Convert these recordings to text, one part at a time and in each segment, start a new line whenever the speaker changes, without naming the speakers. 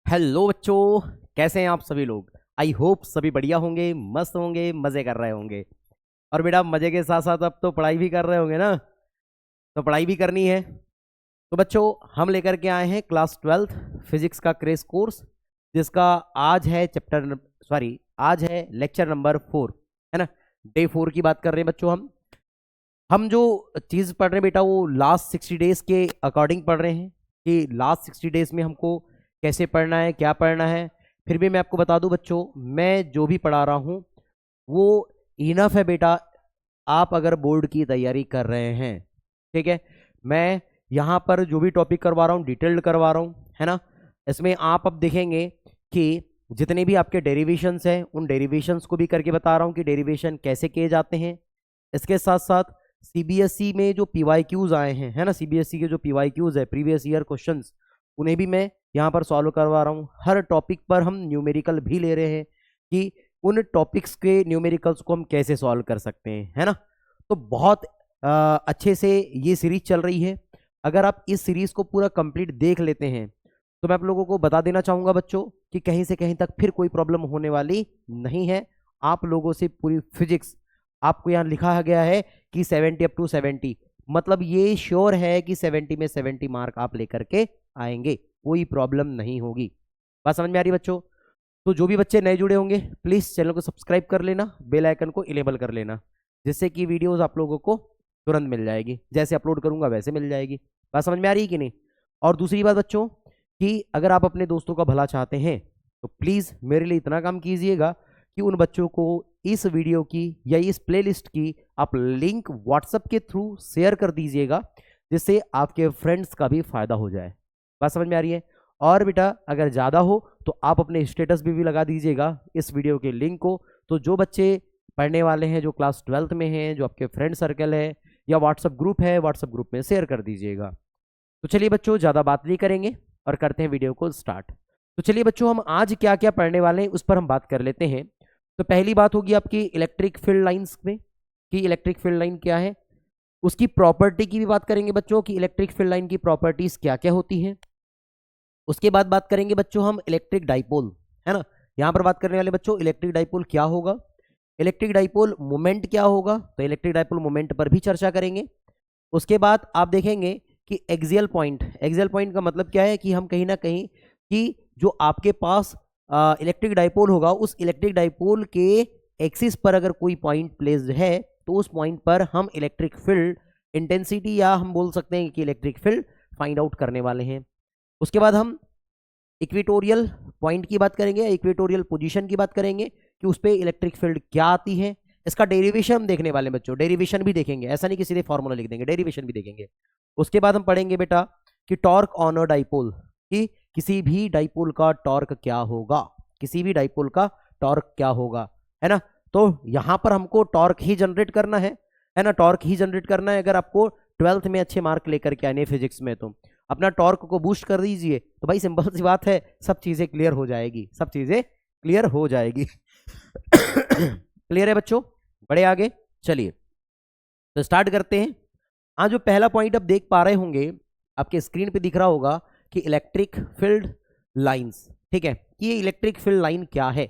Hello बच्चों, कैसे हैं आप सभी लोग। आई होप सभी बढ़िया होंगे, मस्त होंगे, मजे कर रहे होंगे। और बेटा मजे के साथ साथ अब तो पढ़ाई भी कर रहे होंगे ना। तो पढ़ाई भी करनी है। तो बच्चों हम लेकर के आए हैं क्लास 12th फिजिक्स का क्रेश कोर्स, जिसका आज है आज है लेक्चर नंबर 4, है ना। डे 4 की बात कर रहे हैं बच्चों। हम जो चीज़ पढ़ रहे हैं बेटा वो लास्ट 60 डेज के अकॉर्डिंग पढ़ रहे हैं कि लास्ट 60 डेज में हमको कैसे पढ़ना है, क्या पढ़ना है। फिर भी मैं आपको बता दूं बच्चों, मैं जो भी पढ़ा रहा हूं वो इनफ है बेटा, आप अगर बोर्ड की तैयारी कर रहे हैं। ठीक है, मैं यहाँ पर जो भी टॉपिक करवा रहा हूँ डिटेल्ड करवा रहा हूँ, है ना। इसमें आप अब देखेंगे कि जितने भी आपके डेरिवेशंस हैं उन डेरिवेशंस को भी करके बता रहा हूँ कि डेरिवेशन कैसे किए जाते हैं। इसके साथ साथ सीबीएसई में जो पीवाईक्यूज आए हैं, है ना, सीबीएसई के जो पीवाईक्यूज है प्रीवियस ईयर क्वेश्चंस, उन्हें भी मैं यहाँ पर सॉल्व करवा रहा हूँ। हर टॉपिक पर हम न्यूमेरिकल भी ले रहे हैं कि उन टॉपिक्स के न्यूमेरिकल्स को हम कैसे सॉल्व कर सकते हैं, है ना। तो बहुत अच्छे से ये सीरीज चल रही है। अगर आप इस सीरीज को पूरा कंप्लीट देख लेते हैं तो मैं आप लोगों को बता देना चाहूँगा बच्चों कि कहीं से कहीं तक फिर कोई प्रॉब्लम होने वाली नहीं है। आप लोगों से पूरी फिजिक्स, आपको यहाँ लिखा गया है कि 70 अप टू 70, मतलब ये श्योर है कि 70 में 70 मार्क आप लेकर के आएंगे, कोई प्रॉब्लम नहीं होगी। बात समझ में आ रही बच्चों। तो जो भी बच्चे नए जुड़े होंगे प्लीज चैनल को सब्सक्राइब कर लेना, बेल आइकन को इनेबल कर लेना, जिससे कि वीडियोस आप लोगों को तुरंत मिल जाएगी, जैसे अपलोड करूंगा वैसे मिल जाएगी। बात समझ में आ रही है कि नहीं। और दूसरी बात बच्चों कि अगर आप अपने दोस्तों का भला चाहते हैं तो प्लीज मेरे लिए इतना काम कीजिएगा कि उन बच्चों को इस वीडियो की या इस प्लेलिस्ट की आप लिंक व्हाट्सएप के थ्रू शेयर कर दीजिएगा, जिससे आपके फ्रेंड्स का भी फायदा हो जाए। बात समझ में आ रही है। और बेटा अगर ज़्यादा हो तो आप अपने स्टेटस भी लगा दीजिएगा इस वीडियो के लिंक को, तो जो बच्चे पढ़ने वाले हैं, जो क्लास 12th में हैं, जो आपके फ्रेंड सर्कल है या व्हाट्सएप ग्रुप है, व्हाट्सएप ग्रुप में शेयर कर दीजिएगा। तो चलिए बच्चों ज़्यादा बात नहीं करेंगे और करते हैं वीडियो को स्टार्ट। तो चलिए बच्चों हम आज क्या क्या पढ़ने वाले हैं उस पर हम बात कर लेते हैं। तो पहली बात होगी आपकी इलेक्ट्रिक फील्ड लाइंस में कि इलेक्ट्रिक फील्ड लाइन क्या है, उसकी प्रॉपर्टी की भी बात करेंगे बच्चों कि इलेक्ट्रिक फील्ड लाइन की प्रॉपर्टीज क्या क्या होती हैं। उसके बाद बात करेंगे बच्चों हम इलेक्ट्रिक डाइपोल, है ना। यहां पर बात करने वाले बच्चों इलेक्ट्रिक डाइपोल क्या होगा, इलेक्ट्रिक डाइपोल मोमेंट क्या होगा, तो इलेक्ट्रिक डाइपोल मोमेंट पर भी चर्चा करेंगे। उसके बाद आप देखेंगे कि एक्सियल पॉइंट का मतलब क्या है कि हम कहीं ना कहीं कि जो आपके पास इलेक्ट्रिक डाइपोल होगा उस इलेक्ट्रिक डाइपोल के एक्सिस पर अगर कोई पॉइंट प्लेस्ड है तो उस पॉइंट पर हम इलेक्ट्रिक फील्ड इंटेंसिटी या हम बोल सकते हैं कि इलेक्ट्रिक फील्ड फाइंड आउट करने वाले हैं। उसके बाद हम इक्वेटोरियल पॉइंट की बात करेंगे, इक्वेटोरियल पोजीशन की बात करेंगे कि उस पर इलेक्ट्रिक फील्ड क्या आती है। इसका डेरिवेशन हम देखने वाले बच्चों, डेरिवेशन भी देखेंगे, ऐसा नहीं कि सीधे फॉर्मूला लिख देंगे, डेरिवेशन भी देखेंगे। उसके बाद हम पढ़ेंगे बेटा कि टॉर्क ऑन अ डाइपोल, कि किसी भी डाइपोल का टॉर्क क्या होगा, किसी भी डाइपोल का टॉर्क क्या होगा, है ना। तो यहां पर हमको टॉर्क ही जनरेट करना है ना, टॉर्क ही जनरेट करना है। अगर आपको 12th में अच्छे मार्क लेकर के आने फिजिक्स में तो अपना टॉर्क को बूस्ट कर दीजिए, तो भाई सिंपल सी बात है, सब चीजें क्लियर हो जाएगी, सब चीजें क्लियर हो जाएगी। क्लियर है बच्चों, बड़े आगे चलिए तो स्टार्ट करते हैं। आज जो पहला पॉइंट आप देख पा रहे होंगे आपके स्क्रीन पे दिख रहा होगा कि इलेक्ट्रिक फील्ड लाइंस, ठीक है, कि ये इलेक्ट्रिक फील्ड लाइन क्या है।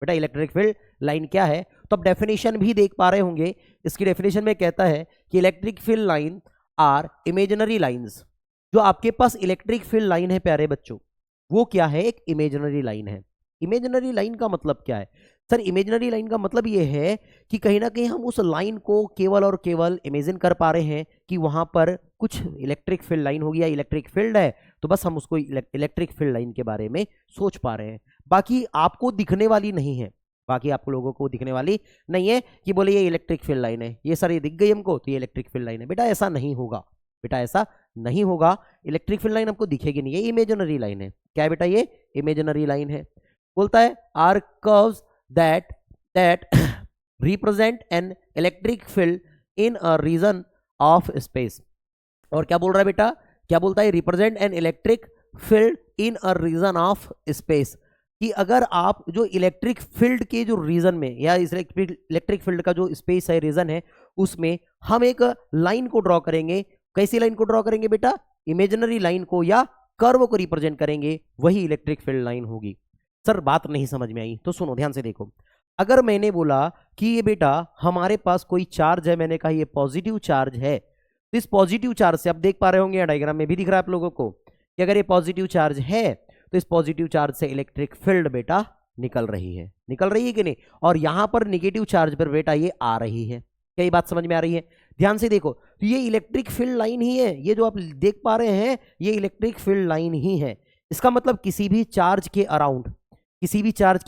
बेटा इलेक्ट्रिक फील्ड लाइन क्या है तो आप डेफिनेशन भी देख पा रहे होंगे। इसकी डेफिनेशन में कहता है कि electric field line are imaginary lines. जो आपके पास इलेक्ट्रिक फील्ड लाइन है प्यारे बच्चों, वो क्या है, एक इमेजिनरी लाइन है। इमेजिनरी लाइन का मतलब क्या है सर, इमेजिनरी लाइन का मतलब ये है कि कहीं ना कहीं हम उस लाइन को केवल और केवल इमेजिन कर पा रहे हैं कि वहां पर कुछ इलेक्ट्रिक फील्ड लाइन होगी या इलेक्ट्रिक फील्ड है, तो बस हम उसको इलेक्ट्रिक फील्ड लाइन के बारे में सोच पा रहे हैं। बाकी आपको दिखने वाली नहीं है, बाकी आप लोगों को दिखने वाली नहीं है कि बोले ये इलेक्ट्रिक फील्ड लाइन है, ये सर ये दिख गई हमको तो ये इलेक्ट्रिक फील्ड लाइन है। बेटा ऐसा नहीं होगा, बेटा ऐसा नहीं होगा। इलेक्ट्रिक फील्ड लाइन हमको दिखेगी नहीं, ये इमेजिनरी लाइन है। क्या है बेटा, ये इमेजिनरी लाइन है। बोलता है are curves that represent an electric field in a region of space। और क्या बोल रहा है बेटा, क्या बोलता है, represent an electric field in a region of space, कि अगर आप जो इलेक्ट्रिक फील्ड के जो रीजन में या इस इलेक्ट्रिक फील्ड का जो स्पेस है, रीजन है, उसमें हम एक लाइन को ड्रॉ करेंगे। कैसी लाइन को ड्रॉ करेंगे बेटा, इमेजिनरी लाइन को या कर्व को रिप्रेजेंट करेंगे वही इलेक्ट्रिक फील्ड लाइन होगी। सर बात नहीं समझ में आई तो सुनो ध्यान से देखो। अगर मैंने बोला कि ये बेटा हमारे पास कोई चार्ज है, मैंने कहा ये पॉजिटिव चार्ज है, तो इस पॉजिटिव चार्ज से आप देख पा रहे होंगे डायग्राम में भी दिख रहा है आप लोगों को कि अगर ये पॉजिटिव चार्ज है तो इस पॉजिटिव चार्ज से इलेक्ट्रिक फील्ड बेटा निकल रही है कि नहीं, और यहां पर निगेटिव चार्ज पर बेटा ये आ रही है। क्या ये बात समझ में आ रही है? ध्यान से देखो, तो ये इलेक्ट्रिक फील्ड लाइन ही है, ये जो आप देख पा रहे हैं ये इलेक्ट्रिक फील्ड लाइन ही है। इसका मतलब किसी भी चार्ज के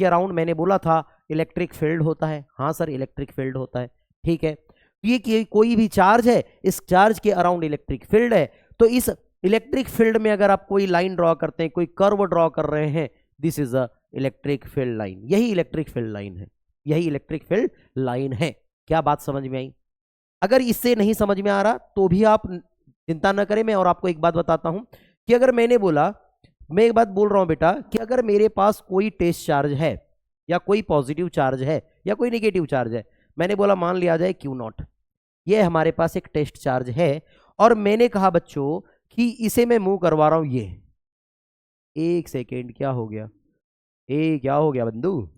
अराउंड मैंने बोला था इलेक्ट्रिक फील्ड होता है। हाँ सर इलेक्ट्रिक फील्ड होता है, ठीक है। तो ये कोई भी चार्ज है, इस चार्ज के अराउंड इलेक्ट्रिक फील्ड है, तो इस इलेक्ट्रिक फील्ड में अगर आप कोई लाइन ड्रॉ करते हैं, कोई कर्व ड्रॉ कर रहे हैं, this is a electric field line. यही इलेक्ट्रिक फील्ड लाइन है। क्या बात समझ में आई? अगर इससे नहीं समझ में आ रहा तो भी आप चिंता न करें, मैं और आपको एक बात बताता हूं कि अगर मैं एक बात बोल रहा हूं बेटा कि अगर मेरे पास कोई टेस्ट चार्ज है या कोई पॉजिटिव चार्ज है या कोई नेगेटिव चार्ज है, मैंने बोला मान लिया जाए Q0, ये हमारे पास एक टेस्ट चार्ज है, और मैंने कहा बच्चों कि इसे मैं मूव करवा रहा हूं, ये एक सेकेंड क्या हो गया बंधु,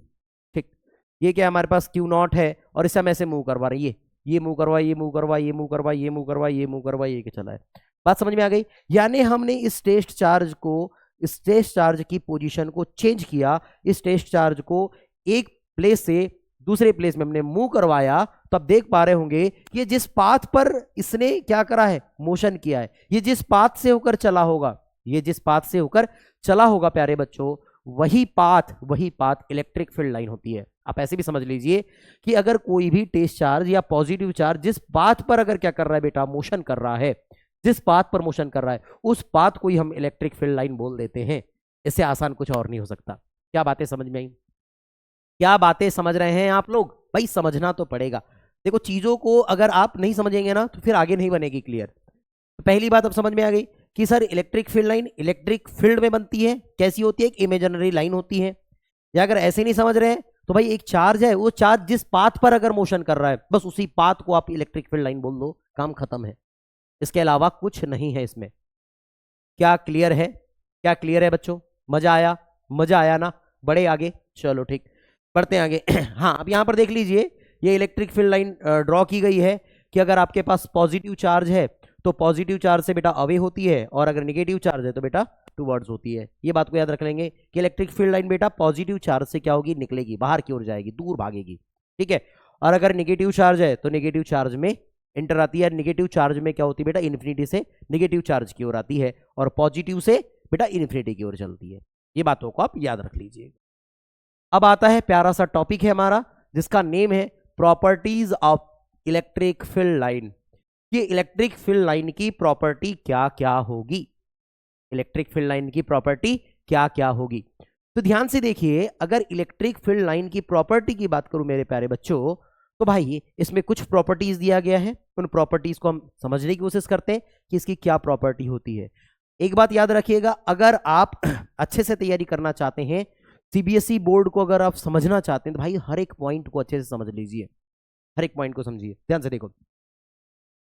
ठीक, ये क्या हमारे पास Q0 है और इसे हम ऐसे मूव करवा रहे हैं, ये मूव करवा, ये चला है। बात समझ में आ गई? यानी हमने इस टेस्ट चार्ज की पोजीशन को चेंज किया, इस टेस्ट चार्ज को एक प्लेस से दूसरे प्लेस में हमने मूव करवाया, तो आप देख पा रहे होंगे ये जिस पाथ पर इसने क्या करा है, मोशन किया है, ये जिस पाथ से होकर चला होगा प्यारे बच्चों, वही पाथ इलेक्ट्रिक फील्ड लाइन होती है। आप ऐसे भी समझ लीजिए कि अगर कोई भी टेस्ट चार्ज या पॉजिटिव चार्ज जिस पाथ पर अगर क्या कर रहा है बेटा, मोशन कर रहा है, जिस पाथ पर मोशन कर रहा है उस पाथ को ही हम इलेक्ट्रिक फील्ड लाइन बोल देते हैं। इससे आसान कुछ और नहीं हो सकता। क्या बातें समझ में आई? क्या बातें समझ रहे हैं आप लोग? भाई समझना तो पड़ेगा। देखो चीजों को अगर आप नहीं समझेंगे ना तो फिर आगे नहीं बनेगी क्लियर। तो पहली बात अब समझ में आ गई कि sir electric field line electric field में बनती है, कैसी होती है, एक इमेजिनरी लाइन होती है। या अगर ऐसे नहीं समझ रहे हैं तो भाई एक चार्ज है, वो चार्ज जिस पाथ पर अगर मोशन कर रहा है बस उसी पाथ को आप इलेक्ट्रिक फील्ड लाइन बोल दो, काम खत्म है। इसके अलावा कुछ नहीं है इसमें। क्या क्लियर है बच्चों? मजा आया ना? बड़े आगे, चलो ठीक, बढ़ते हैं आगे। हाँ अब यहां पर देख लीजिए, ये इलेक्ट्रिक फील्ड लाइन ड्रॉ की गई है कि अगर आपके पास पॉजिटिव चार्ज है तो पॉजिटिव चार्ज से बेटा अवे होती है, और अगर नेगेटिव चार्ज है तो बेटा टुवर्ड्स होती है। ये बात को याद रख लेंगे कि इलेक्ट्रिक फील्ड लाइन बेटा पॉजिटिव चार्ज से क्या होगी, निकलेगी, बाहर की ओर जाएगी, दूर भागेगी, ठीक है। और अगर नेगेटिव चार्ज है तो नेगेटिव चार्ज में इंटर आती है। नेगेटिव चार्ज में क्या होती है बेटा, इन्फिनिटी से नेगेटिव चार्ज की ओर आती है, और पॉजिटिव से बेटा इन्फिनिटी की ओर चलती है। ये बातों को आप याद रख लीजिए। अब आता है प्यारा सा टॉपिक है हमारा जिसका नेम है properties of electric field line. ये इलेक्ट्रिक फील्ड लाइन की प्रॉपर्टी क्या क्या होगी, तो ध्यान से देखिए। अगर इलेक्ट्रिक फील्ड लाइन की प्रॉपर्टी की बात करूं मेरे प्यारे बच्चों, तो भाई इसमें कुछ प्रॉपर्टीज दिया गया है, उन प्रॉपर्टीज को हम समझने की कोशिश करते हैं कि इसकी क्या प्रॉपर्टी होती है। एक बात याद रखिएगा, अगर आप अच्छे से तैयारी करना चाहते हैं, सीबीएसई बोर्ड को अगर आप समझना चाहते हैं, तो भाई हर एक पॉइंट को अच्छे से समझ लीजिए, हर एक पॉइंट को समझिए। ध्यान से देखो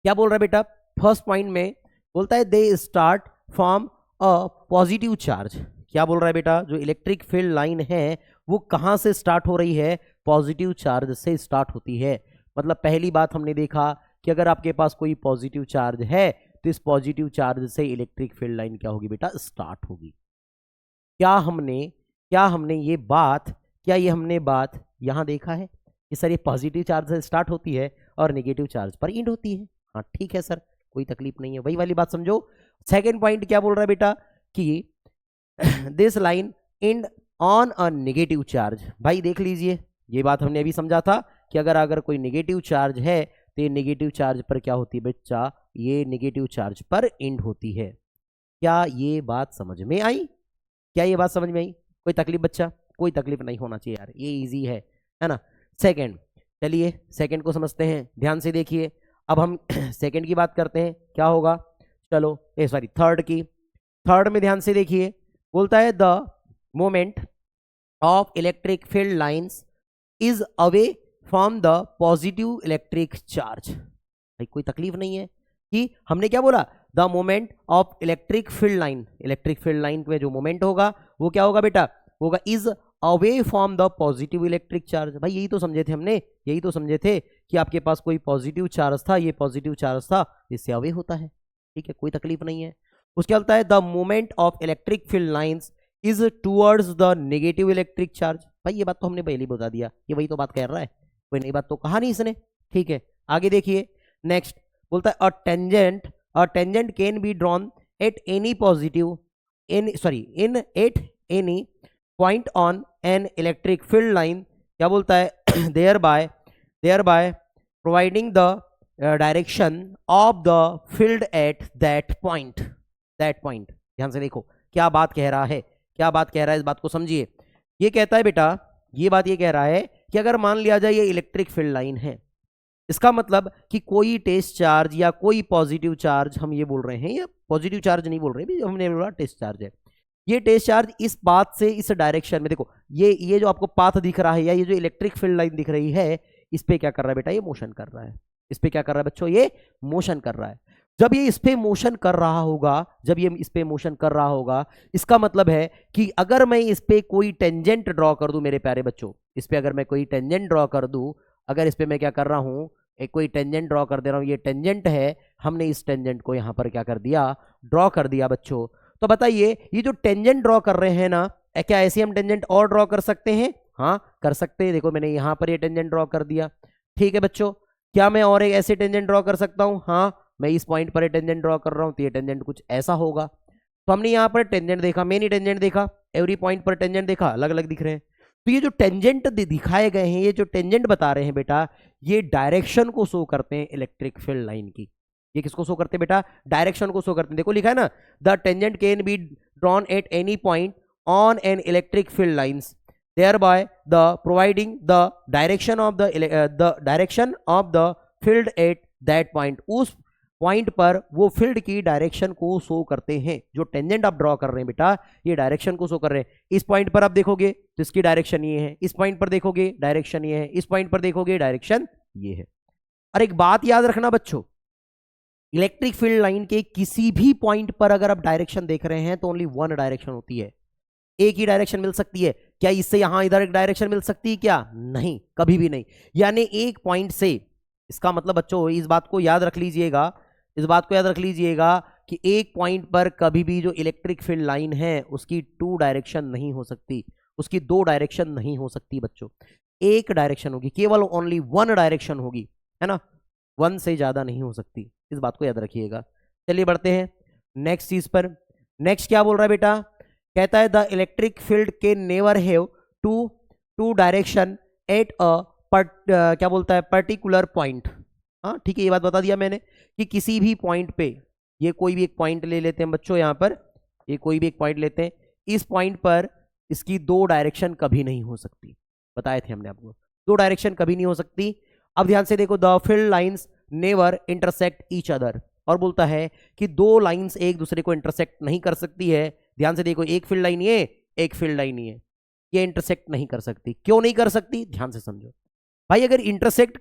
क्या बोल रहा है बेटा। फर्स्ट पॉइंट में बोलता है they start from a positive charge. क्या बोल रहा है बेटा, जो इलेक्ट्रिक फील्ड लाइन है वो कहां से स्टार्ट हो रही है, पॉजिटिव चार्ज से स्टार्ट होती है। मतलब पहली बात हमने देखा कि अगर आपके पास कोई पॉजिटिव चार्ज है तो इस पॉजिटिव चार्ज से इलेक्ट्रिक फील्ड लाइन क्या होगी बेटा, स्टार्ट होगी। क्या हमने ये बात यहां देखा है कि सर ये पॉजिटिव चार्ज से स्टार्ट होती है और नेगेटिव चार्ज पर एंड होती है? हाँ ठीक है सर, कोई तकलीफ नहीं है, वही वाली बात समझो। सेकेंड पॉइंट क्या बोल रहा है बेटा कि this line and on a negative charge. भाई देख लीजिए, ये बात हमने अभी समझा था कि अगर कोई नेगेटिव चार्ज है तो ये नेगेटिव चार्ज पर क्या होती है बच्चा, ये नेगेटिव चार्ज पर एंड होती है। क्या ये बात समझ में आई? कोई तकलीफ बच्चा? कोई तकलीफ नहीं होना चाहिए यार, ये इजी है ना। सेकंड, चलिए सेकंड को समझते हैं, ध्यान से देखिए। अब हम सेकंड की बात करते हैं, क्या होगा, चलो थर्ड में ध्यान से देखिए। बोलता है the moment of electric field lines is away from the positive electric charge. भाई कोई तकलीफ नहीं है कि हमने क्या बोला, the moment of electric field line, electric field line में जो मोमेंट होगा वो क्या होगा बेटा, होगा is away from the positive electric charge. भाई यही तो समझे थे हमने, यही तो समझे थे कि आपके पास कोई पॉजिटिव चार्ज था, ये पॉजिटिव चार्ज था, इससे अवे होता है, ठीक है, कोई तकलीफ नहीं है। उसके बाद है the moment of electric field lines is towards the negative electric charge. भाई ये बात तो हमने पहले बता दिया, ये वही तो बात कह रहा है, कोई नई बात तो कहा नहीं इसने, ठीक है। आगे देखिए नेक्स्ट बोलता है a tangent can be drawn at any positive in at any point on an electric field line, क्या बोलता है thereby providing the direction of the field at that point. ध्यान से देखो क्या बात कह रहा है, क्या बात कह रहा है, इस बात को समझिए। ये कहता है बेटा, ये बात ये कह रहा है कि अगर मान लिया जाए ये इलेक्ट्रिक फील्ड लाइन है, इसका मतलब कि कोई टेस्ट चार्ज या कोई पॉजिटिव चार्ज, हम ये बोल रहे हैं, या पॉजिटिव चार्ज नहीं बोल रहे, हमने बोला टेस्ट चार्ज है, ये टेस्ट चार्ज इस बात से इस डायरेक्शन में, देखो ये जो आपको पाथ दिख रहा है या ये जो इलेक्ट्रिक फील्ड लाइन दिख रही है, इस पे क्या कर रहा है बेटा, ये मोशन कर रहा है, इस पे क्या कर रहा है बच्चों, ये मोशन कर रहा है। जब ये इस पे मोशन कर रहा होगा, जब ये इस पे मोशन कर रहा होगा, इसका मतलब है कि अगर मैं इस पे कोई टेंजेंट ड्रॉ कर दूं मेरे प्यारे बच्चों, इस पे अगर मैं कोई टेंजेंट ड्रॉ कर दूं, अगर इस पे मैं क्या कर रहा हूं, एक कोई टेंजेंट ड्रॉ कर दे रहा हूं, ये टेंजेंट है, हमने इस टेंजेंट को यहां पर क्या कर दिया, ड्रॉ कर दिया बच्चों। तो बताइए ये जो टेंजेंट ड्रॉ कर रहे हैं ना, क्या ऐसे हम टेंजेंट और ड्रॉ कर सकते हैं? हाँ कर सकते हैं। देखो मैंने यहां पर ये टेंजेंट ड्रॉ कर दिया, ठीक है बच्चों। क्या मैं और एक ऐसे टेंजेंट ड्रॉ कर सकता हूं? हाँ, मैं इस पॉइंट पर टेंजेंट ड्रॉ कर रहा हूं, तो ये टेंजेंट कुछ ऐसा होगा। तो हमने यहाँ पर टेंजेंट देखा, मेनी टेंजेंट देखा, एवरी पॉइंट पर टेंजेंट देखा, अलग अलग दिख रहे हैं। तो ये जो टेंजेंट दिखाए गए हैं, ये जो टेंजेंट बता रहे हैं बेटा, ये डायरेक्शन को शो करते हैं इलेक्ट्रिक फील्ड लाइन की। ये किसको शो करते हैं बेटा? डायरेक्शन को शो करते हैं। देखो लिखा है ना, the tangent can be drawn at any point on an electric field lines thereby the providing the direction of the field at that point। उस पॉइंट पर वो फील्ड की डायरेक्शन को शो करते हैं। जो टेंजेंट आप ड्रॉ कर रहे हैं बेटा, ये डायरेक्शन को शो कर रहे हैं। इस पॉइंट पर आप देखोगे तो इसकी डायरेक्शन ये है, इस पॉइंट पर देखोगे डायरेक्शन ये है, इस पॉइंट पर देखोगे डायरेक्शन ये है। और एक बात याद रखना बच्चों, इलेक्ट्रिक फील्ड लाइन के किसी भी पॉइंट पर अगर आप डायरेक्शन देख रहे हैं तो ओनली वन डायरेक्शन होती है, एक ही डायरेक्शन मिल सकती है। क्या इससे यहां इधर एक डायरेक्शन मिल सकती है क्या? नहीं, कभी भी नहीं। यानी एक पॉइंट से, इसका मतलब बच्चों इस बात को याद रख लीजिएगा, इस बात को याद रख लीजिएगा कि एक पॉइंट पर कभी भी जो इलेक्ट्रिक फील्ड लाइन है उसकी टू डायरेक्शन नहीं हो सकती, उसकी दो डायरेक्शन नहीं हो सकती बच्चों, एक डायरेक्शन होगी, केवल ओनली वन डायरेक्शन होगी, है ना, वन से ज्यादा नहीं हो सकती। इस बात को याद रखिएगा। चलिए बढ़ते हैं नेक्स्ट चीज पर। नेक्स्ट क्या बोल रहा है बेटा? कहता है the electric field can never have two direction at क्या बोलता है, पर्टिकुलर पॉइंट। हाँ ठीक है, ये बात बता दिया मैंने कि किसी भी पॉइंट पे, ये कोई भी एक पॉइंट ले लेते हैं बच्चों, यहाँ पर ये कोई भी एक पॉइंट लेते हैं, इस पॉइंट पर इसकी दो डायरेक्शन कभी नहीं हो सकती। बताए थे हमने आपको, दो डायरेक्शन कभी नहीं हो सकती। अब ध्यान से देखो, the field lines never intersect each other, और बोलता है कि दो लाइंस एक दूसरे को इंटरसेक्ट नहीं कर सकती है। ध्यान से देखो, एक फील्ड लाइन ये, एक फील्ड लाइन ये इंटरसेक्ट नहीं कर सकती। क्यों नहीं कर सकती? ध्यान से समझो भाई, अगर इंटरसेक्ट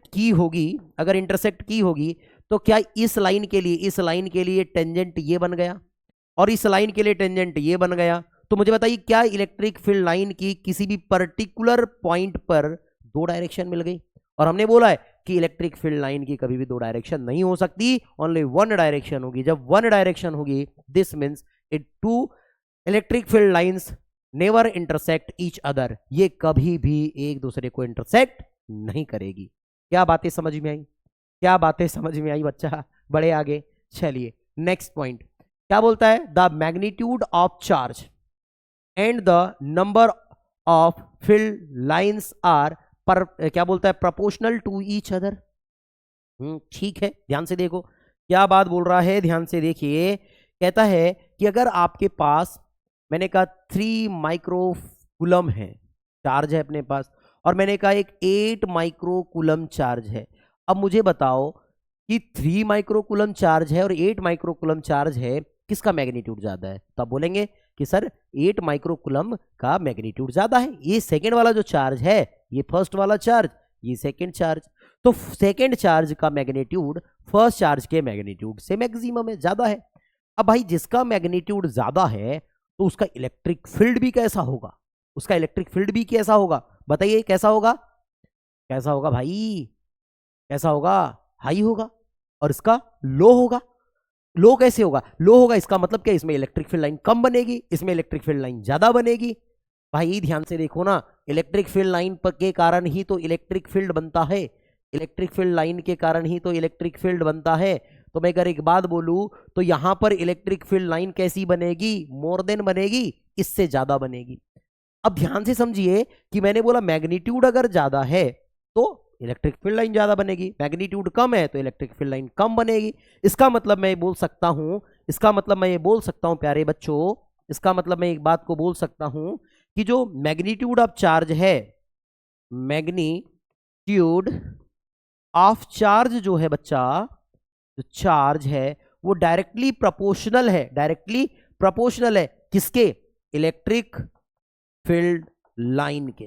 की होगी तो क्या इस लाइन के लिए टेंजेंट ये बन गया और इस लाइन के लिए टेंजेंट ये बन गया? तो मुझे बताइए, क्या इलेक्ट्रिक फील्ड लाइन की किसी भी पर्टिकुलर पॉइंट पर दो डायरेक्शन मिल गई? और हमने बोला है कि इलेक्ट्रिक फील्ड लाइन की कभी भी दो डायरेक्शन नहीं हो सकती, ओनली वन डायरेक्शन होगी। जब वन डायरेक्शन होगी, this means it two electric field lines never intersect each other, ये कभी भी एक दूसरे को इंटरसेक्ट नहीं करेगी। क्या बातें समझ में आई? क्या बातें समझ में आई बच्चा? बड़े आगे चलिए नेक्स्ट पॉइंट क्या बोलता है? The magnitude of charge and the number of field lines are पर, क्या बोलता है, प्रोपोर्शनल टू ईच अदर। ठीक है, ध्यान से देखो क्या बात बोल रहा है, ध्यान से देखिए। कहता है कि अगर आपके पास, मैंने कहा 3 माइक्रोकूलम है चार्ज है अपने पास, और मैंने कहा एक 8 माइक्रोकूलम चार्ज है। अब मुझे बताओ कि 3 माइक्रोकूलम चार्ज है और 8 माइक्रोकूलम चार्ज है, किसका मैग्नीट्यूड ज्यादा है? तो आप बोलेंगे कि सर 8 माइक्रोकूलम का मैग्नीट्यूड ज्यादा है, ये सेकेंड वाला जो चार्ज है, ये फर्स्ट वाला चार्ज, ये सेकेंड चार्ज। तो सेकेंड चार्ज का मैग्नीट्यूड फर्स्ट चार्ज के मैग्नीट्यूड से मैक्सिमम है, ज्यादा है। अब भाई जिसका मैग्नीट्यूड ज्यादा है तो उसका इलेक्ट्रिक फील्ड भी कैसा होगा, उसका इलेक्ट्रिक फील्ड भी कैसा होगा, बताइए कैसा होगा, कैसा होगा भाई, कैसा होगा, हाई होगा। और इसका लो होगा। लो कैसे होगा, लो होगा इसका मतलब क्या, इसमें इलेक्ट्रिक फील्ड लाइन कम बनेगी, इसमें इलेक्ट्रिक फील्ड लाइन ज्यादा बनेगी। भाई ध्यान से देखो ना, इलेक्ट्रिक फील्ड लाइन के कारण ही तो इलेक्ट्रिक फील्ड बनता है, इलेक्ट्रिक फील्ड लाइन के कारण ही तो इलेक्ट्रिक फील्ड बनता है। तो मैं अगर एक बात बोलूं तो यहां पर इलेक्ट्रिक फील्ड लाइन कैसी बनेगी, मोर देन बनेगी, इससे ज्यादा बनेगी। अब ध्यान से समझिए कि मैंने बोला मैग्नीट्यूड अगर ज्यादा है तो इलेक्ट्रिक फील्ड लाइन ज्यादा बनेगी, मैग्नीट्यूड कम है तो इलेक्ट्रिक फील्ड लाइन कम बनेगी। इसका मतलब मैं बोल सकता हूं, इसका मतलब मैं ये बोल सकता हूं प्यारे बच्चों, इसका मतलब मैं एक बात को बोल सकता हूं कि जो मैग्नीट्यूड ऑफ चार्ज है, मैग्नीट्यूड ऑफ चार्ज जो है बच्चा, जो चार्ज है वो डायरेक्टली प्रोपोर्शनल है, डायरेक्टली प्रोपोर्शनल है किसके, इलेक्ट्रिक फील्ड लाइन के,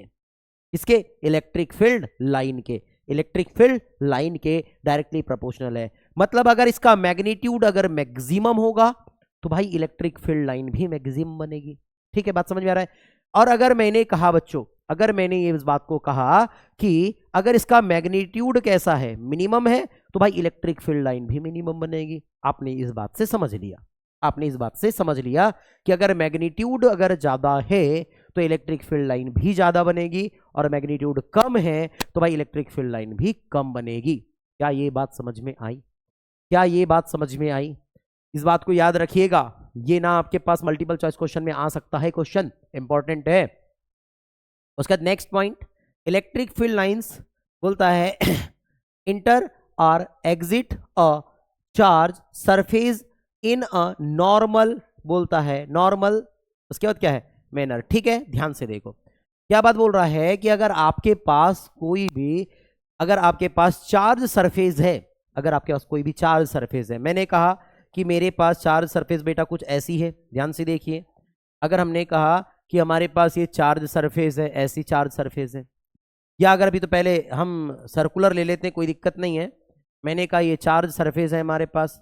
किसके, इलेक्ट्रिक फील्ड लाइन के, इलेक्ट्रिक फील्ड लाइन के डायरेक्टली प्रोपोर्शनल है। मतलब अगर इसका मैग्नीट्यूड अगर मैक्सिमम होगा तो भाई इलेक्ट्रिक फील्ड लाइन भी मैक्सिमम बनेगी। ठीक है, बात समझ में आ रहा है। और अगर मैंने कहा बच्चों, अगर मैंने ये इस बात को कहा कि अगर इसका मैग्नीट्यूड कैसा है, मिनिमम है, तो भाई इलेक्ट्रिक फील्ड लाइन भी मिनिमम बनेगी। आपने इस बात से समझ लिया, आपने इस बात से समझ लिया कि अगर मैग्नीट्यूड अगर ज्यादा है तो इलेक्ट्रिक फील्ड लाइन भी ज्यादा बनेगी, और मैग्नीट्यूड कम है तो भाई इलेक्ट्रिक फील्ड लाइन भी कम बनेगी। क्या ये बात समझ में आई, क्या ये बात समझ में आई? इस बात को याद रखिएगा, ये ना आपके पास मल्टीपल चॉइस क्वेश्चन में आ सकता है, क्वेश्चन इंपॉर्टेंट है। उसके बाद next point, electric field lines बोलता है इंटर और exit a charge surface in a normal, बोलता है नॉर्मल, उसके बाद क्या है, मैनर। ठीक है, ध्यान से देखो क्या बात बोल रहा है कि अगर आपके पास कोई भी, अगर आपके पास चार्ज सरफेस है, अगर आपके पास कोई भी चार्ज सरफेस है, मैंने कहा कि मेरे पास चार्ज सरफेस बेटा कुछ ऐसी है, ध्यान से देखिए। अगर हमने कहा कि हमारे पास ये चार्ज सरफेस है, ऐसी चार्ज सरफेस है, या अगर अभी तो पहले हम सर्कुलर ले लेते हैं, कोई दिक्कत नहीं है। मैंने कहा ये चार्ज सरफेस है हमारे पास,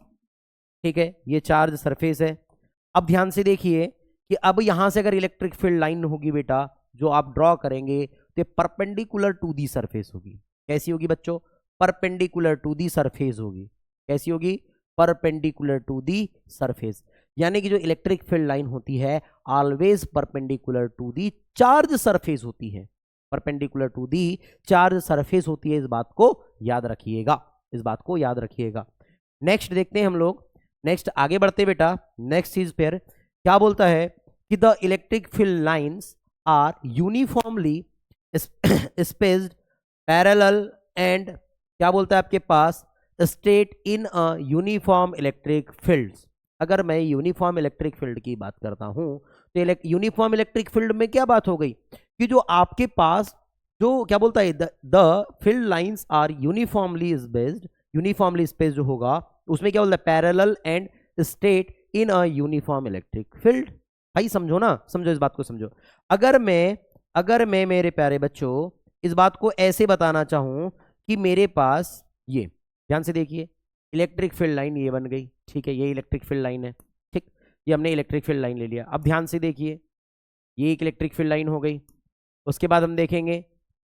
ठीक है, ये चार्ज सरफेस है। अब ध्यान से देखिए कि अब यहां से अगर इलेक्ट्रिक फील्ड लाइन होगी बेटा, जो आप ड्रॉ करेंगे तो परपेंडिकुलर टू दी सरफेस होगी। कैसी होगी बच्चों, परपेंडिकुलर टू दी सरफेस होगी। कैसी होगी, परपेंडिकुलर टू दी सरफेस। यानी कि जो इलेक्ट्रिक फील्ड लाइन होती है always perpendicular to the charge surface होती है, perpendicular to the charge surface होती है। इस बात को याद रखिएगा, इस बात को याद रखिएगा। नेक्स्ट देखते हैं हम लोग, नेक्स्ट आगे बढ़ते बेटा। नेक्स्ट चीज फिर क्या बोलता है कि the electric field lines are uniformly spaced parallel and क्या बोलता है आपके पास, state in a uniform electric fields. अगर मैं यूनिफॉर्म इलेक्ट्रिक फील्ड की बात करता हूं तो यूनिफॉर्म इलेक्ट्रिक फील्ड में क्या बात हो गई कि जो आपके पास जो क्या बोलता है, the field lines are uniformly spaced, uniformly spaced जो होगा उसमें क्या बोलता है, parallel and state in a uniform electric field. भाई समझो ना, समझो इस बात को समझो। अगर मैं मेरे प्यारे बच्चों इस बात को ऐसे बताना चाहूं कि मेरे पास ये, ध्यान से देखिए, इलेक्ट्रिक फील्ड लाइन ये बन गई, ठीक है, ये इलेक्ट्रिक फील्ड लाइन है, ठीक, ये हमने इलेक्ट्रिक फील्ड लाइन ले लिया। अब ध्यान से देखिए, ये एक इलेक्ट्रिक फील्ड लाइन हो गई। उसके बाद हम देखेंगे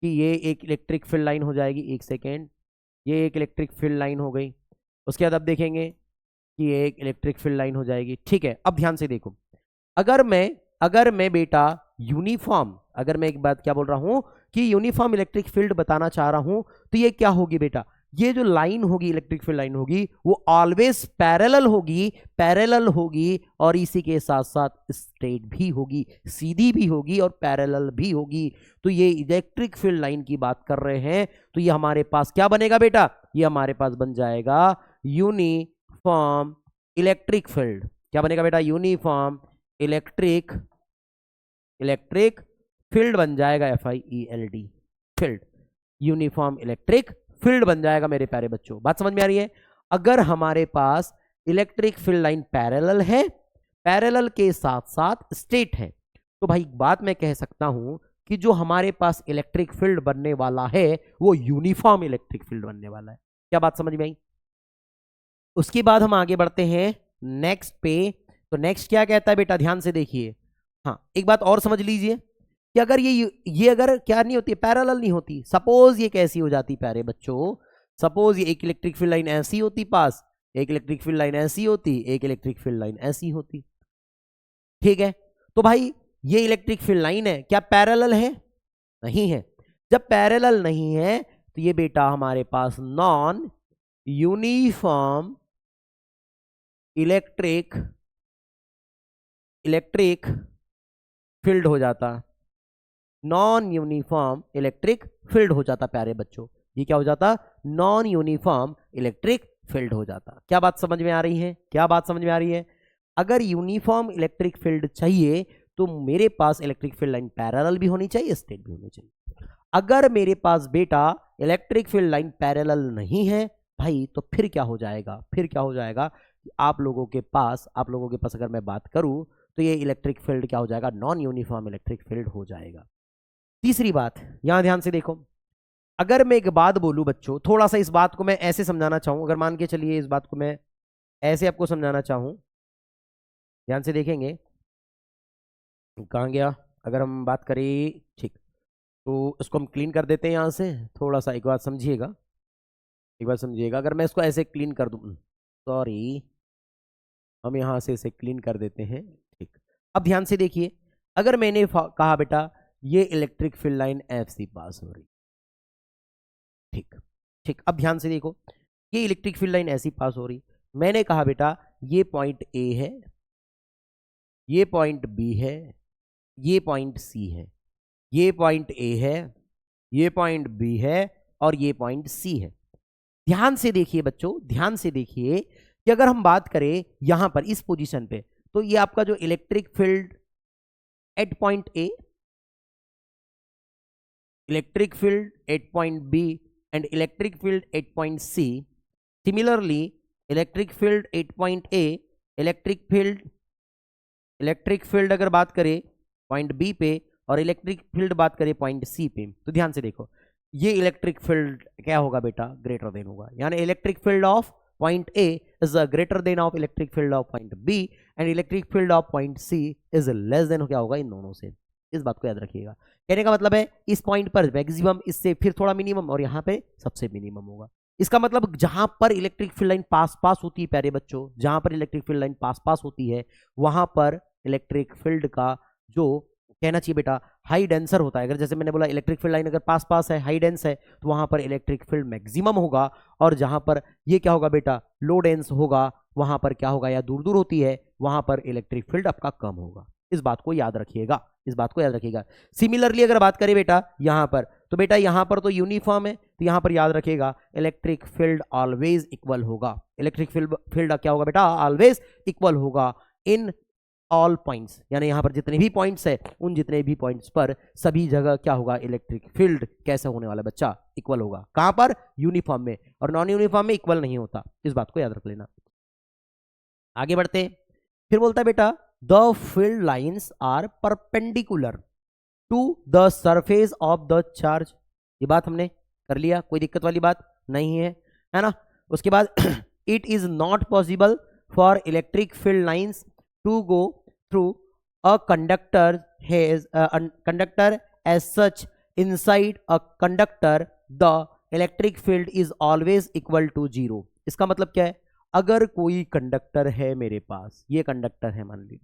कि ये एक इलेक्ट्रिक फील्ड लाइन हो जाएगी, एक सेकेंड, ये एक इलेक्ट्रिक फील्ड लाइन हो गई। उसके बाद अब देखेंगे कि ये एक इलेक्ट्रिक फील्ड लाइन हो जाएगी, ठीक है। अब ध्यान से देखो, अगर मैं बेटा यूनिफॉर्म, अगर मैं एक बात क्या बोल रहा हूं कि यूनिफॉर्म इलेक्ट्रिक फील्ड बताना चाह रहा हूं, तो ये क्या होगी बेटा, ये जो लाइन होगी, इलेक्ट्रिक फील्ड लाइन होगी, वो ऑलवेज पैरेलल होगी, पैरेलल होगी, और इसी के साथ साथ स्ट्रेट भी होगी, सीधी भी होगी और पैरेलल भी होगी। तो ये इलेक्ट्रिक फील्ड लाइन की बात कर रहे हैं, तो ये हमारे पास क्या बनेगा बेटा, ये हमारे पास बन जाएगा यूनिफॉर्म इलेक्ट्रिक फील्ड। क्या बनेगा बेटा, यूनिफॉर्म इलेक्ट्रिक फील्ड बन जाएगा, FIELD field, uniform electric field बन जाएगा मेरे प्यारे बच्चों। बात समझ में आ रही है। अगर हमारे पास इलेक्ट्रिक फील्ड लाइन पैरेलल है, पैरेलल के साथ साथ स्ट्रेट है, तो भाई बात मैं कह सकता हूं कि जो हमारे पास इलेक्ट्रिक फील्ड बनने वाला है वो यूनिफॉर्म इलेक्ट्रिक फील्ड बनने वाला है। क्या बात समझ में आई? उसके बाद हम आगे बढ़ते हैं नेक्स्ट पे। तो नेक्स्ट क्या कहता है बेटा, ध्यान से देखिए। हाँ, एक बात और समझ लीजिए कि अगर ये अगर क्या नहीं होती, पैरेलल नहीं होती, सपोज ये कैसी हो जाती प्यारे बच्चों, सपोज ये एक इलेक्ट्रिक फील्ड लाइन ऐसी होती पास, एक इलेक्ट्रिक फील्ड लाइन ऐसी होती, एक इलेक्ट्रिक फील्ड लाइन ऐसी होती, ठीक है। तो भाई ये इलेक्ट्रिक फील्ड लाइन है, क्या पैरेलल है? नहीं है। जब पैरेलल नहीं है तो ये बेटा हमारे पास नॉन यूनिफॉर्म इलेक्ट्रिक फील्ड हो जाता, नॉन यूनिफॉर्म इलेक्ट्रिक फील्ड हो जाता प्यारे बच्चों। ये क्या हो जाता? नॉन यूनिफॉर्म इलेक्ट्रिक फील्ड हो जाता। क्या बात समझ में आ रही है? क्या बात समझ में आ रही है? अगर यूनिफॉर्म इलेक्ट्रिक फील्ड चाहिए तो मेरे पास इलेक्ट्रिक फील्ड लाइन पैरेलल भी होनी चाहिए, स्ट्रेट भी होनी चाहिए। अगर मेरे पास बेटा इलेक्ट्रिक फील्ड लाइन पैरेलल नहीं है भाई, तो फिर क्या हो जाएगा? फिर क्या हो जाएगा? आप लोगों के पास अगर मैं बात करूं तो ये इलेक्ट्रिक फील्ड क्या हो जाएगा? नॉन यूनिफॉर्म इलेक्ट्रिक फील्ड हो जाएगा। तीसरी बात, यहां ध्यान से देखो, अगर मैं एक बात बोलूं बच्चों, थोड़ा सा इस बात को मैं ऐसे समझाना चाहूं, अगर मान के चलिए इस बात को मैं ऐसे आपको समझाना चाहूं, ध्यान से देखेंगे, कहां गया? अगर हम बात करें, ठीक, तो इसको हम क्लीन कर देते हैं यहां से। थोड़ा सा एक बात समझिएगा, एक बात समझिएगा, अगर मैं इसको ऐसे क्लीन कर दूं, सॉरी, हम यहां से इसे क्लीन कर देते हैं, ठीक। अब ध्यान से देखिए, अगर मैंने कहा बेटा ये इलेक्ट्रिक फील्ड लाइन एफ से पास हो रही, ठीक ठीक, अब ध्यान से देखो, ये इलेक्ट्रिक फील्ड लाइन ऐसी पास हो रही, मैंने कहा बेटा ये पॉइंट ए है, ये पॉइंट बी है, ये पॉइंट सी है, ये पॉइंट ए है, ये पॉइंट बी है और ये पॉइंट सी है। ध्यान से देखिए बच्चों, ध्यान से देखिए कि अगर हम बात करें यहां पर इस पोजीशन पे, तो ये आपका जो electric field at point A, electric field at point B and electric field at point C. Similarly electric field at point A, electric field अगर बात करें पॉइंट बी पे और इलेक्ट्रिक फील्ड बात करें पॉइंट सी पे, तो ध्यान से देखो ये इलेक्ट्रिक फील्ड क्या होगा बेटा? ग्रेटर देन होगा, यानी electric field of point A is greater than of electric field of point B and electric field of point C is less than क्या होगा? इन दोनों से। इस बात को याद रखिएगा। कहने का मतलब है इस पॉइंट पर मैक्सिमम, इससे फिर थोड़ा मिनिमम और यहाँ पे सबसे मिनिमम होगा। इसका मतलब जहां पर इलेक्ट्रिक फील्ड लाइन पास होती है प्यारे बच्चों, जहां पर इलेक्ट्रिक फील्ड लाइन पास होती है वहां पर इलेक्ट्रिक फील्ड का जो कहना चाहिए बेटा हाई डेंसर होता है। अगर जैसे मैंने बोला इलेक्ट्रिक फील्ड लाइन अगर पास है, हाई डेंस है, तो वहां पर इलेक्ट्रिक फील्ड मैक्सिमम होगा, और जहां पर ये क्या होगा बेटा? लो डेंस होगा, वहां पर क्या होगा? या दूर होती है, वहां पर इलेक्ट्रिक फील्ड आपका कम होगा। इस बात को याद रखिएगा, इस बात को याद रखिएगा। सिमिलरली अगर बात करें बेटा यहां पर, तो बेटा यहां पर तो यूनिफॉर्म है, तो यहां पर याद रखिएगा इलेक्ट्रिक फील्ड ऑलवेज इक्वल होगा। इलेक्ट्रिक फील्ड क्या होगा बेटा? ऑलवेज इक्वल होगा इन ऑल पॉइंट्स, यानी यहां पर जितने भी पॉइंट्स है उन जितने भी पॉइंट्स पर सभी जगह क्या होगा? इलेक्ट्रिक फील्ड कैसा होने वाला बच्चा? इक्वल होगा। कहां पर? यूनिफॉर्म में, और नॉन यूनिफॉर्म में इक्वल नहीं होता। इस बात को याद रख लेना। आगे बढ़ते, फिर बोलता है बेटा the field lines are perpendicular to the surface of the charge. ये बात हमने कर लिया, कोई दिक्कत वाली बात नहीं है, है ना। उसके बाद it is not possible for electric field lines to go through a conductor as such inside a conductor the electric field is always equal to 0। इसका मतलब क्या है? अगर कोई कंडक्टर है मेरे पास, ये कंडक्टर है मान लीजिए,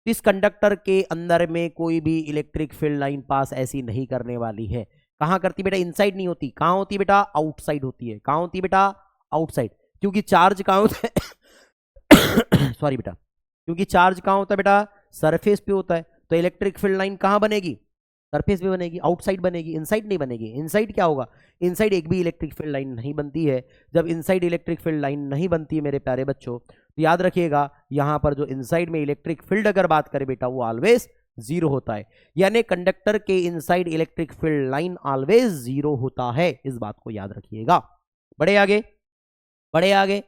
इस कंडक्टर के अंदर में कोई भी इलेक्ट्रिक फील्ड लाइन पास ऐसी नहीं करने वाली है। कहां करती बेटा? इनसाइड नहीं होती। कहां होती बेटा? आउटसाइड होती है। कहां होती बेटा? आउटसाइड। क्योंकि चार्ज कहां होता है सॉरी बेटा, क्योंकि चार्ज कहां होता है बेटा? सरफेस पे होता है। तो इलेक्ट्रिक फील्ड लाइन कहां बनेगी? सरफेस पे बनेगी, आउटसाइड बनेगी, इनसाइड नहीं बनेगी। इनसाइड क्या होगा? इनसाइड एक भी इलेक्ट्रिक फील्ड लाइन नहीं बनती है। जब इनसाइड इलेक्ट्रिक फील्ड लाइन नहीं बनती है मेरे प्यारे बच्चों, तो याद रखिएगा यहां पर जो इनसाइड में इलेक्ट्रिक फील्ड अगर बात करें बेटा वो ऑलवेज 0 होता है, यानी कंडक्टर के inside electric field line always 0 होता है। इस बात को याद रखिएगा। बढ़े आगे, बढ़े आगे,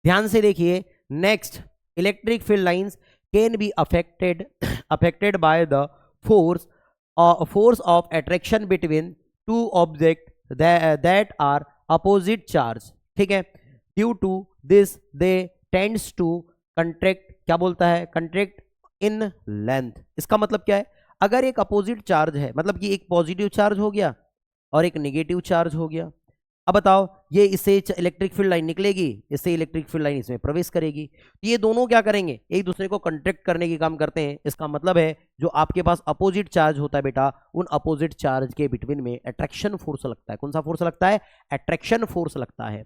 ध्यान से देखिए। Next, electric field lines can be affected by the force of attraction between two objects that are opposite charge। ठीक है, due to this they tends to contract, क्या बोलता है, कंट्रैक्ट इन लेंथ। इसका मतलब क्या है, अगर एक अपोजिट चार्ज है, मतलब कि एक पॉजिटिव चार्ज हो गया और एक नेगेटिव चार्ज हो गया, अब बताओ ये इससे इलेक्ट्रिक फील्ड लाइन निकलेगी, इससे इलेक्ट्रिक फील्ड लाइन इसमें प्रवेश करेगी, तो ये दोनों क्या करेंगे, एक दूसरे को कंट्रैक्ट करने की काम करते हैं। इसका मतलब है जो आपके पास अपोजिट चार्ज होता है बेटा, उन अपोजिट चार्ज के बिटवीन में अट्रैक्शन फोर्स लगता है। कौन सा फोर्स लगता है, अट्रैक्शन फोर्स लगता है।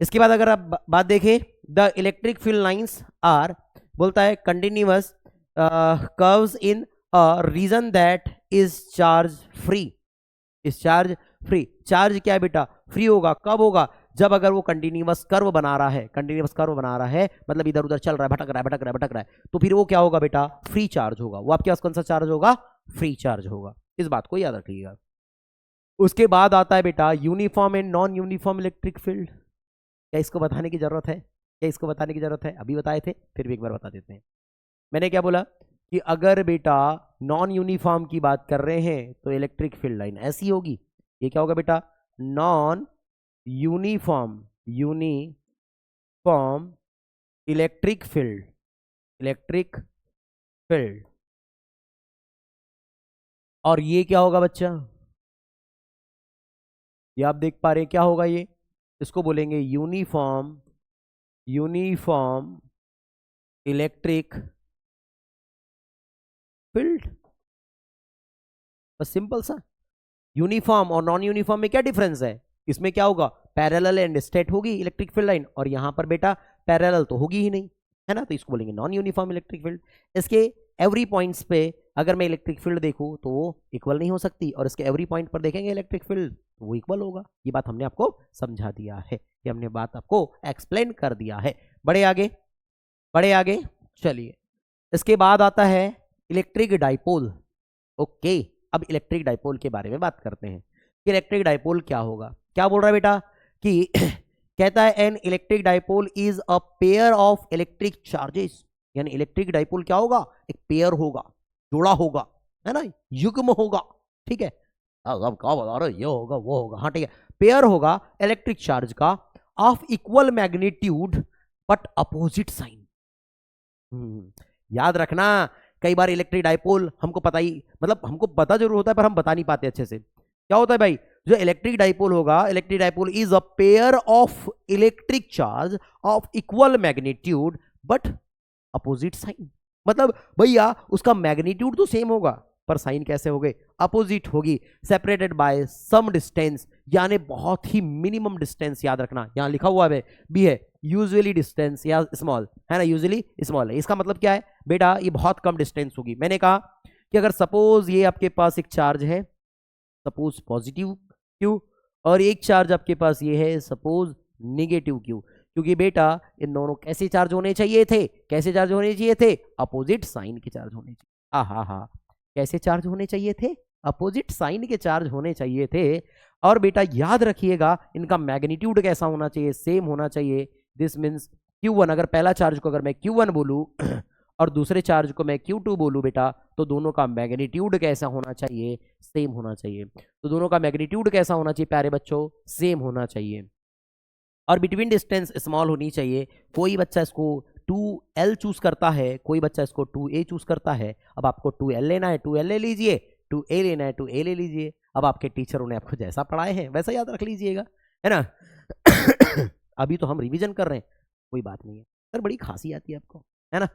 इसके बाद अगर आप बात देखें, the electric field lines are, बोलता है continuous curves in a region that is charge free. इस चार्ज फ्री, चार्ज क्या है बेटा, फ्री होगा। कब होगा, जब अगर वो कंटिन्यूअस कर्व बना रहा है, कंटिन्यूअस कर्व बना रहा है मतलब इधर उधर चल रहा है, भटक रहा है भटक रहा है भटक रहा है, तो फिर वो क्या होगा बेटा, फ्री चार्ज होगा। वो आपके पास कौन सा चार्ज होगा, फ्री चार्ज होगा। इस बात को याद रखिएगा। उसके बाद आता है बेटा uniform and non uniform electric field. क्या इसको बताने की जरूरत है, क्या इसको बताने की जरूरत है, अभी बताए थे, फिर भी एक बार बता देते हैं। मैंने क्या बोला कि अगर बेटा नॉन यूनिफॉर्म की बात कर रहे हैं तो इलेक्ट्रिक फील्ड लाइन ऐसी होगी। ये क्या होगा बेटा, non uniform, uniform electric field, electric field. और ये क्या होगा बच्चा, ये आप देख पा रहे हैं क्या होगा, ये इसको बोलेंगे यूनिफॉर्म, यूनिफॉर्म इलेक्ट्रिक फील्ड। बस सिंपल सा। यूनिफॉर्म और नॉन यूनिफॉर्म में क्या डिफरेंस है, इसमें क्या होगा, पैरेलल एंड स्ट्रेट होगी इलेक्ट्रिक फील्ड लाइन, और यहां पर बेटा पैरेलल तो होगी ही नहीं, है ना, तो इसको बोलेंगे नॉन यूनिफॉर्म इलेक्ट्रिक फील्ड। इसके एवरी पॉइंट्स पे अगर मैं इलेक्ट्रिक फील्ड देखूं तो वो इक्वल नहीं हो सकती, और इसके एवरी पॉइंट पर देखेंगे इलेक्ट्रिक फील्ड तो वो इक्वल होगा। ये बात हमने आपको समझा दिया है, ये हमने बात आपको एक्सप्लेन कर दिया है। बड़े आगे, बड़े आगे चलिए। इसके बाद आता है इलेक्ट्रिक डाइपोल। ओके, अब इलेक्ट्रिक डाइपोल के बारे में बात करते हैं कि इलेक्ट्रिक डाइपोल क्या होगा। क्या बोल रहा है बेटा कि कहता है N electric dipole is a pair of electric charges. यानी इलेक्ट्रिक डाइपोल क्या होगा, एक पेयर होगा, जोड़ा होगा, है ना, युग्म होगा। ठीक है, अब क्या बता रहे हो, ये होगा वो होगा, हाँ ठीक है, पेयर होगा इलेक्ट्रिक चार्ज का of equal magnitude but opposite sign. याद रखना, कई बार इलेक्ट्रिक डाइपोल हमको पता ही, मतलब हमको पता जरूर होता है पर हम बता नहीं पाते अच्छे से। क्या होता है भाई, जो इलेक्ट्रिक डाइपोल होगा, electric dipole is a pair of electric charge of equal magnitude but opposite sign. मतलब भैया उसका मैग्नीट्यूड तो सेम होगा पर साइन कैसे हो गए, अपोजिट होगी, सेपरेटेड बाय सम डिस्टेंस, यानी बहुत ही मिनिमम डिस्टेंस। याद रखना, यहां लिखा हुआ है भी है यूजुअली डिस्टेंस या स्मॉल, है ना, यूजुअली स्मॉल है। इसका मतलब क्या है बेटा, ये बहुत कम डिस्टेंस होगी। मैंने कहा कि अगर सपोज ये आपके पास एक चार्ज है, सपोज पॉजिटिव क्यू, और एक चार्ज आपके पास ये है सपोज निगेटिव क्यू, क्योंकि बेटा इन दोनों कैसे चार्ज होने चाहिए थे, कैसे चार्ज होने चाहिए थे, अपोजिट साइन के चार्ज होने चाहिए। हा हा, कैसे चार्ज होने चाहिए थे, अपोजिट साइन के चार्ज होने चाहिए थे। और बेटा याद रखिएगा इनका मैग्नीट्यूड कैसा होना चाहिए, सेम होना चाहिए। दिस मीन्स Q1, अगर पहला चार्ज को अगर मैं Q1 बोलूं और दूसरे चार्ज को मैं Q2 बोलूं बेटा, तो दोनों का मैग्नीट्यूड कैसा होना चाहिए, सेम होना चाहिए। तो दोनों का मैग्नीट्यूड कैसा होना चाहिए प्यारे बच्चों, सेम होना चाहिए, और बिटवीन डिस्टेंस स्मॉल होनी चाहिए। कोई बच्चा इसको 2L चूज करता है, कोई बच्चा इसको 2A चूज करता है। अब आपको 2L लेना है 2L ले लीजिए, 2A लेना है 2A ले लीजिए। अब आपके टीचरों ने आपको जैसा पढ़ाए हैं वैसा याद रख लीजिएगा, है ना। अभी तो हम रिवीजन कर रहे हैं, कोई बात नहीं है सर, बड़ी खांसी आती है आपको, है ना।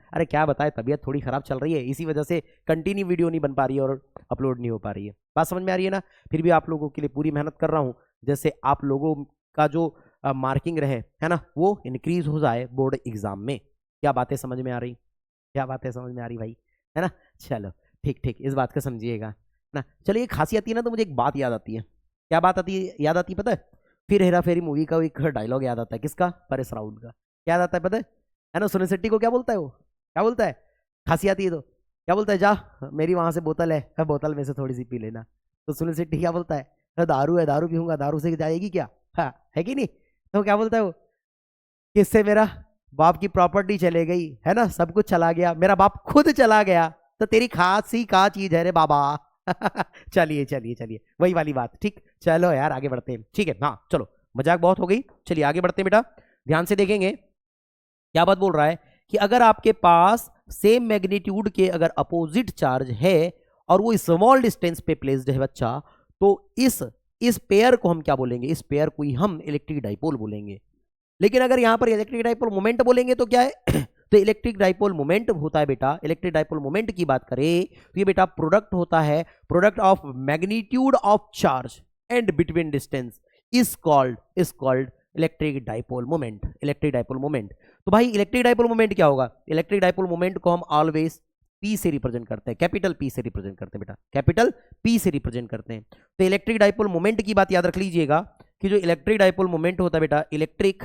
अरे क्या बताए, तबीयत थोड़ी खराब चल रही है, इसी वजह से कंटिन्यू वीडियो नहीं बन पा रही है और अपलोड नहीं हो पा रही है। बात समझ में आ रही है ना। फिर भी आप लोगों के लिए पूरी मेहनत कर रहा हूँ, जैसे आप लोगों का जो मार्किंग रहे, है ना, वो इंक्रीज हो जाए बोर्ड एग्जाम में। क्या बातें समझ में आ रही, क्या बातें समझ में आ रही भाई, है ना। चलो ठीक ठीक, इस बात को समझिएगा ना। चलिए, खांसी आती है ना तो मुझे एक बात याद आती है। क्या बात आती है, याद आती है पता है, फिर हेरा फेरी मूवी का एक डायलॉग याद आता है, किसका, परेश राउल का। क्या याद आता है पता है ना, सुनील शेट्टी को क्या बोलता है वो, क्या बोलता है, खांसी आती है तो क्या बोलता है, जा मेरी वहां से बोतल है, बोतल में से थोड़ी सी पी लेना। तो सुनील शेट्टी क्या बोलता है, दारू है, दारू पीऊंगा, दारू से जाएगी क्या, हाँ है कि नहीं। तो क्या बोलता है वो, किससे मेरा बाप की प्रॉपर्टी चले गई, है ना, सब कुछ चला गया, मेरा बाप खुद चला गया, तो तेरी खांसी का चीज है रे बाबा। चलिए चलिए चलिए, वही वाली बात। ठीक, चलो यार आगे बढ़ते हैं, ठीक है, हाँ चलो, मजाक बहुत हो गई, चलिए आगे बढ़ते हैं बेटा। ध्यान से देखेंगे क्या बात बोल रहा है कि अगर आपके पास सेम मैग्नीट्यूड के अगर अपोजिट चार्ज है और वो स्मॉल डिस्टेंस पे प्लेस्ड है बच्चा, तो इस पेयर को हम क्या बोलेंगे, इस पेयर को ही हम इलेक्ट्रिक डाइपोल बोलेंगे। लेकिन अगर यहां पर इलेक्ट्रिक डाइपोल मोमेंट बोलेंगे तो क्या है तो इलेक्ट्रिक डाइपोल मोमेंट होता है बेटा, इलेक्ट्रिक डाइपोल मोमेंट की बात करें तो ये बेटा प्रोडक्ट होता है, product of magnitude of charge and between distance is called electric dipole moment, electric dipole moment. तो भाई इलेक्ट्रिक डाइपोल मोमेंट क्या होगा, इलेक्ट्रिक डाइपोल मोमेंट को हम ऑलवेज पी से रिप्रेजेंट करते हैं, कैपिटल पी से रिप्रेजेंट करते हैं बेटा, कैपिटल पी से रिप्रेजेंट करते हैं। तो इलेक्ट्रिक डाइपोल मोमेंट की बात याद रख लीजिएगा कि जो इलेक्ट्रिक डाइपोल मोमेंट होता है बेटा, electric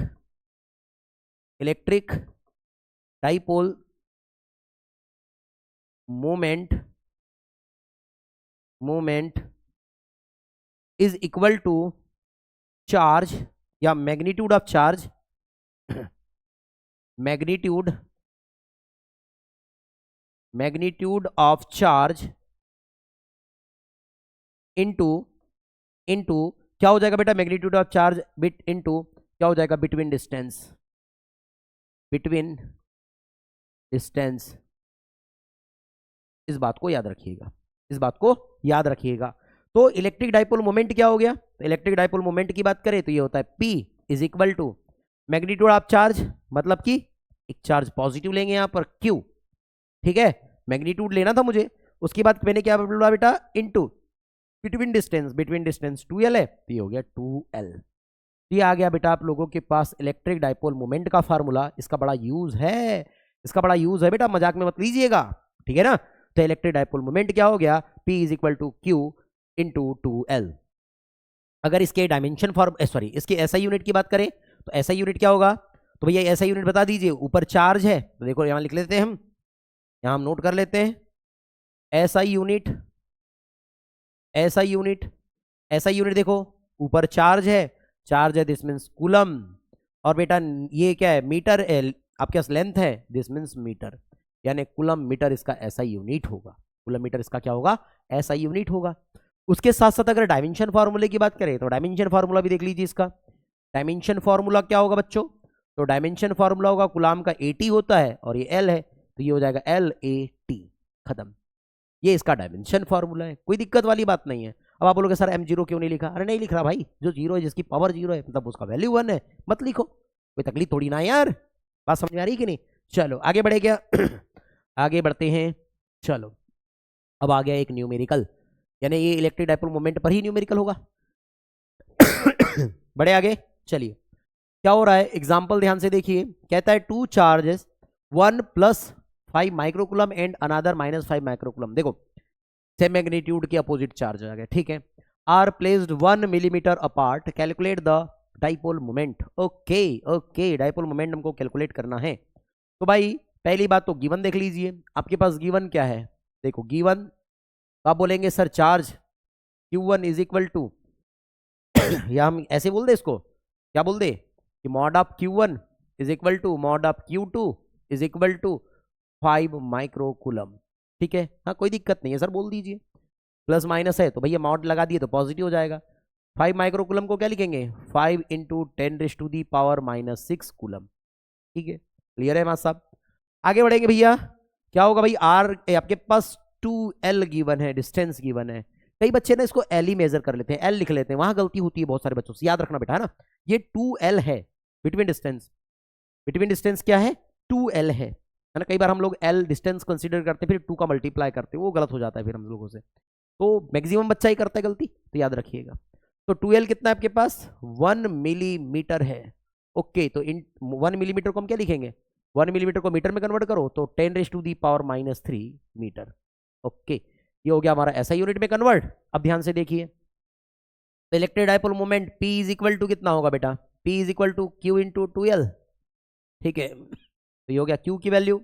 dipole moment is equal to charge या magnitude of charge magnitude of charge into क्या हो जाएगा बेटा, magnitude of charge bit into क्या हो जाएगा, बिटवीन डिस्टेंस। इस बात को याद रखिएगा, इस बात को याद रखिएगा। तो इलेक्ट्रिक डाइपोल मोमेंट क्या हो गया, तो इलेक्ट्रिक डाइपोल मोमेंट की बात करें तो ये होता है P is equal to magnitude of charge, मतलब कि एक चार्ज पॉजिटिव लेंगे यहां पर Q, ठीक है, मैग्नीट्यूड लेना था मुझे, उसके बाद मैंने क्या बोला बेटा, इनटू बिटवीन डिस्टेंस 2L है, तो ये हो गया 2L। ये आ गया बेटा आप लोगों के पास इलेक्ट्रिक डाइपोल मोमेंट का फार्मूला। इसका बड़ा यूज है बेटा, मजाक में मत लीजिएगा, ठीक है ना। तो इलेक्ट्रिक डाइपोल मोमेंट क्या हो गया, P is equal to Q into 2L। अगर इसके डायमेंशन इसके SI यूनिट की बात करें तो SI यूनिट क्या होगा, तो भैया SI यूनिट बता दीजिए। ऊपर चार्ज है तो देखो यहां लिख लेते हैं हम, यहां हम नोट कर लेते हैं SI यूनिट देखो, ऊपर चार्ज है दिस मीन्स कूलम, और बेटा ये क्या है, मीटर आपके पास लेंथ है, दिस मीन्स मीटर, यानी कूलम मीटर इसका SI यूनिट होगा, कूलम मीटर इसका क्या होगा, SI यूनिट होगा। उसके साथ साथ अगर डायमेंशन फार्मूले की बात करें तो डायमेंशन फार्मूला भी देख लीजिए इसका। डायमेंशन फार्मूला क्या होगा बच्चों, तो डायमेंशन फार्मूला होगा, कूलम का AT होता है और ये L है, तो ये हो जाएगा LAT, खत्म। ये इसका डायमेंशन फार्मूला है, कोई दिक्कत वाली बात नहीं है। अब आप बोलोगे सर M0 क्यों नहीं लिखा, अरे नहीं लिख रहा भाई, जो जीरो है जिसकी पावर 0 है मतलब उसका वैल्यू 1 है, मत लिखो, कोई तकलीफ थोड़ी ना है यार, बात समझ में आ रही कि नहीं। चलो आगे बढ़े क्या आगे बढ़ते हैं। चलो अब आ गया एक न्यूमेरिकल, यानी ये इलेक्ट्रिक डाइपोल मोमेंट पर ही न्यूमेरिकल होगा बढ़े आगे, चलिए क्या हो रहा है, एग्जाम्पल ध्यान से देखिए। कहता है two charges 1 + 5 microcoulomb and another -5 microcoulomb. देखो सेम मैग्नीट्यूड के अपोजिट चार्ज आ गया, ठीक है, are placed 1 millimetre apart, calculate the dipole moment. Okay dipole moment हमको कैलकुलेट करना है। तो भाई पहली बात तो गिवन देख लीजिए, आपके पास गिवन क्या है, देखो गिवन तो आप बोलेंगे sir charge Q1 is equal to या हम ऐसे बोल दे इसको, क्या बोल दे कि mod of Q1 is equal to mod of Q2 is equal to 5 microcoulomb, ठीक है, हाँ कोई दिक्कत नहीं है सर, बोल दीजिए। प्लस माइनस है तो भैया मॉड लगा दिए तो पॉजिटिव हो जाएगा। 5 माइक्रोकूलम को क्या लिखेंगे, 5 × 10⁻⁻⁶ कूलम, ठीक है, क्लियर है मास्टर साहब। आगे बढ़ेंगे भैया, क्या होगा भाई, आर आपके पास 2L गिवन है, डिस्टेंस गिवन है। कई बच्चे ना इसको L ही मेजर कर लेते हैं, L लिख लेते हैं, वहां गलती होती है बहुत सारे बच्चों से, याद रखना बेटा है ना, ये 2L है, बिटवीन डिस्टेंस क्या है, 2L है ना। कई बार हम लोग L डिस्टेंस कंसीडर करते हैं फिर 2 का मल्टीप्लाई करते हैं, वो गलत हो जाता है फिर हम लोगों से, तो मैक्सिमम बच्चा ही करता है गलती, तो याद रखिएगा। तो 2L कितना है आपके पास, 1 मिलीमीटर है। ओके तो इन 1 मिलीमीटर को हम क्या लिखेंगे, 1 मिलीमीटर को मीटर में कन्वर्ट करो तो 10⁻³ मीटर। ओके ये हो गया हमारा SI यूनिट में कन्वर्ट। अब ध्यान से देखिए, तो electric dipole moment P is equal to कितना होगा बेटा, P is equal to Q × 2L, ठीक है, तो ये हो गया Q की वैल्यू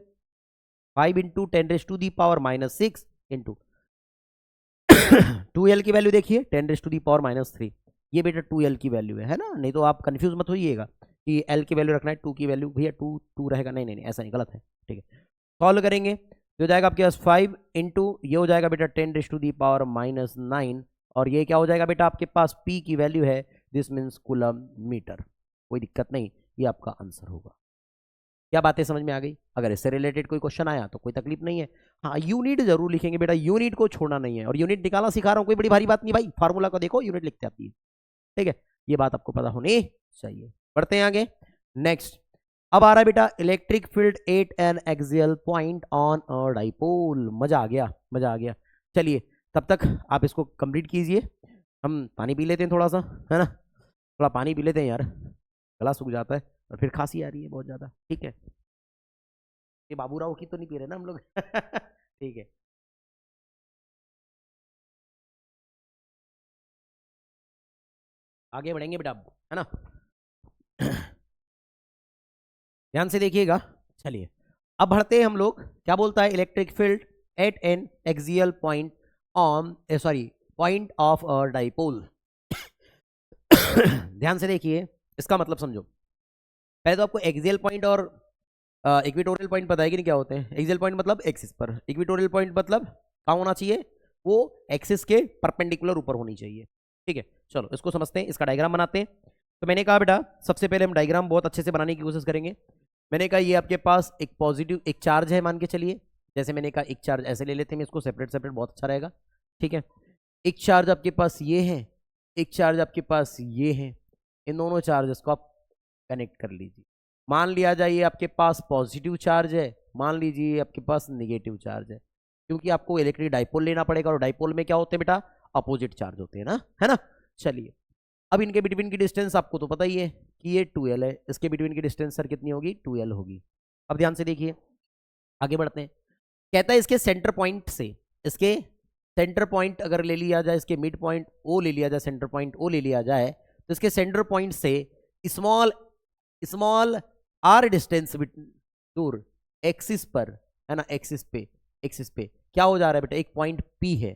5 × 10⁻⁻⁶ इंटू 2L की वैल्यू देखिए 10⁻⁻3, ये बेटा 2L की वैल्यू है ना, नहीं तो आप कंफ्यूज मत होइएगा कि L की वैल्यू रखना है, 2 की वैल्यू भैया 2 रहेगा, नहीं ऐसा नहीं, गलत है, ठीक है। सॉल्व करेंगे तो हो जाएगा आपके पास 5 × ये हो जाएगा बेटा 10⁻⁹ और ये क्या हो जाएगा बेटा आपके पास P की वैल्यू है, दिस मीन्स कूलम मीटर, कोई दिक्कत नहीं, ये आपका आंसर होगा। क्या बातें समझ में आ गई? अगर इससे रिलेटेड कोई क्वेश्चन आया तो कोई तकलीफ नहीं है। हाँ, यूनिट जरूर लिखेंगे बेटा, यूनिट को छोड़ना नहीं है, और यूनिट निकालना सिखा रहा हूँ, कोई बड़ी भारी बात नहीं भाई, फार्मूला को देखो यूनिट लिखते आती है, ठीक है, ये बात आपको पता होनी चाहिए। बढ़ते हैं आगे, नेक्स्ट। अब आ रहा है बेटा electric field at N axial point on a dipole. मजा आ गया, मजा आ गया। चलिए तब तक आप इसको कंप्लीट कीजिए, हम पानी पी लेते हैं थोड़ा सा, है ना, थोड़ा पानी पी लेते हैं यार, गला सूख जाता है और फिर खांसी आ रही है बहुत ज्यादा, ठीक है। ये बाबूराव की तो नहीं पी रहे ना हम लोग ठीक है। आगे बढ़ेंगे बेटा, है ना ध्यान से देखिएगा। चलिए अब बढ़ते हैं हम लोग, क्या बोलता है, electric field at N axial point on sorry point of a dipole ध्यान से देखिए, इसका मतलब समझो। पहले तो आपको एक्सियल पॉइंट और इक्वेटोरियल पॉइंट पता है कि नहीं क्या होते हैं। एक्सियल पॉइंट मतलब एक्सिस पर, इक्वेटोरियल पॉइंट मतलब कहाँ होना चाहिए, वो एक्सिस के परपेंडिकुलर ऊपर होनी चाहिए, ठीक है। चलो इसको समझते हैं, इसका डायग्राम बनाते हैं। तो मैंने कहा बेटा सबसे पहले हम डायग्राम बहुत अच्छे से बनाने की कोशिश करेंगे। मैंने कहा ये आपके पास एक पॉजिटिव एक चार्ज है मान के चलिए, जैसे मैंने कहा एक चार्ज ऐसे ले लेते हैं, इसको सेपरेट सेपरेट बहुत अच्छा रहेगा, ठीक है। एक चार्ज आपके पास ये है, एक चार्ज आपके पास ये है, इन दोनों चार्जेस को आप कनेक्ट कर लीजिए। मान लिया जाए ये आपके पास पॉजिटिव चार्ज है, मान लीजिए आपके पास नेगेटिव चार्ज है, क्योंकि आपको इलेक्ट्रिक डाइपोल लेना पड़ेगा, और डाइपोल में क्या होते हैं बेटा, अपोजिट चार्ज होते हैं ना, है ना। चलिए अब इनके बिटवीन की डिस्टेंस आपको तो पता ही है कि ये 2l है, इसके बिटवीन की डिस्टेंस सर कितनी होगी, 2l होगी। अब ध्यान से देखिए, आगे बढ़ते हैं। कहता है इसके सेंटर पॉइंट से, इसके सेंटर पॉइंट अगर ले लिया जाए, इसके मिड पॉइंट ओ ले लिया जाए, सेंटर पॉइंट ओ ले लिया जाए, तो इसके सेंटर पॉइंट से स्मॉल स्मॉल आर डिस्टेंस दूर एक्सिस पर, है ना, एक्सिस पे क्या हो जा रहा है बेटा, एक पॉइंट पी है।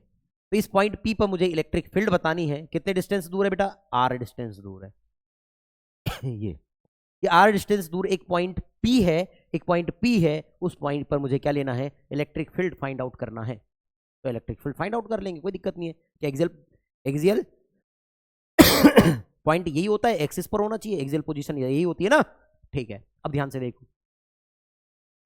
तो इस पॉइंट पी पर मुझे इलेक्ट्रिक फील्ड बतानी है, कितने डिस्टेंस दूर है बेटा, आर डिस्टेंस दूर है ये आर डिस्टेंस दूर एक पॉइंट पी है, एक पॉइंट पी है, उस पॉइंट पर मुझे क्या लेना है, इलेक्ट्रिक फील्ड फाइंड आउट करना है। तो इलेक्ट्रिक फील्ड फाइंड आउट कर लेंगे, कोई दिक्कत नहीं है। कि एक्सियल पॉइंट यही होता है, एक्सिस पर होना चाहिए, एक्सियल पोजीशन यही होती है ना, ठीक है। अब ध्यान से देखो,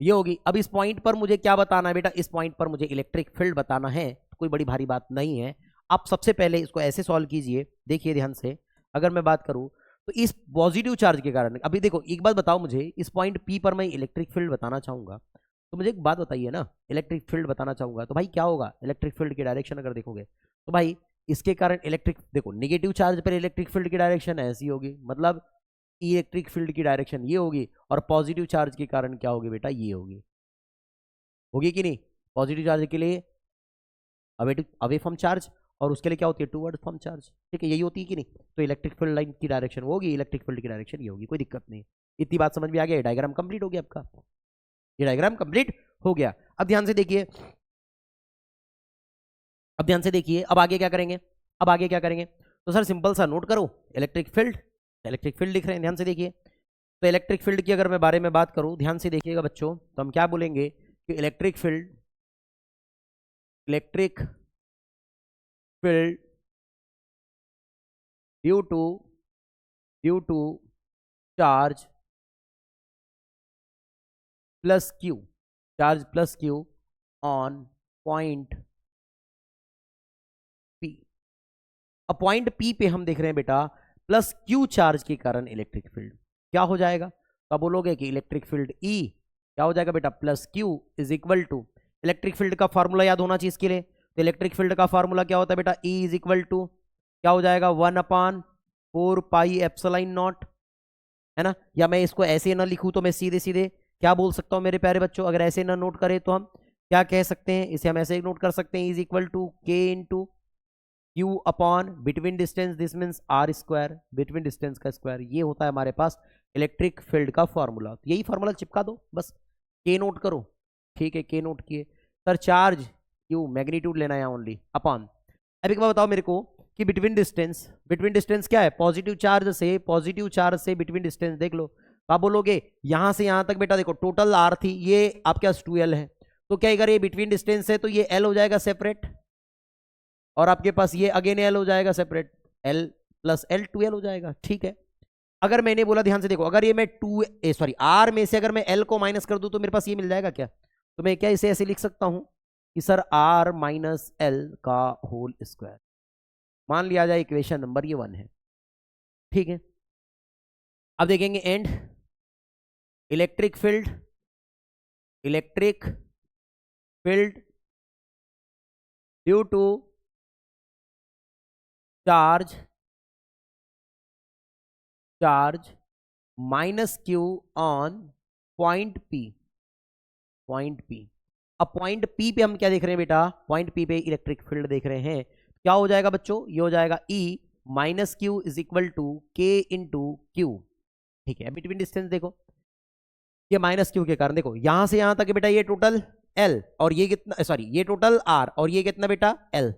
ये होगी। अब इस पॉइंट पर मुझे क्या बताना है बेटा, इस पॉइंट पर मुझे इलेक्ट्रिक फील्ड बताना है, तो कोई बड़ी भारी बात नहीं है। आप सबसे पहले इसको ऐसे सॉल्व कीजिए, देखिए ध्यान से, अगर मैं बात करूं तो इस पॉजिटिव चार्ज के कारण, अभी देखो एक बात बताओ मुझे, इस पॉइंट पी पर मैं इलेक्ट्रिक फील्ड बताना चाहूंगा, तो मुझे एक बात बताइए ना, इलेक्ट्रिक फील्ड बताना चाहूंगा तो भाई क्या होगा, इलेक्ट्रिक फील्ड की डायरेक्शन अगर देखोगे तो भाई इसके कारण इलेक्ट्रिक, देखो नेगेटिव चार्ज पर इलेक्ट्रिक फील्ड की डायरेक्शन ऐसी होगी, मतलब इलेक्ट्रिक फील्ड की डायरेक्शन ये होगी, और पॉजिटिव चार्ज के कारण क्या होगी बेटा, ये होगी कि नहीं। पॉजिटिव चार्ज के लिए अवे फ्रॉम चार्ज, और उसके लिए क्या होती है, टूवर्ड फ्रॉम चार्ज, ठीक है, यही होती है कि नहीं। तो इलेक्ट्रिक फील्ड लाइन की डायरेक्शन होगी, इलेक्ट्रिक फील्ड की डायरेक्शन ये होगी, कोई दिक्कत नहीं। इतनी बात समझ में आ गया, डायग्राम कंप्लीट हो गया आपका, ये डायग्राम कंप्लीट हो गया। अब ध्यान से देखिए, अब ध्यान से देखिए, अब आगे क्या करेंगे, अब आगे क्या करेंगे, तो सर सिंपल सा नोट करो, इलेक्ट्रिक फील्ड लिख रहे हैं, ध्यान से देखिए। तो इलेक्ट्रिक फील्ड की अगर मैं बारे में बात करूं, ध्यान से देखिएगा बच्चों, तो हम क्या बोलेंगे कि electric field due to charge plus Q on point P. अब पॉइंट पी पे हम देख रहे हैं बेटा प्लस क्यू चार्ज के कारण इलेक्ट्रिक फील्ड क्या हो जाएगा, तो आप बोलोगे कि इलेक्ट्रिक फील्ड ई क्या हो जाएगा बेटा, plus Q is equal to, electric field का फॉर्मूला याद होना चाहिए इसके लिए। तो इलेक्ट्रिक फील्ड का फॉर्मूला क्या होता है बेटा, ई इज इक्वल टू क्या हो जाएगा, 1/4 पाई एप्सिलॉन नॉट, है ना। या मैं इसको ऐसे ना लिखूं तो मैं सीधे सीधे क्या बोल सकता हूं मेरे प्यारे बच्चों, अगर ऐसे ना नोट करें तो हम क्या कह सकते हैं, इसे हम ऐसे नोट कर सकते हैं, is equal to K into Q upon between distance, this means R square, between distance का स्क्वायर, ये होता है हमारे पास इलेक्ट्रिक फील्ड का फॉर्मूला। तो यही फॉर्मूला चिपका दो बस, के नोट करो, ठीक है, के नोट किए। सर चार्ज क्यू मैग्नीट्यूड लेना है ओनली, अपॉन, अब एक बार बताओ मेरे को कि बिटवीन डिस्टेंस क्या है, पॉजिटिव चार्ज से बिटवीन डिस्टेंस देख लो, तो आप बोलोगे यहां से यहां तक बेटा देखो टोटल आर थी, ये आपके पास 2l है, तो क्या अगर ये बिटवीन डिस्टेंस है तो ये l हो जाएगा सेपरेट, और आपके पास ये अगेन l हो जाएगा separate, l plus l 2l हो जाएगा, ठीक है। अगर मैंने बोला, ध्यान से देखो, अगर ये मैं आर में से अगर मैं एल को माइनस कर दूं तो मेरे पास ये मिल जाएगा क्या? तो मैं क्या इसे ऐसे लिख सकता हूं कि सर आर माइनस एल का होल स्क्वायर, मान लिया जाए इक्वेशन नंबर ये 1 है। ठीक है, अब देखेंगे and electric field due to charge minus Q on point P. अब पॉइंट पी पे हम क्या देख रहे हैं बेटा? पॉइंट पी पे इलेक्ट्रिक फील्ड देख रहे हैं। क्या हो जाएगा बच्चों? ये हो जाएगा E minus Q is equal to K into Q. ठीक है, बिटवीन डिस्टेंस देखो, ये माइनस क्यू के कारण देखो यहां से यहां तक बेटा ये टोटल L और ये कितना, सॉरी ये टोटल R और ये कितना बेटा L,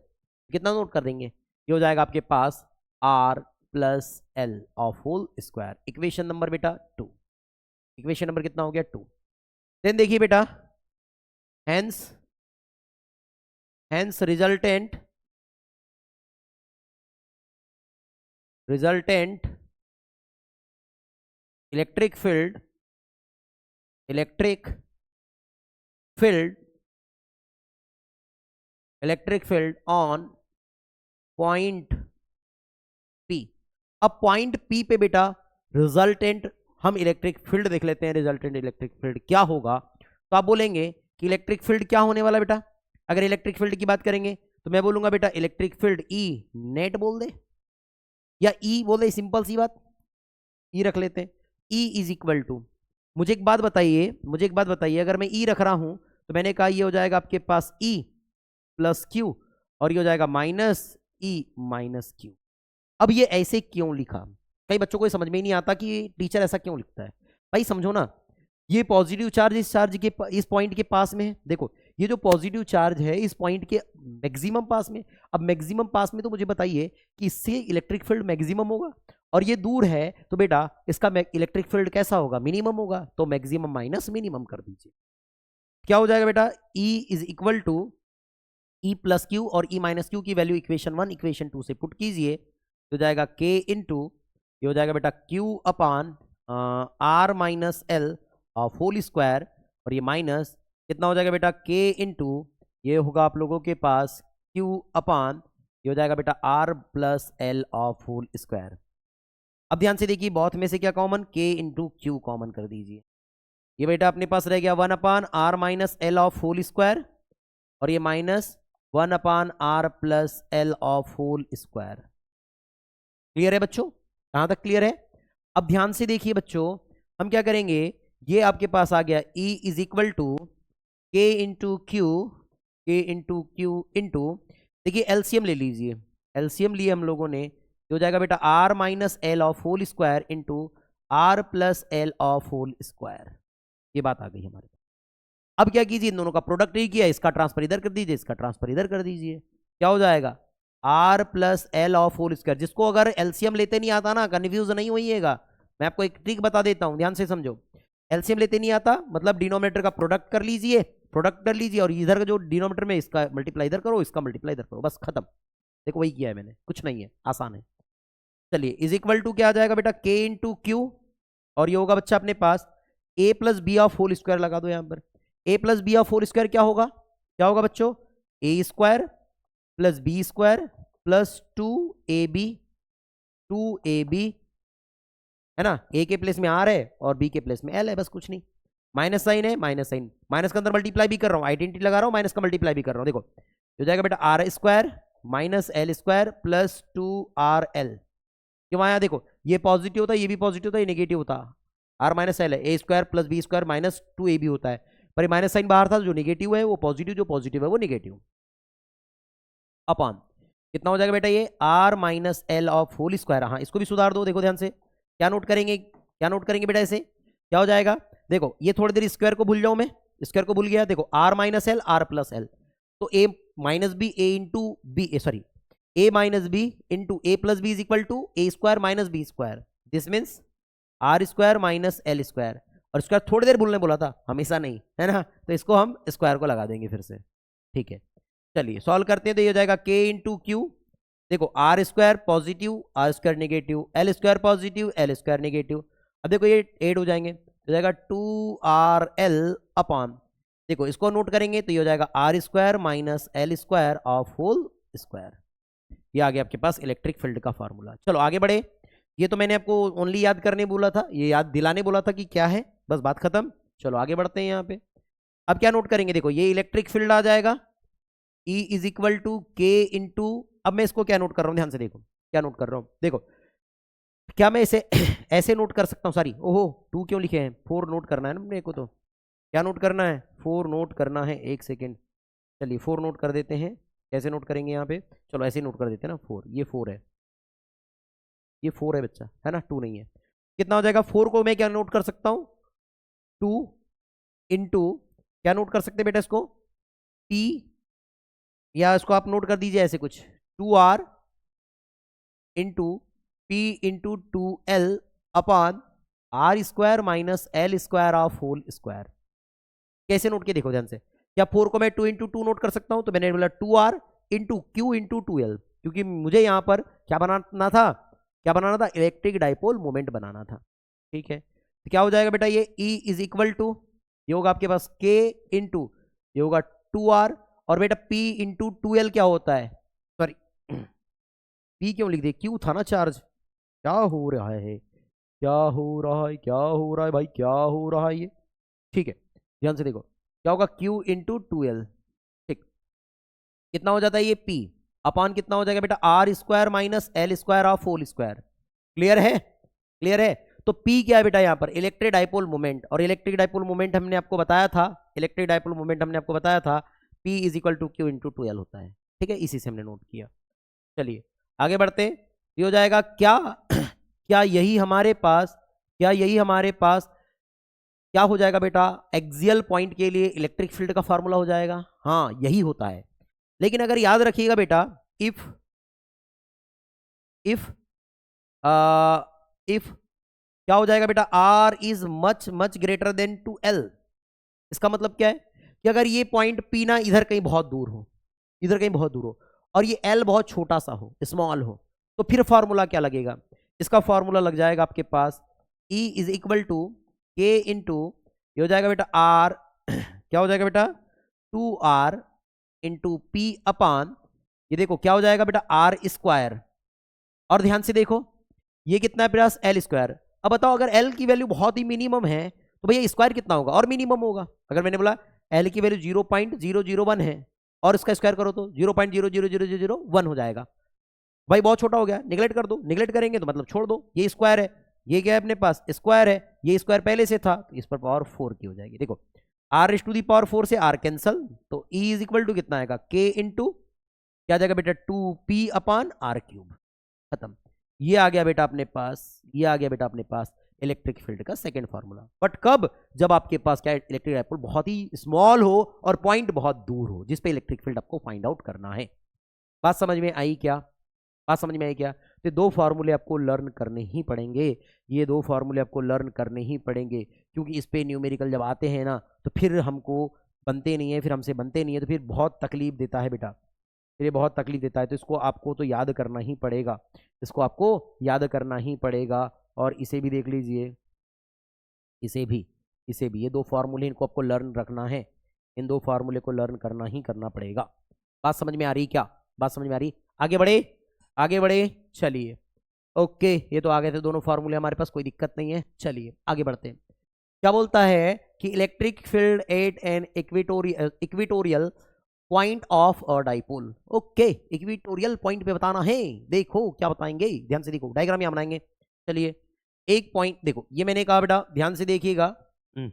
कितना नोट कर देंगे? ये हो जाएगा आपके पास R plus L of whole square. Equation number बेटा 2। इक्वेशन नंबर कितना हो गया? 2। देन देखिए बेटा, hence resultant electric field on point P। अब पॉइंट P पे बेटा रिजल्टेंट, हम इलेक्ट्रिक फील्ड देख लेते हैं। रिजल्टेंट इलेक्ट्रिक फील्ड क्या होगा? तो आप बोलेंगे कि इलेक्ट्रिक फील्ड क्या होने वाला बेटा? अगर इलेक्ट्रिक फील्ड की बात करेंगे तो मैं बोलूंगा बेटा इलेक्ट्रिक फील्ड E नेट बोल दे, या E बोल दे, सिंपल सी बात, E रख लेते हैं। E इज इक्वल टू, मुझे एक बात बताइए, अगर मैं E रख रहा हूं तो मैंने कहा ये हो जाएगा आपके पास E प्लस Q और ये हो जाएगा माइनस E माइनस Q। अब ये ऐसे क्यों लिखा? कई बच्चों को समझ में ही नहीं आता कि टीचर ऐसा क्यों लिखता है। भाई समझो ना, ये पॉजिटिव चार्ज इस पॉइंट के पास में है। देखो ये जो पॉजिटिव चार्ज है इस पॉइंट के मैक्सिमम पास में। अब मैक्सिमम पास में तो मुझे बताइए कि इससे इलेक्ट्रिक फील्ड मैक्सिमम होगा, और ये दूर है तो बेटा इसका इलेक्ट्रिक फील्ड कैसा होगा? मिनिमम होगा। तो मैक्सिमम माइनस मिनिमम कर दीजिए। क्या हो जाएगा बेटा? E is equal to E plus Q और E माइनस क्यू की वैल्यू इक्वेशन 1 इक्वेशन 2 से पुट कीजिए तो जाएगा K इंटू, ये हो जाएगा बेटा Q upon R minus L of whole square, और ये माइनस कितना हो जाएगा बेटा? K इंटू, ये होगा आप लोगों के पास Q अपान, ये हो जाएगा बेटा R plus L of whole square. अब ध्यान से देखिए, बहुत में से क्या common? K into Q common कर दीजिए। ये बेटा अपने पास रह गया 1 upon R minus L of whole square, और ये minus 1 upon R plus L of whole square. Clear है बच्चों? कहां तक क्लियर है? अब ध्यान से देखिए बच्चों, हम क्या करेंगे, ये आपके पास आ गया E is equal to K into Q, into, देखिए एलसीएम ले लीजिए, एलसीएम लिए हम लोगों ने, हो जाएगा बेटा R minus L of whole square into R plus L of whole square. ये बात आ गई हमारे पास। अब क्या कीजिए, इन दोनों का प्रोडक्ट ही किया, इसका ट्रांसफर इधर कर दीजिए, इसका ट्रांसफर इधर कर दीजिए। क्या हो जाएगा? R plus L of whole square. जिसको अगर एलसीएम लेते नहीं आता ना, कन्फ्यूज नहीं होइएगा, मैं आपको एक ट्रिक बता देता हूं, ध्यान से समझो। एलसीएम लेते नहीं आता मतलब डिनोमिनेटर का प्रोडक्ट कर लीजिए, और इधर का जो डिनोमिनेटर में इसका मल्टीप्लाई इधर करो, इसका मल्टीप्लाई इधर करो, बस खत्म। देखो वही किया है मैंने, कुछ नहीं है, आसान है। चलिए इज इक्वल टू क्या आ जाएगा बेटा? K इंटू क्यू, और ये होगा बच्चा अपने पास A plus B of whole square, लगा दो यहां पर। A plus B of whole square क्या होगा? क्या होगा बच्चों? A square plus B square plus 2AB है ना। A के प्लेस में R है और B के प्लेस में L है, बस कुछ नहीं। माइनस साइन है, माइनस साइन, माइनस के अंदर मल्टीप्लाई भी कर रहा हूं, आइडेंटिटी लगा रहा हूं, माइनस का मल्टीप्लाई भी कर रहा हूं। देखो हो जाएगा बेटा R square minus L square plus 2RL। क्यों आया? देखो ये पॉजिटिव होता है, ये भी पॉजिटिव होता है, ये नेगेटिव होता है। R माइनस L है, A square plus B square minus 2AB होता है, पर ये माइनस साइन बाहर था, जो नेगेटिव है वो पॉजिटिव, जो पॉजिटिव है वो नेगेटिव। अपॉन कितना हो जाएगा बेटा? ये R minus L of whole square. हाँ इसको भी सुधार दो, देखो ध्यान से क्या नोट करेंगे बेटा ऐसे? क्या हो जाएगा? देखो ये थोड़ी देर स्क्वायर को भूल जाऊं, मैं स्क्वायर को भूल गया। देखो R minus L R plus L, तो A minus B A into B, sorry A minus B into A plus B is equal to A square minus B square. This means R square minus L square, और square थोड़ी देर भूलने बोला था, हमेशा नहीं, है ना। तो इसको हम स्क्वायर को लगा देंगे फिर से। ठीक है, चलिए सॉल्व करते हैं। तो ये हो जाएगा K इंटू क्यू, देखो R square positive, R square negative, L square positive, L square negative. अब देखो ये ऐड हो जाएंगे तो जाएगा 2RL अपॉन, देखो इसको नोट करेंगे तो ये हो जाएगा R square minus L square of whole square. ये आ गया आपके पास इलेक्ट्रिक फील्ड का फॉर्मूला। चलो आगे बढ़े। ये तो मैंने आपको ओनली याद करने बोला था, ये याद दिलाने बोला था कि क्या है, बस बात खत्म। चलो आगे बढ़ते हैं यहाँ पे। अब क्या नोट करेंगे, देखो ये इलेक्ट्रिक फील्ड आ जाएगा E is equal to K into, अब मैं इसको क्या नोट कर रहा हूँ, ध्यान से देखो क्या नोट कर रहा हूँ। देखो क्या मैं इसे ऐसे नोट कर सकता हूँ, सॉरी ओहो 2 क्यों लिखे हैं, 4 नोट करना है ना मेरे को, तो क्या नोट करना है, 4 नोट करना है, एक सेकेंड। चलिए 4 नोट कर देते हैं। कैसे नोट करेंगे यहाँ पे, चलो ऐसे नोट कर देते हैं ना 4, ये 4 है, ये 4 है बच्चा, है ना 2 नहीं है। कितना हो जाएगा, 4 को मैं क्या नोट कर सकता हूँ, 2 इंटू, क्या नोट कर सकते हैं बेटा इसको, P, या इसको आप नोट कर दीजिए ऐसे कुछ, 2R into P into 2L upon R square minus L square of whole square. कैसे नोट किया देखो ध्यान से, क्या 4 को मैं 2 इंटू 2 नोट कर सकता हूं, तो मैंने बोला 2R into Q into 2L, क्योंकि मुझे यहां पर क्या बनाना था, क्या बनाना था, इलेक्ट्रिक डाइपोल मोमेंट बनाना था। ठीक है, तो क्या हो जाएगा बेटा, ये E इज इक्वल टू, ये होगा आपके पास K इंटू, ये होगा 2R, और बेटा P इंटू 2L क्या होता है, सॉरी P क्यों लिख दिया, Q था ना चार्ज। क्या हो रहा है, क्या हो रहा है, क्या हो रहा है भाई, क्या हो रहा है ये। ठीक है, ध्यान से देखो क्या होगा, Q इंटू 2L। ठीक, कितना हो जाता है ये P अपॉन कितना हो जाएगा बेटा, R square minus L square of whole square. Clear है, क्लियर है। तो P क्या है बेटा यहाँ पर, इलेक्ट्रिक डाइपोल मोमेंट, और इलेक्ट्रिक डाइपोल मोमेंट हमने आपको बताया था, इलेक्ट्रिक डाइपोल मोमेंट हमने आपको बताया था P is equal to Q into 2L होता है। ठीक है, इसी से हमने नोट किया। चलिए आगे बढ़ते, ये हो जाएगा क्या क्या यही हमारे पास, क्या यही हमारे पास क्या हो जाएगा बेटा, एक्सियल पॉइंट के लिए इलेक्ट्रिक फील्ड का फॉर्मूला हो जाएगा। हाँ यही होता है, लेकिन अगर याद रखिएगा बेटा, इफ इफ इफ क्या हो जाएगा बेटा, R is much much greater than two L. इसका मतलब क्या है कि अगर ये पॉइंट पी ना इधर कहीं बहुत दूर हो, इधर कहीं बहुत दूर हो, और ये एल बहुत छोटा सा हो, स्मॉल हो, तो फिर फॉर्मूला क्या लगेगा, इसका फॉर्मूला लग जाएगा आपके पास E is equal to K into, ये हो जाएगा बेटा आर क्या हो जाएगा बेटा, 2R इंटू पी अपान, ये देखो क्या हो जाएगा बेटा आर स्क्वायर, और ध्यान से देखो ये कितना है प्लस एल स्क्वायर। अब बताओ अगर एल की वैल्यू बहुत ही मिनिमम है तो भैया स्क्वायर कितना होगा, और मिनिमम होगा। अगर मैंने बोला एल की वैल्यू 0.001 है और इसका स्क्वायर करो तो 0.00001 हो जाएगा। भाई बहुत छोटा हो गया, निगलेक्ट कर दो, निगलेक्ट करेंगे तो मतलब छोड़ दो, ये स्क्वायर है, ये क्या है अपने पास स्क्वायर है, ये स्क्वायर पहले से था तो इस पर पावर 4 की हो जाएगी। देखो R is to the power 4 से आर कैंसल, तो E इज इक्वल टू कितना आएगा, के इंटू क्या जाएगा बेटा 2P अपॉन आर क्यूब, खत्म। ये आ गया बेटा अपने पास, ये आ गया बेटा अपने पास इलेक्ट्रिक फील्ड का सेकंड फार्मूला। बट कब, जब आपके पास क्या इलेक्ट्रिक डाइपोल बहुत ही स्मॉल हो और पॉइंट बहुत दूर हो, जिस पे इलेक्ट्रिक फील्ड आपको फाइंड आउट करना है। बात समझ में आई क्या, बात समझ में आई क्या। तो 2 फार्मूले आपको लर्न करने ही पड़ेंगे, ये 2 फार्मूले आपको लर्न करने ही पड़ेंगे, क्योंकि इस पे न्यूमेरिकल जब आते हैं ना तो फिर हमको बनते नहीं है, फिर हमसे बनते नहीं है, तो फिर बहुत तकलीफ देता है बेटा, फिर ये बहुत तकलीफ देता है। तो इसको आपको तो याद करना ही पड़ेगा, इसको आपको याद करना ही पड़ेगा। और इसे भी देख लीजिए, इसे भी, इसे भी, ये 2 फार्मूले इनको आपको लर्न रखना है, इन 2 फार्मूले को लर्न करना ही करना पड़ेगा। बात समझ में आ रही क्या, बात समझ में आ रही। आगे बढ़े, आगे बढ़े, चलिए ओके, ये तो आ गए थे दोनों फार्मूले हमारे पास, कोई दिक्कत नहीं है। चलिए आगे बढ़ते हैं। क्या बोलता है कि electric field at an equatorial point of a dipole. Okay, equatorial point पे बताना है, देखो क्या बताएंगे, ध्यान से देखो, डायग्राम यहां बनाएंगे। चलिए एक पॉइंट देखो, ये मैंने कहा बेटा ध्यान से देखिएगा, ये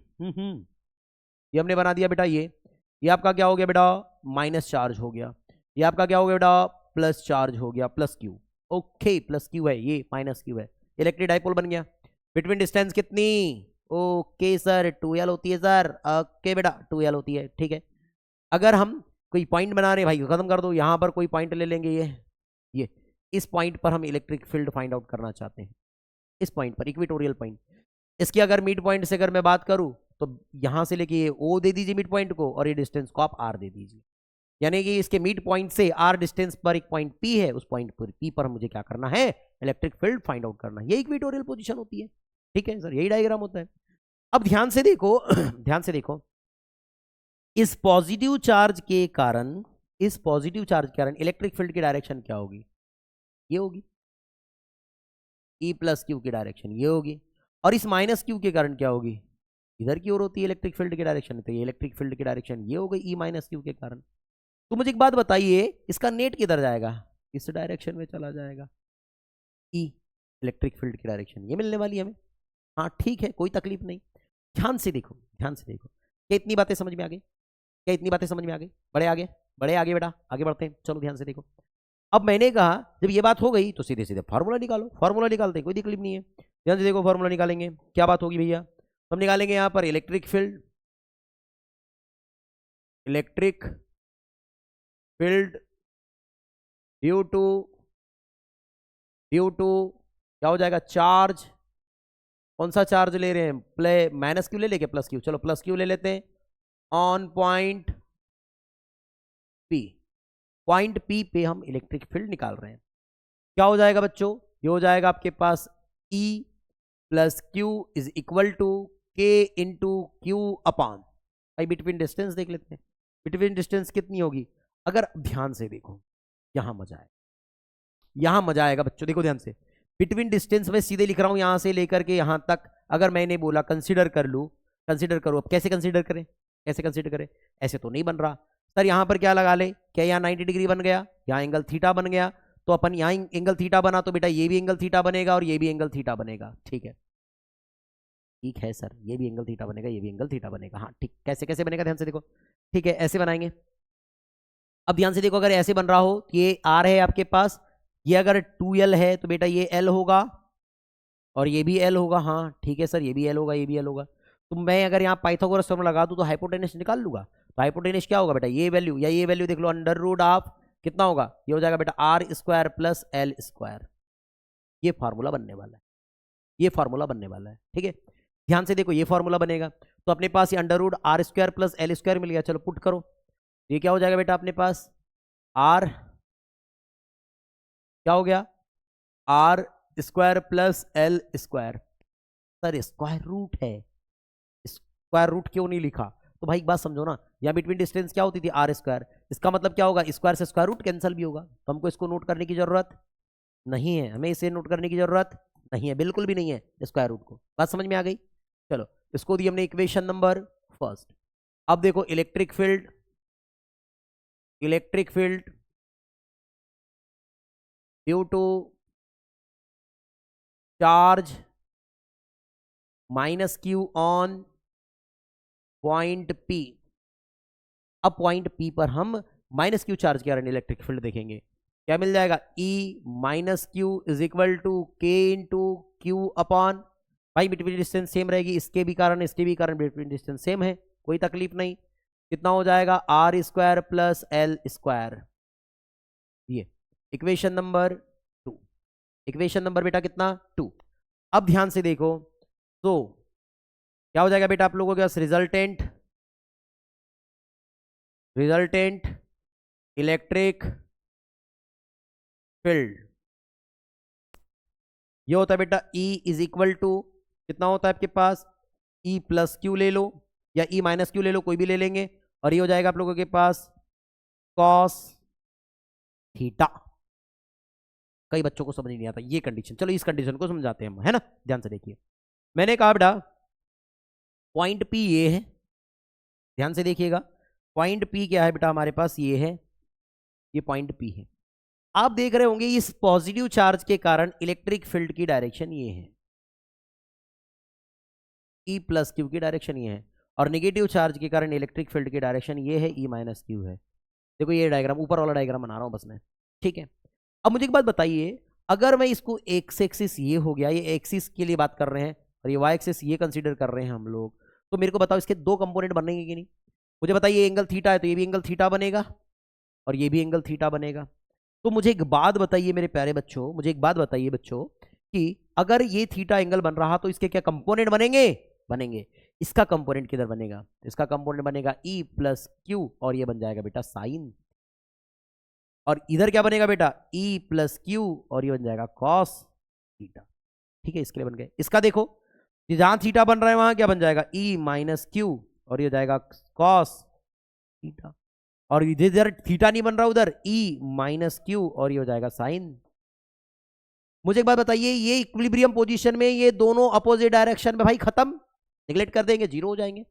हमने बना दिया बेटा, ये आपका क्या हो गया बेटा, माइनस चार्ज हो गया, ये आपका क्या हो गया बेटा, प्लस चार्ज हो गया, plus Q. Okay plus Q है, ये माइनस क्यू है, इलेक्ट्रिक डाइपोल बन गया। बिटवीन डिस्टेंस कितनी, ओके सर 2L होती है सर, ओके बेटा 2L होती है, ठीक है। अगर हम कोई पॉइंट बना रहे हैं, भाई खत्म कर दो, यहां पर कोई पॉइंट ले लेंगे, ये इस पॉइंट पर हम इलेक्ट्रिक फील्ड फाइंड आउट करना चाहते हैं, इस पॉइंट पर इक्विटोरियल पॉइंट। इसकी अगर मिड पॉइंट से अगर मैं बात करूं तो यहां से लेके ये O दे दीजिए मिड पॉइंट को, और ये डिस्टेंस को आप R दे दीजिए, यानी कि इसके मिड पॉइंट से आर डिस्टेंस पर एक पॉइंट पी है, उस पॉइंट पर पी पर मुझे क्या करना है, इलेक्ट्रिक फील्ड फाइंड आउट करना है। ये इक्वेटोरियल पोजीशन होती है, ठीक है सर, यही डायग्राम होता है। अब ध्यान से देखो ध्यान से देखो, इस पॉजिटिव चार्ज के कारण, इस पॉजिटिव चार्ज के कारण इलेक्ट्रिक फील्ड की डायरेक्शन क्या होगी, ये होगी, ई प्लस क्यू की डायरेक्शन ये होगी, और इस माइनस क्यू के कारण क्या होगी, इधर की ओर होती है इलेक्ट्रिक फील्ड की डायरेक्शन, तो ये इलेक्ट्रिक फील्ड की डायरेक्शन ये हो गई ई माइनस क्यू के कारण। तो मुझे एक बात बताइए, इसका नेट किधर जाएगा, इस डायरेक्शन में चला जाएगा, ई इलेक्ट्रिक फील्ड की डायरेक्शन ये मिलने वाली है हमें। हाँ ठीक है, कोई तकलीफ नहीं। ध्यान से देखो, ध्यान से देखो, क्या इतनी बातें समझ में आ गई, क्या इतनी बातें समझ में आ गई, बड़े आगे, बड़े आगे बेटा, आगे बढ़ते हैं, चलो ध्यान से देखो। अब मैंने कहा जब ये बात हो गई तो सीधे सीधे फार्मूला निकालो, फार्मूला निकालते हैं, कोई तकलीफ नहीं है। ध्यान से देखो, फार्मूला निकालेंगे, क्या बात होगी भैया, हम निकालेंगे यहां पर electric field, electric field due to क्या हो जाएगा, चार्ज, कौन सा चार्ज ले रहे हैं, प्ले माइनस क्यू ले लेके प्लस क्यू, चलो प्लस क्यू ले लेते हैं, on point P, point P पे हम इलेक्ट्रिक फील्ड निकाल रहे हैं। क्या हो जाएगा बच्चों, ये हो जाएगा आपके पास E plus Q is equal to K into Q upon, भाई बिटवीन डिस्टेंस देख लेते हैं, बिटवीन डिस्टेंस कितनी होगी, अगर ध्यान से देखो यहां मजा आएगा, यहां मजा आएगा बच्चों, देखो ध्यान से, बिटवीन डिस्टेंस मैं सीधे लिख रहा हूं यहां से लेकर के यहां तक, अगर मैंने बोला कंसीडर कर लू, कंसीडर करो, अब कैसे कंसीडर करें, कैसे कंसीडर करें, ऐसे तो नहीं बन रहा सर, यहां पर क्या लगा ले, क्या यहाँ 90 डिग्री बन गया, यहाँ एंगल थीटा बन गया, तो अपन यहाँ एंगल थीटा बना तो बेटा ये भी एंगल थीटा बनेगा और ये भी एंगल थीटा बनेगा, ठीक है, ठीक है सर, ये भी एंगल थीटा बनेगा, ये भी एंगल थीटा बनेगा, हाँ ठीक, कैसे कैसे बनेगा ध्यान से देखो, ठीक है ऐसे बनाएंगे। अब ध्यान से देखो, अगर ऐसे बन रहा हो, ये आर है आपके पास, ये अगर 2L है तो बेटा ये L होगा और ये भी L होगा, हाँ ठीक है सर, ये भी L होगा, ये भी L होगा, तो मैं अगर यहाँ पाइथागोरस फॉर्मूला लगा दूं तो हाइपोटेनस निकाल लूंगा, तो हाइपोटेनस क्या होगा बेटा, ये वैल्यू या ये वैल्यू देख लो, अंडर रूट ऑफ कितना होगा, ये हो जाएगा बेटा R square plus L square, ये फार्मूला बनने वाला है, ये फार्मूला बनने वाला है, ठीक है, ध्यान से देखो ये फार्मूला बनेगा, तो अपने पास ये under root R square plus L square मिल गया, चलो पुट करो, ये क्या हो जाएगा बेटा अपने पास, आर क्या हो गया, R square plus L square, sir square root है, स्क्वायर रूट क्यों नहीं लिखा, तो भाई एक बात समझो ना, यहाँ बिटवीन डिस्टेंस क्या होती थी आर स्क्वायर, इसका मतलब क्या होगा, स्क्वायर से स्क्वायर रूट कैंसिल भी होगा, तो हमको इसको नोट करने की जरूरत नहीं है, हमें इसे नोट करने की जरूरत नहीं है, बिल्कुल भी नहीं है स्क्वायर रूट को, बात समझ में आ गई, चलो इसको दी हमने इक्वेशन नंबर फर्स्ट। अब देखो electric field, electric field due to charge minus Q on point P, अब पॉइंट पी पर हम माइनस क्यू चार्ज के कारण इलेक्ट्रिक फील्ड देखेंगे, क्या मिल जाएगा, E minus Q is equal to K into Q upon, भाई बिटवीन डिस्टेंस सेम रहेगी, इसके भी कारण इसके भी कारण बिटवीन डिस्टेंस सेम है, कोई तकलीफ नहीं, कितना हो जाएगा R square plus L square, ये इक्वेशन नंबर 2, इक्वेशन नंबर बेटा कितना 2। अब ध्यान से देखो, तो क्या हो जाएगा बेटा आप लोगों के पास, रिजल्टेंट, रिजल्टेंट इलेक्ट्रिक फील्ड ये होता है बेटा E इज इक्वल टू कितना होता है आपके पास, E प्लस क्यू ले लो या E माइनस क्यू ले लो, कोई भी ले लेंगे, और ये हो जाएगा आप लोगों के पास कॉस थीटा, कई बच्चों को समझ नहीं आता ये कंडीशन, चलो इस कंडीशन को समझाते हैं हम, है ना, ध्यान से देखिए, मैंने कहा बेटा पॉइंट P ये है, ध्यान से देखिएगा, पॉइंट P क्या है बेटा हमारे पास, ये है, ये पॉइंट P है, आप देख रहे होंगे इस पॉजिटिव चार्ज के कारण इलेक्ट्रिक फील्ड की डायरेक्शन ये है, E प्लस क्यू की डायरेक्शन ये है, और नेगेटिव चार्ज के कारण इलेक्ट्रिक फील्ड की डायरेक्शन ये है, E माइनस क्यू है, देखो ये डायग्राम ऊपर वाला डायग्राम बना रहा हूं बस मैं, ठीक है। अब मुझे एक बात बताइए, अगर मैं इसको एक्स एक्सिस ये हो गया, ये एक्सिस के लिए बात कर रहे हैं और ये वाई एक्सिस ये कंसीडर कर रहे हैं हम लोग, तो मेरे को बताओ इसके दो कंपोनेंट बनेंगे कि नहीं, मुझे बताइए एंगल थीटा है तो ये भी एंगल थीटा बनेगा और ये भी एंगल थीटा बनेगा, तो मुझे एक बात बताइए मेरे प्यारे बच्चों, मुझे एक बात बताइए बच्चों कि अगर ये थीटा एंगल बन रहा तो इसके क्या कंपोनेंट बनेंगे, बनेंगे, इसका कंपोनेंट किधर बनेगा, इसका कंपोनेंट बनेगा E प्लस क्यू और ये बन जाएगा बेटा साइन और इधर क्या बनेगा बेटा, ई प्लस क्यू, और ये बन जाएगा कॉस थीटा। ठीक है, इसके लिए बन गए। इसका देखो, जहां थीटा बन रहा है वहां क्या बन जाएगा, ई माइनस क्यू, और ये हो जाएगा कॉस थीटा। और इधर थीटा नहीं बन रहा, उधर ई माइनस क्यू, और ये हो जाएगा साइन। मुझे एक बात बताइए, ये इक्विलिब्रियम पोजीशन में ये दोनों अपोजिट डायरेक्शन में भाई खत्म, निगलेक्ट कर देंगे, जीरो हो जाएंगे।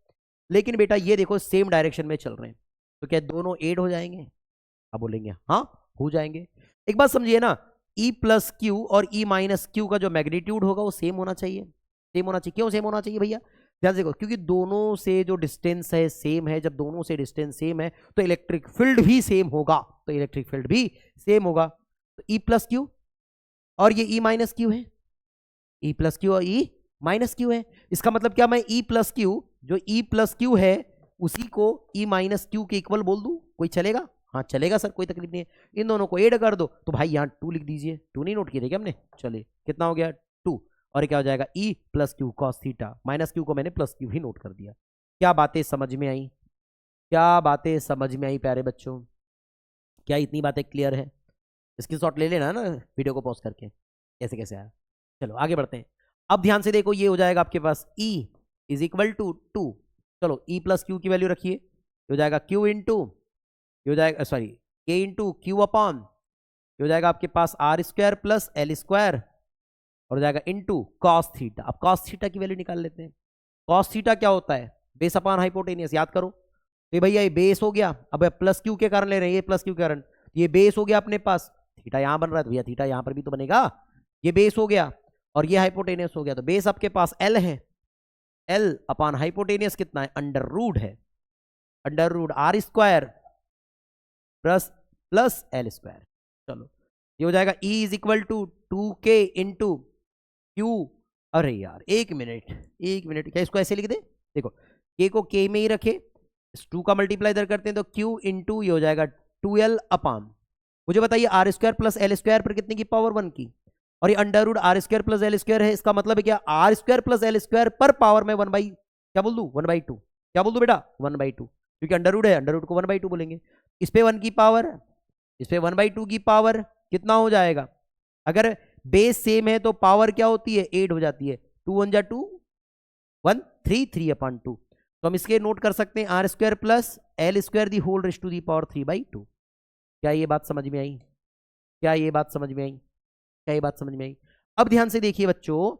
लेकिन बेटा ये देखो सेम डायरेक्शन में चल रहे हैं, तो क्या दोनों एड हो जाएंगे? आप बोलेंगे हाँ हो जाएंगे। एक बात समझिए ना, ई प्लस क्यू और ई माइनस क्यू का जो मैग्नीट्यूड होगा वो सेम होना चाहिए, सेम होना चाहिए। क्यों सेम होना चाहिए भैया? ध्यान से देखो, क्योंकि दोनों से जो डिस्टेंस है सेम है, जब दोनों से डिस्टेंस सेम है तो इलेक्ट्रिक फील्ड भी सेम होगा, तो इलेक्ट्रिक फील्ड भी सेम होगा। तो ई प्लस क्यू और ये ई माइनस क्यू है, ई प्लस क्यू और ई माइनस क्यू है। इसका मतलब क्या, मैं ई प्लस क्यू, जो ई प्लस क्यू है उसी को ई माइनस क्यू के इक्वल बोल दूं, कोई चलेगा? हाँ चलेगा सर, कोई तकलीफ नहीं है। इन दोनों को ऐड कर दो, तो भाई यहाँ 2 लिख दीजिए, 2 नहीं नोट किए थे क्या हमने? चलिए कितना हो गया 2, और क्या हो जाएगा E plus Q cos theta, minus Q को मैंने प्लस क्यू ही नोट कर दिया। क्या बातें समझ में आई? क्या बातें समझ में आई प्यारे बच्चों? क्या इतनी बातें क्लियर है? स्क्रीनशॉट ले लेना ना वीडियो को पॉज करके, कैसे कैसे आया। चलो आगे बढ़ते हैं। अब ध्यान से देखो, ये हो जाएगा आपके पास E इज इक्वल टू 2, चलो E प्लस क्यू की वैल्यू रखिए, हो जाएगा Q इंटू, ये हो जाएगा sorry K into Q upon, ये हो जाएगा आपके पास R square plus L square, और हो जाएगा इंटू कॉस थीटा। अब कॉस थीटा की वैल्यू निकाल लेते हैं। कॉस थीटा क्या होता है, बेस अपॉन हाइपोटेनियस, याद करो। तो भैया ये बेस हो गया, अब प्लस क्यू के कारण ले रहे हैं, ये प्लस क्यू के कारण, ये बेस हो गया अपने पास, थीटा यहां बन रहा है तो भैया थीटा यहां पर भी तो बनेगा। ये बेस हो गया और ये हाइपोटेनियस हो गया, तो बेस आपके पास एल है, एल अपॉन हाइपोटेनियस कितना है, अंडर रूट है, under root R square plus plus L square. चलो ये हो जाएगा E is equal to 2K into Q. अरे यार एक मिनट, क्या इसको ऐसे लिख दे? देखो K को K में ही रखे, 2 का मल्टीप्लाई इधर करते हैं तो Q इंटू ये हो जाएगा 2L अपॉन, मुझे बताइए R square plus L square पर कितने की पावर 1 की, और ये under root R square plus L square है, इसका मतलब है क्या, R square plus L square पर पावर में 1 बाई क्या बोल दूं, 1/2, क्या बोल दूं बेटा 1/2, क्योंकि अंडर रूट है, अंडर रूट को 1/2 बोलेंगे। इस पे 1 की पावर, इस पे 1/2 की पावर कितना हो जाएगा, अगर बेस सेम है तो पावर क्या होती है 8 हो जाती है, 2 1 जा 2 1 3 3/2, तो हम इसके नोट कर सकते हैं R square plus L square the whole raise to the power 3/2। क्या ये बात समझ में आई? क्या ये बात समझ में आई? क्या ये बात समझ में आई? अब ध्यान से देखिए बच्चों,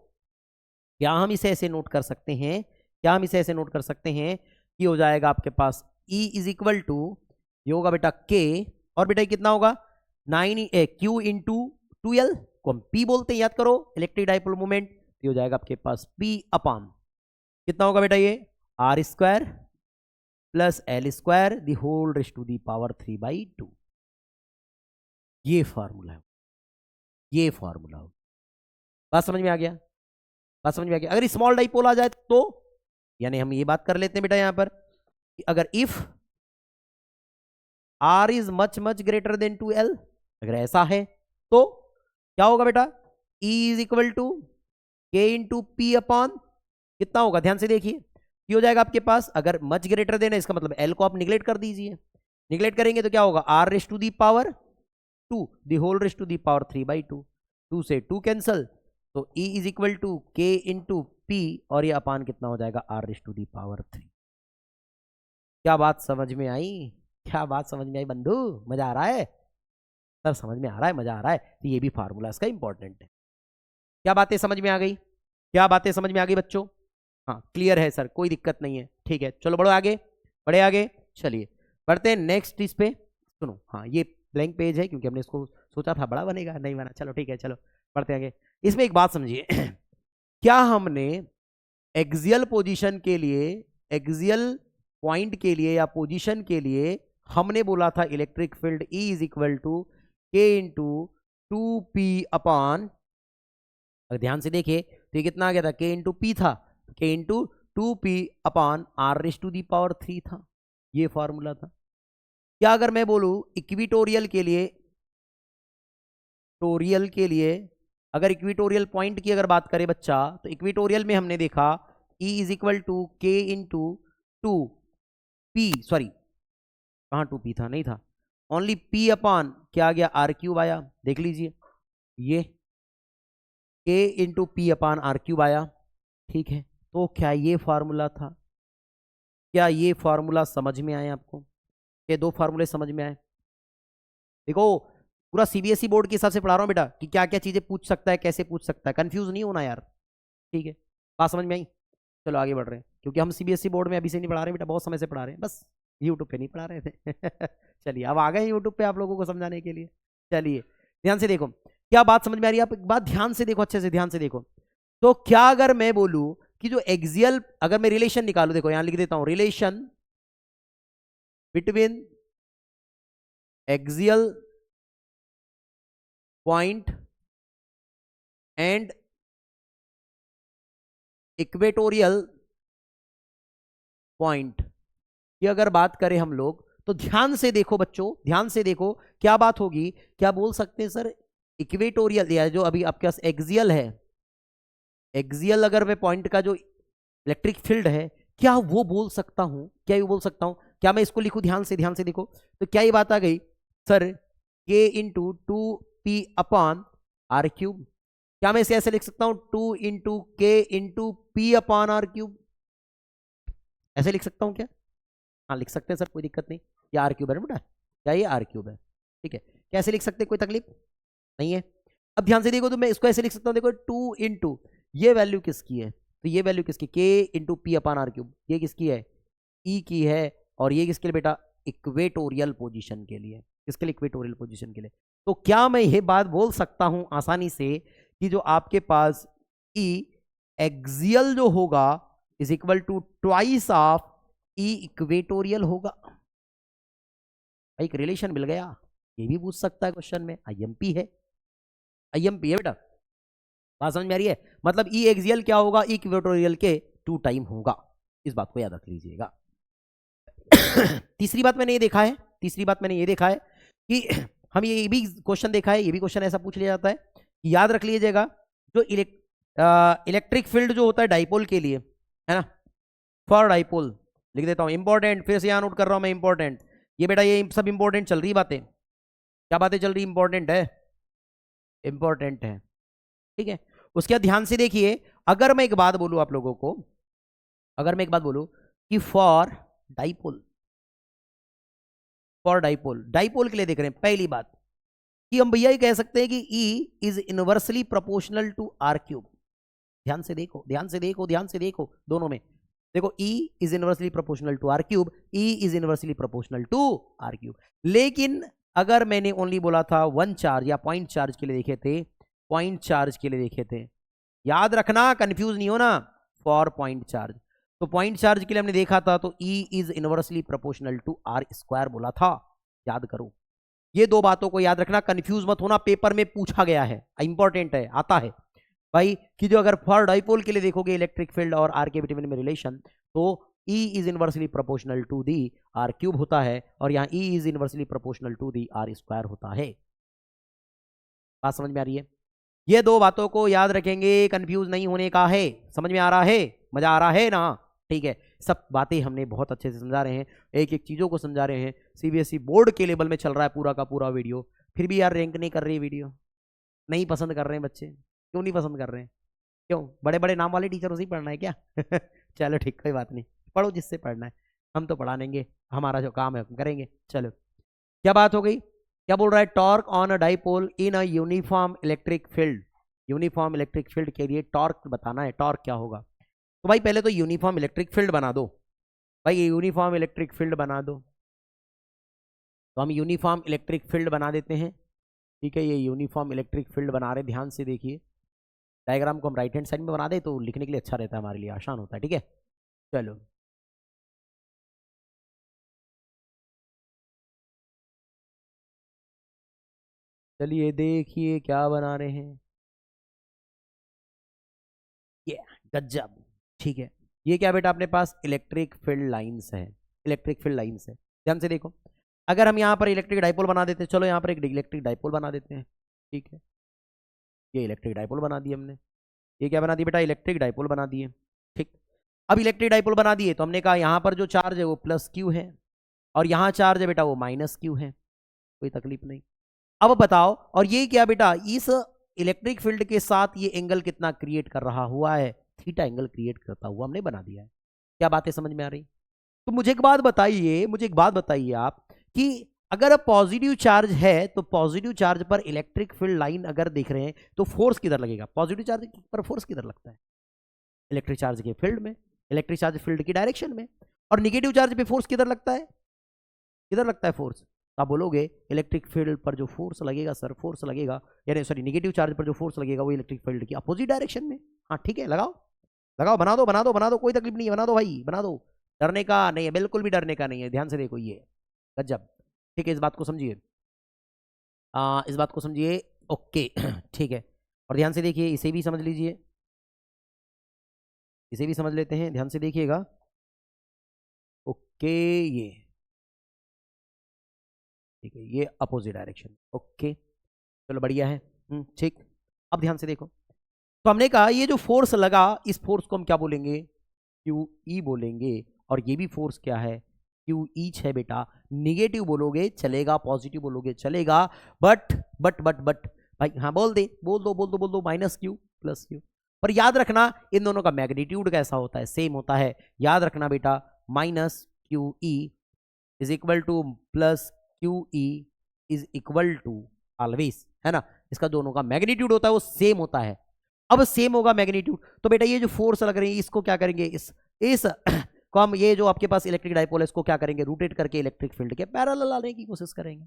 क्या हम इसे ऐसे नोट कर सकते हैं, क्या हम इसे ऐसे नोट कर सकते हैं कि हो जाएगा आपके पास E इज इक्वल टू, ये होगा बेटा K, और बेटा कितना होगा 9 Q इंटू 2L को हम P बोलते हैं, याद करो इलेक्ट्रिक डाइपोल मोमेंट, ये हो जाएगा आपके पास P अपॉन कितना होगा बेटा ये R square plus L square the whole raise to the power 3/2। ये फॉर्मूला है, ये फॉर्मूला हो। बात समझ में आ गया? बात समझ में आ गया? अगर स्मॉल डाइपोल आ जाए तो, यानी हम ये बात कर लेते हैं बेटा यहां पर कि अगर if R is much much greater than 2L, अगर ऐसा है तो क्या होगा बेटा, E is equal to K into P upon कितना होगा, ध्यान से देखिए, ये हो जाएगा आपके पास, अगर मच ग्रेटर देन है इसका मतलब L को आप निगलेक्ट कर दीजिए, निगलेक्ट करेंगे तो क्या होगा R raise to the power 2 the whole raise to the power 3/2, 2 से 2 कैंसल, तो E is equal to K into P, और ये अपान कितना हो जाएगा R raise to the power 3। क्या बात समझ में आई? क्या बात समझ में आई बंधु? मजा आ रहा है सर? समझ में आ रहा है, मजा आ रहा है, तो ये भी फार्मूला इसका इंपॉर्टेंट है। क्या बातें समझ में आ गई? क्या बातें समझ में आ गई बच्चों? हाँ क्लियर है सर, कोई दिक्कत नहीं है, ठीक है। चलो बढ़ो आगे, बढ़े आगे, चलिए बढ़ते हैं नेक्स्ट इस पे। सुनो, हाँ ये ब्लैंक पेज है क्योंकि हमने इसको सोचा था बड़ा बनेगा, नहीं बना, चलो ठीक है, चलो बढ़ते आगे। इसमें एक बात समझिए क्या हमने एक्सियल पोजीशन के लिए, एक्सियल पॉइंट के लिए या पोजीशन के लिए हमने बोला था electric field E is equal to K into 2P upon, अगर ध्यान से देखे तो ये कितना आ गया था, K इंटू P था, K into 2P upon R raise to the power 3 था, ये फॉर्मूला था। क्या अगर मैं बोलूं इक्विटोरियल के लिए, टोरियल के लिए, अगर इक्विटोरियल पॉइंट की अगर बात करें बच्चा, तो इक्विटोरियल में हमने देखा E is equal to K into 2P, sorry कहाँ 2P था, नहीं था, ओनली P अपॉन क्या आ गया, आर क्यूब आया। देख लीजिए ये K into P upon R cube आया। ठीक है, तो क्या ये फॉर्मूला था? क्या ये फॉर्मूला समझ में आए आपको? ये दो फॉर्मूले समझ में आए? देखो पूरा सीबीएसई बोर्ड के हिसाब से पढ़ा रहा हूं बेटा कि क्या क्या चीजें पूछ सकता है, कैसे पूछ सकता है, कंफ्यूज नहीं होना यार। ठीक है, बात समझ में आई? चलो आगे बढ़ रहे हैं, क्योंकि हम सीबीएसई बोर्ड में अभी से नहीं पढ़ा रहे बेटा, बहुत समय से पढ़ा रहे हैं, बस यूट्यूब पे नहीं पढ़ा रहे थे। चलिए अब आ गए यूट्यूब पे आप लोगों को समझाने के लिए। चलिए ध्यान से देखो, क्या बात समझ में आ रही है? आप एक बात ध्यान से देखो, अच्छे से ध्यान से देखो। तो क्या अगर मैं बोलूं कि जो एक्सियल, अगर मैं रिलेशन निकालू, देखो यहां लिख देता हूं, relation between axial point and equatorial point की अगर बात करें हम लोग, तो ध्यान से देखो बच्चों, ध्यान से देखो क्या बात होगी। क्या बोल सकते हैं सर, इक्वेटोरियल या जो अभी आपके पास एक्सियल है, एक्सियल अगर मैं पॉइंट का जो इलेक्ट्रिक फील्ड है, क्या वो बोल सकता हूं? क्या ये बोल सकता हूं? क्या मैं इसको लिखूं? ध्यान से देखो, तो क्या ये बात आ गई sir, K into 2P upon R cube. क्या मैं इसे ऐसे लिख सकता हूं, 2 into K into P upon R cube? ऐसे लिख सकता हूं क्या? हाँ लिख सकते हैं सर, कोई दिक्कत नहीं। ये आर क्यूब है बेटा, क्या ये आर क्यूब है? ठीक है, कैसे लिख सकते हैं, कोई तकलीफ नहीं है। अब ध्यान से देखो, तो मैं इसको ऐसे लिख सकता हूं, देखो 2 इंटू ये वैल्यू किसकी है, तो ये वैल्यू किसकी, K into P upon R cube, ये किसकी है, E की है। और ये किसके लिए बेटा, इक्वेटोरियल पोजीशन के लिए। किसके लिए? इक्वेटोरियल पोजीशन के लिए। तो क्या मैं ये बात बोल सकता हूं आसानी से कि जो आपके पास E एक्सियल जो होगा is equal to twice of E equatorial होगा? एक रिलेशन मिल गया। ये भी पूछ सकता है क्वेश्चन में, आईएमपी है, आईएमपी है बेटा। बात समझ में आ रही है? मतलब ई एक्सियल क्या होगा, इक्वेटोरियल के 2 टाइम होगा। इस बात को याद रख लीजिएगा। तीसरी बात मैंने ये देखा है, तीसरी बात मैंने ये देखा है कि हम ये भी क्वेश्चन देखा है, ये भी क्वेश्चन ऐसा पूछ लिया जाता है, याद रख लीजिएगा, जो इलेक्ट्रिक फील्ड जो होता है डाइपोल के लिए, है ना, फॉर डाइपोल लिख देता हूं इंपॉर्टेंट, फिर से यहां नोट कर रहा हूं मैं इंपॉर्टेंट। ये बेटा ये सब इंपॉर्टेंट चल रही बातें, क्या बातें चल रही, इंपॉर्टेंट है, इंपॉर्टेंट है। ठीक है, उसके बाद ध्यान से देखिए, अगर मैं एक बात बोलूं आप लोगों को, अगर मैं एक बात बोलूं कि for dipole, for dipole, dipole के लिए देख रहे हैं, पहली बात कि हम भैया ये कह सकते हैं कि E is inversely proportional to R cube. ध्यान से देखो, ध्यान से देखो, ध्यान से देखो, दोनों में देखो, E is inversely proportional to R cube, E is inversely proportional to R cube. लेकिन अगर मैंने ओनली बोला था वन चार्ज या पॉइंट चार्ज के लिए देखे थे, पॉइंट चार्ज के लिए देखे थे, याद रखना, कंफ्यूज नहीं होना, फॉर पॉइंट चार्ज, तो पॉइंट चार्ज के लिए हमने देखा था, तो E is inversely proportional to R square बोला था, याद करो। ये दो बातों को याद रखना, कंफ्यूज मत होना, पेपर में पूछा गया है, इंपॉर्टेंट है, आता है भाई कि जो अगर फॉर डाइपोल के लिए देखोगे इलेक्ट्रिक फील्ड और आर के बिटवीन में रिलेशन, तो E is inversely proportional to the R cube होता है, और यहाँ E is inversely proportional to the R square होता है। बात समझ में आ रही है? ये दो बातों को याद रखेंगे, कंफ्यूज नहीं होने का है। समझ में आ रहा है? मजा आ रहा है ना? ठीक है, सब बातें हमने बहुत अच्छे से समझा रहे हैं, एक एक चीजों को समझा रहे हैं। सीबीएसई बोर्ड के लेवल में चल रहा है पूरा का पूरा वीडियो, फिर भी यार रैंक नहीं कर रही वीडियो, नहीं पसंद कर रहे हैं बच्चे, क्यों नहीं पसंद कर रहे हैं? क्यों, बड़े बड़े नाम वाले टीचरों से ही पढ़ना है क्या? चलो ठीक, कोई बात नहीं, पढ़ो जिससे पढ़ना है, हम तो पढ़ा लेंगे, हमारा जो काम है हम करेंगे। चलो क्या बात हो गई, क्या बोल रहा है, torque on a dipole in a uniform electric field. Uniform electric field के लिए टॉर्क बताना है, टॉर्क क्या होगा। तो भाई पहले तो यूनिफॉर्म इलेक्ट्रिक फील्ड बना दो, भाई ये यूनिफॉर्म इलेक्ट्रिक फील्ड बना दो। तो हम यूनिफॉर्म इलेक्ट्रिक फील्ड बना देते हैं। ठीक है, ये यूनिफॉर्म इलेक्ट्रिक फील्ड बना रहे, ध्यान से देखिए, डायग्राम को हम राइट हैंड साइड में बना दे तो लिखने के लिए अच्छा रहता है, हमारे लिए आसान होता है। ठीक है, चलो चलिए देखिए क्या बना रहे हैं, ये गजब। ठीक है, ये क्या बेटा अपने पास इलेक्ट्रिक फील्ड लाइंस है, इलेक्ट्रिक फील्ड लाइंस है। ध्यान से देखो, अगर हम यहाँ पर इलेक्ट्रिक डाइपोल बना देते हैं, चलो यहाँ पर एक इलेक्ट्रिक डाइपोल बना देते हैं। ठीक है, ये इलेक्ट्रिक डाइपोल बना दिए हमने, ये क्या बना दिए बेटा, इलेक्ट्रिक डाइपोल बना दिए। ठीक, अब इलेक्ट्रिक डाइपोल बना दिए तो हमने कहा यहाँ पर जो चार्ज है वो प्लस क्यू है, और यहाँ चार्ज है बेटा वो माइनस क्यू है। कोई तकलीफ नहीं। अब बताओ, और ये क्या बेटा, इस इलेक्ट्रिक फील्ड के साथ ये एंगल कितना क्रिएट कर रहा हुआ है, थीटा एंगल क्रिएट करता हुआ हमने बना दिया है। क्या बातें समझ में आ रही? तो मुझे एक बात बताइए, मुझे एक बात बताइए आप, कि अगर पॉजिटिव चार्ज है तो पॉजिटिव चार्ज पर इलेक्ट्रिक फील्ड लाइन अगर देख रहे हैं तो फोर्स किधर लगेगा? पॉजिटिव चार्ज पर फोर्स किधर लगता है? इलेक्ट्रिक चार्ज के फील्ड में, इलेक्ट्रिक चार्ज फील्ड की डायरेक्शन में। और निगेटिव चार्ज पे फोर्स किधर लगता है? किधर लगता है फोर्स? आप बोलोगे इलेक्ट्रिक फील्ड पर जो फोर्स लगेगा सर, फोर्स लगेगा, यानी सॉरी निगेटिव चार्ज पर जो फोर्स लगेगा वो इलेक्ट्रिक फील्ड की अपोजिट डायरेक्शन में। हाँ ठीक है, लगाओ लगाओ, बना दो बना दो बना दो, कोई तकलीफ नहीं है, बना दो भाई बना दो, डरने का नहीं है, बिल्कुल भी डरने का नहीं है। ध्यान से देखो ये गजब, ठीक है, इस बात को समझिए, इस बात को समझिए, ओके ठीक है। और ध्यान से देखिए, इसे भी समझ लीजिए, इसे भी समझ लेते हैं, ध्यान से देखिएगा। ओके, ये ठीक है, ये अपोजिट डायरेक्शन, ओके चलो बढ़िया है, ठीक। अब ध्यान से देखो, तो हमने कहा ये जो फोर्स लगा, इस फोर्स को हम क्या बोलेंगे? क्यू ई बोलेंगे। और ये भी फोर्स क्या है? क्यू ईच है बेटा। निगेटिव बोलोगे चलेगा, पॉजिटिव बोलोगे चलेगा, बट भाई हाँ बोल दे, बोल दो, माइनस क्यू प्लस क्यू। पर याद रखना इन दोनों का मैग्नीट्यूड कैसा होता है? सेम होता है। याद रखना बेटा, minus Q E is equal to plus Q E is equal to always, है ना। इसका दोनों का मैग्नीट्यूड होता है वो सेम होता है। अब सेम होगा मैग्नीट्यूड, तो बेटा ये जो फोर्स लग रही है इसको क्या करेंगे, इस को हम, ये जो आपके पास इलेक्ट्रिक डाइपोल है इसको क्या करेंगे? रोटेट करके इलेक्ट्रिक फील्ड के पैरेलल लाने की कोशिश करेंगे।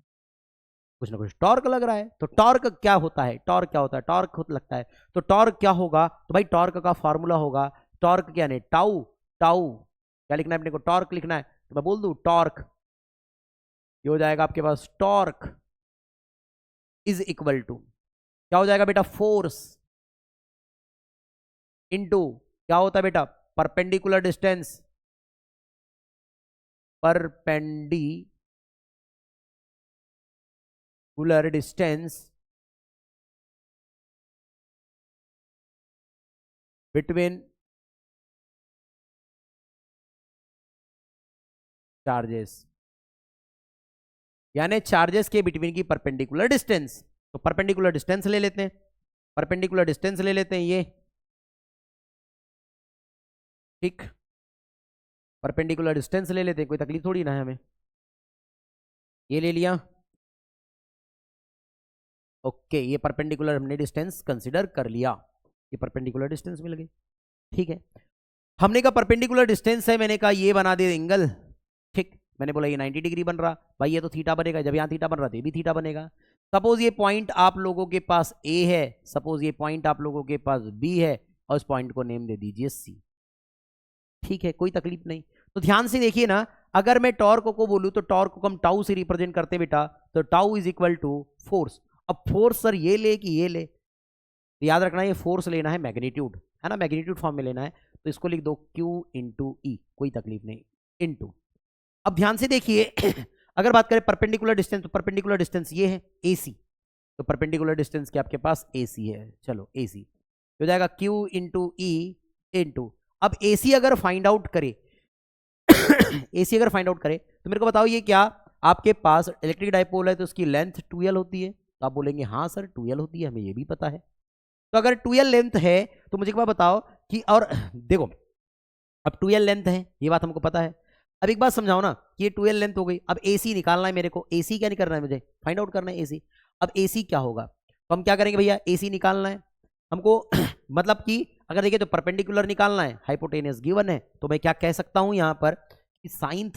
कुछ ना कुछ टॉर्क लग रहा है, तो टॉर्क क्या होता है? टॉर्क क्या होता है? टॉर्क लगता है, तो टॉर्क क्या होगा? तो भाई टॉर्क का फॉर्मूला होगा, टॉर्क क्या नहीं, टाउ, टाउ क्या लिखना है अपने को? टॉर्क लिखना है, तो मैं बोल दूं टॉर्क, ये हो जाएगा आपके पास टॉर्क इज इक्वल टू, क्या हो जाएगा बेटा? फोर्स इनटू क्या होता है बेटा? Perpendicular distance, perpendicular distance between charges, यानी चार्जेस के बिटवीन की परपेंडिकुलर डिस्टेंस। तो परपेंडिकुलर डिस्टेंस ले लेते हैं, परपेंडिकुलर डिस्टेंस ले लेते हैं ये, ठीक, परपेंडिकुलर डिस्टेंस ले लेते हैं, कोई तकलीफ थोड़ी ना है हमें। ये ले लिया, ओके, ये परपेंडिकुलर हमने डिस्टेंस कंसीडर कर लिया, ये परपेंडिकुलर डिस्टेंस मिल गई, ठीक है। हमने कहा परपेंडिकुलर डिस्टेंस है, मैंने कहा ये बना दे एंगल, ठीक, मैंने बोला ये 90 डिग्री बन रहा, भाई ये तो थीटा बनेगा, जब यहाँ थीटा बन रहा था ये भी थीटा बनेगा। सपोज ये पॉइंट आप लोगों के पास ए है, सपोज ये पॉइंट आप लोगों के पास बी है, और इस पॉइंट को नेम दे दीजिए सी, ठीक है, कोई तकलीफ नहीं। तो ध्यान से देखिए ना, अगर मैं टॉर्क को बोलूं तो टॉर्क को हम टाउ से रिप्रेजेंट करते बेटा, तो tau is equal to force. अब फोर्स सर ये ले कि ये ले, तो याद रखना ये फोर्स लेना है मैग्नीट्यूड, है ना, मैग्नीट्यूड फॉर्म में लेना है, तो इसको लिख दो Q इंटू ई, कोई तकलीफ नहीं, इंटू। अब ध्यान से देखिए अगर बात करें परपेंडिकुलर डिस्टेंस, तो परपेंडिकुलर डिस्टेंस ये है AC, तो परपेंडिकुलर डिस्टेंस क्या आपके पास AC है, चलो AC हो जाएगा Q इंटू ई इंटू। अब AC अगर फाइंड आउट करे AC अगर फाइंड आउट करे तो मेरे को बताओ, ये क्या आपके पास इलेक्ट्रिक डाइपोल है तो उसकी लेंथ 2L होती है, तो आप बोलेंगे हाँ सर 2L होती है, हमें ये भी पता है। तो अगर 2L लेंथ है तो मुझे एक बात बताओ कि, और देखो अब 2L लेंथ है ये बात हमको पता है, अब एक बात समझाओ ना, कि ये 2L लेंथ हो गई, अब AC निकालना है मेरे को, AC क्या नहीं करना है मुझे, फाइंड आउट करना है AC। अब AC क्या होगा, तो हम क्या करेंगे भैया, AC निकालना है हमको मतलब कि अगर देखिए तो परपेंडिकुलर निकालना है, हाइपोटेनियस गिवन है, तो मैं क्या कह सकता हूं यहां पर कि sine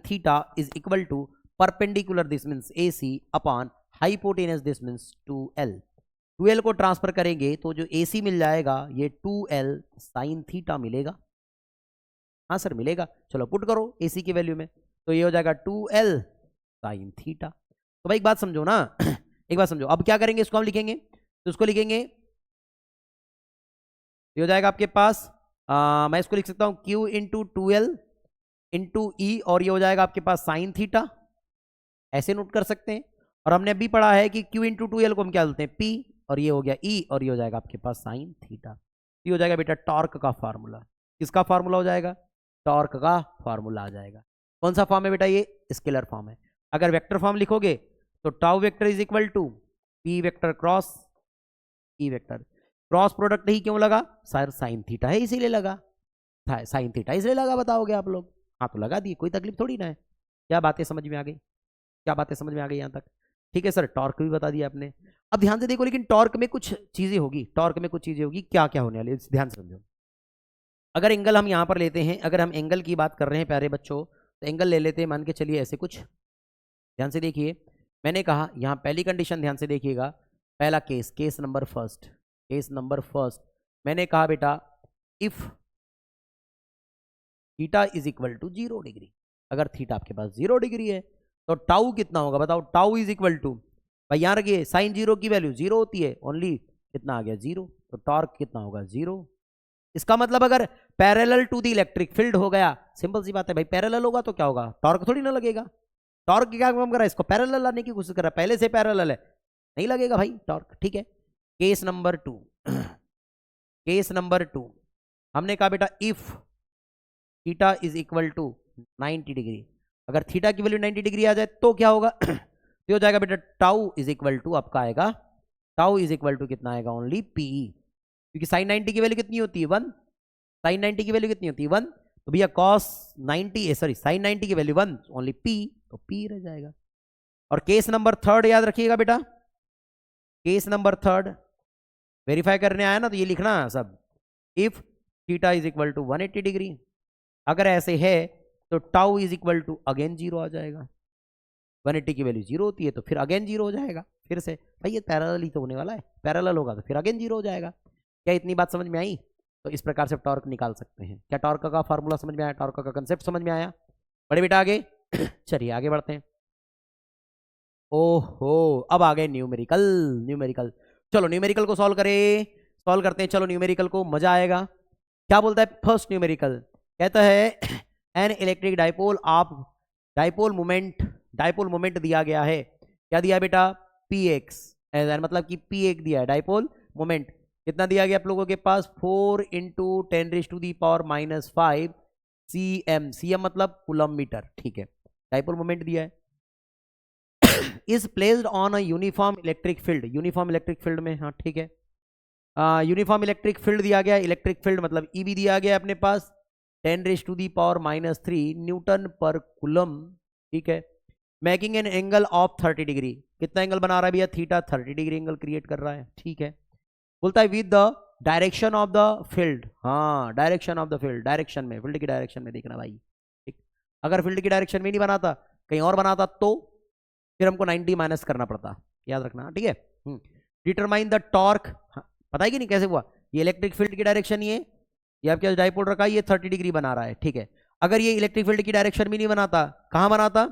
theta is equal to perpendicular this means AC upon hypotenuse this means 2L को ट्रांसफर करेंगे तो जो AC मिल जाएगा ये 2L साइन थीटा मिलेगा, हाँ सर मिलेगा, चलो पुट करो AC की वैल्यू में, तो ये हो जाएगा 2L साइन थीटा। तो भाई एक बात समझो ना एक बात समझो, अब क्या करेंगे, इसको हम लिखेंगे, तो इसको लिखेंगे, ये हो जाएगा आपके पास, मैं इसको लिख सकता हूं Q इंटू 2L इंटू ई, और ये हो जाएगा आपके पास साइन थीटा, ऐसे नोट कर सकते हैं। और हमने अभी पढ़ा है कि Q इंटू 2L को हम क्या बोलते हैं, P, और ये हो गया E, और ये हो जाएगा आपके पास साइन थीटा। ये हो जाएगा बेटा टॉर्क का फार्मूला, किसका फार्मूला हो जाएगा, टॉर्क का फार्मूला आ जाएगा। कौन सा फॉर्म है बेटा, ये स्केलर फॉर्म है। अगर वेक्टर फॉर्म लिखोगे तो tau vector is equal to P vector cross E vector. Cross product ही क्यों लगा सर? साइन थीटा है इसीलिए लगा, साइन थीटा इसलिए लगा, बताओगे आप लोग? हाँ तो लगा दिए, कोई तकलीफ थोड़ी ना है। क्या बातें समझ में आ गई? क्या बातें समझ में आ गई यहाँ तक? ठीक है सर, टॉर्क भी बता दिया आपने। अब ध्यान से देखो, लेकिन टॉर्क में कुछ चीजें होगी, टॉर्क में कुछ चीजें होगी, क्या क्या होने वाली है ध्यान से समझो। अगर एंगल हम यहाँ पर लेते हैं, अगर हम एंगल की बात कर रहे हैं प्यारे बच्चों, तो एंगल ले लेते हैं, मान के चलिए ऐसे कुछ। ध्यान से देखिए, मैंने कहा यहाँ पहली कंडीशन ध्यान से देखिएगा, पहला केस, केस नंबर फर्स्ट, मैंने कहा बेटा if theta is equal to 0 degree, अगर थीटा आपके पास 0 डिग्री है तो टाउ कितना होगा बताओ? टाउ इज इक्वल टू, भाई यहाँ रखिए साइन 0 की वैल्यू 0 होती है, ओनली कितना आ गया 0, तो टॉर्क कितना होगा 0। इसका मतलब अगर parallel to the electric field हो गया, सिंपल सी बात है भाई, पैरेलल होगा तो क्या होगा? टॉर्क थोड़ी ना लगेगा। टॉर्क क्या काम कर रहा है? इसको पैरेलल लाने की कोशिश कर रहा है, पहले से पैरेलल है, नहीं लगेगा भाई टॉर्क। ठीक है, केस नंबर 2, केस नंबर 2 हमने कहा बेटा if theta is equal to 90 degree, अगर थीटा की वैल्यू 90 डिग्री आ जाए तो क्या होगा? तो हो जाएगा बेटा टाउ इज इक्वल टू, आपका आएगा टाउ इज इक्वल टू कितना आएगा? ओनली पीई, क्योंकि साइन 90 की वैल्यू कितनी होती है 1, साइन 90 की वैल्यू कितनी होती है 1, तो भैया कॉस 90 सॉरी साइन 90 की वैल्यू 1, ओनली पी, तो पी रह जाएगा। और केस नंबर 3 याद रखिएगा बेटा, केस नंबर 3 वेरीफाई करने आया ना तो ये लिखना सब, if theta is equal to 180 degree, अगर ऐसे है तो tau is equal to again 0 आ जाएगा। 180 की वैल्यू 0 होती है तो फिर अगेन 0 हो जाएगा, फिर से भाई ये पैरेलल ही तो होने वाला है, पैरेलल होगा तो फिर अगेन 0 हो जाएगा। क्या इतनी बात समझ में आई? तो इस प्रकार से टॉर्क निकाल सकते हैं। क्या टॉर्क का फॉर्मूला समझ में आया? टॉर्क का कंसेप्ट समझ में आया? बड़े बेटा आगे चलिए आगे बढ़ते हैं। ओहो, अब आ गए न्यूमेरिकल, न्यूमेरिकल। चलो न्यूमेरिकल को सॉल्व करें, सॉल्व करते हैं, चलो न्यूमेरिकल को, मजा आएगा। क्या बोलता है फर्स्ट न्यूमेरिकल? कहता है N electric dipole of, dipole moment दिया गया है, क्या दिया बेटा? px, मतलब कि p एक दिया है, डाइपोल मोमेंट कितना दिया गया आप लोगों के पास? 4 इंटू 10⁻⁻5 cm, cm मतलब कूलम मीटर। ठीक है, डाइपोल मोमेंट दिया है, is placed on a uniform electric field, uniform electric field में, हाँ ठीक है, यूनिफॉर्म इलेक्ट्रिक फील्ड दिया गया, इलेक्ट्रिक फील्ड मतलब ई भी दिया गया अपने पास 10⁻³ न्यूटन पर कूलम। ठीक है, making an angle of 30 degree, कितना एंगल बना रहा है भैया? थीटा, 30 डिग्री एंगल क्रिएट कर रहा है। ठीक है, बोलता है with the direction of the field, हाँ direction of the field, direction में, फील्ड की डायरेक्शन में देखना भाई। ठीक, अगर फील्ड की डायरेक्शन में नहीं बनाता, कहीं और बनाता तो फिर हमको 90 माइनस करना पड़ता, याद रखना। ठीक है, डिटरमाइन द टॉर्क, पता है कि नहीं कैसे हुआ? ये इलेक्ट्रिक फील्ड की डायरेक्शन, ये आपके डाइपोल रखा है, ये 30 डिग्री बना रहा है। ठीक है, अगर ये इलेक्ट्रिक फील्ड की डायरेक्शन में नहीं बनाता, कहां बनाता?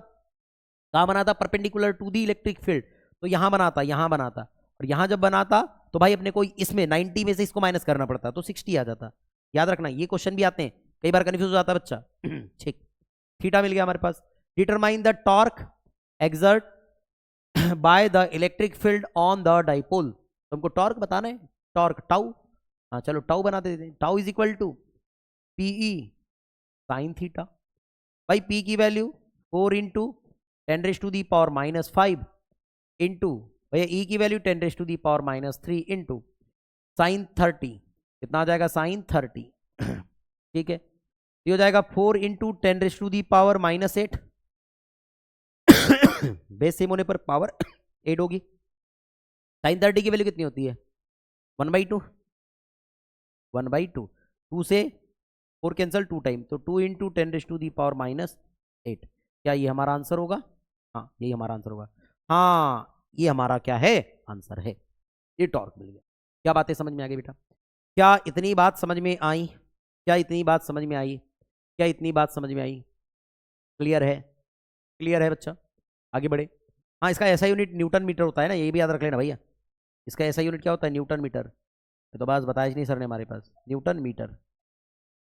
कहां बनाता? Perpendicular to the electric field, तो यहां बनाता, यहां बनाता, और यहां जब बनाता तो भाई अपने को इसमें 90 में से इसको माइनस करना पड़ता, तो 60 आ जाता। याद रखना, ये क्वेश्चन भी आते हैं, कई बार कंफ्यूज हो जाता है बच्चा। ठीक, थीटा मिल गया हमारे पास। Determine the torque exert by the electric field on the dipole, तुमको टॉर्क बताना है, टॉर्क टाउ, हाँ चलो टाउ बना देते हैं, tau is equal to PE sine theta, भाई पी की वैल्यू 4 इंटू 10⁻⁻5 इंटू भैया ई की वैल्यू 10⁻⁻3 इंटू साइन 30, कितना आ जाएगा? साइन 30। ठीक है, ये हो जाएगा 4 इंटू 10⁻⁻8 बेस सेम होने पर पावर 8 होगी। साइन 30 की वैल्यू कितनी होती है? 1/2, 1/2, 2 से 4 कैंसिल 2 टाइम, तो 2 इंटू 10⁻⁻8, क्या ये हमारा आंसर होगा? हाँ यही हमारा आंसर होगा, हाँ ये हमारा क्या है? आंसर है। ये टॉर्क मिल गया। क्या बातें समझ में आ गई बेटा? क्या इतनी बात समझ में आई? क्या इतनी बात समझ में आई? क्या इतनी बात समझ में आई? क्लियर है? क्लियर है बच्चा? आगे बढ़े। हाँ, इसका ऐसा यूनिट न्यूटन मीटर होता है ना, ये भी याद रख लेना भैया। इसका ऐसा यूनिट क्या होता है? Newton metre. तो बस बताया नहीं सर ने हमारे पास, न्यूटन मीटर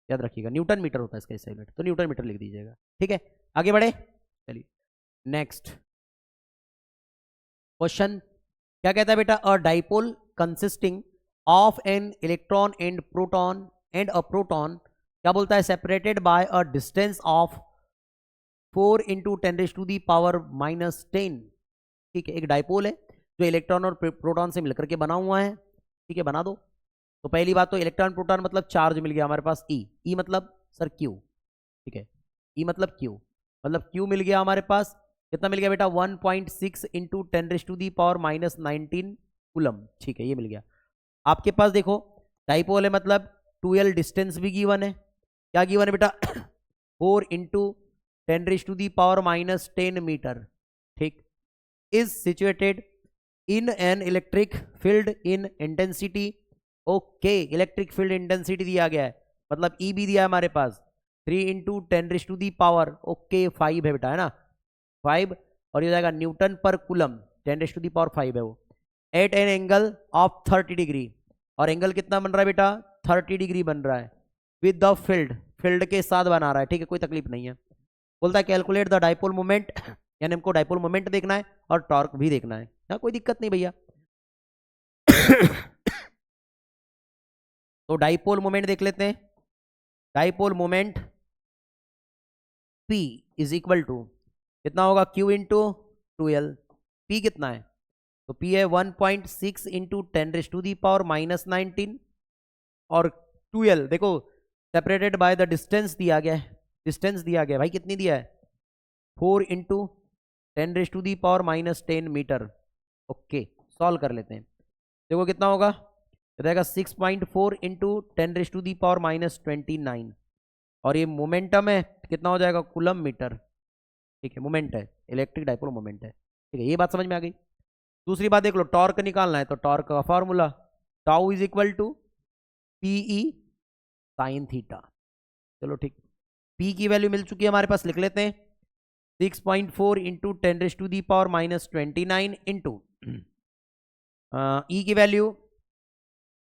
याद रखिएगा, न्यूटन मीटर होता है इसका ऐसा यूनिट, तो न्यूटन मीटर लिख दीजिएगा। ठीक है, आगे बढ़े, चलिए नेक्स्ट क्वेश्चन। क्या कहता है बेटा? अ dipole consisting of an electron and proton, क्या बोलता है? Separated by a distance of 4 into 10⁻⁻10। ठीक है, एक डाइपोल है जो इलेक्ट्रॉन और प्रोटॉन से मिलकर के बना हुआ है। ठीक है, बना दो। तो पहली बात तो इलेक्ट्रॉन प्रोटॉन मतलब चार्ज मिल गया हमारे पास ई मतलब सर क्यू। ठीक है, ई मतलब क्यू मिल गया हमारे पास। कितना मिल गया बेटा? 1.6 इंटू 10⁻⁻19 कूलम। ठीक है, ये मिल गया आपके पास। देखो डाइपोल है मतलब 2l डिस्टेंस भी गिवन है। क्या गिवन है बेटा? 4 इंटू 10⁻⁻10 मीटर। ठीक, is situated in an electric field in intensity. Okay, electric field intensity दिया गया है मतलब ई भी दिया है हमारे पास 3 इंटू 10⁻⁻। ओके 5 है बेटा, है ना 5, और ये जाएगा न्यूटन पर कूलम। 10⁻5 है वो। At an angle of 30 degree, और एंगल कितना बन रहा है बेटा? 30 डिग्री बन रहा है विद द फील्ड के साथ बना रहा है। ठीक है, कोई तकलीफ नहीं है। बोलता है कैलकुलेट द डाइपोल मोमेंट, यानी हमको डाइपोल मोमेंट देखना है और टॉर्क भी देखना है। हाँ, कोई दिक्कत नहीं भैया। तो डाइपोल मोमेंट देख लेते हैं। Dipole moment P is equal to कितना होगा? Q into 2L। P कितना है? तो P है 1.6 इंटू 10⁻⁻19, और 2L देखो सेपरेटेड बाय द डिस्टेंस दिया गया है। डिस्टेंस दिया गया भाई, कितनी दिया है? 4 इंटू 10⁻⁻10 मीटर। ओके, सॉल्व कर लेते हैं। देखो कितना होगा? रहेगा 6.4 इंटू 10⁻⁻29, और ये मोमेंटम है कितना हो जाएगा? Coulomb metre. ठीक है, मोमेंट है, इलेक्ट्रिक डाइपोल मोमेंट है। ठीक है, ये बात समझ में आ गई। दूसरी बात देख लो, टॉर्क निकालना है तो टॉर्क का formula tau is equal to PE sine theta. चलो ठीक, पी की वैल्यू मिल चुकी है हमारे पास, लिख लेते हैं 6.4 इंटू 10⁻⁻29 इंटू ई की value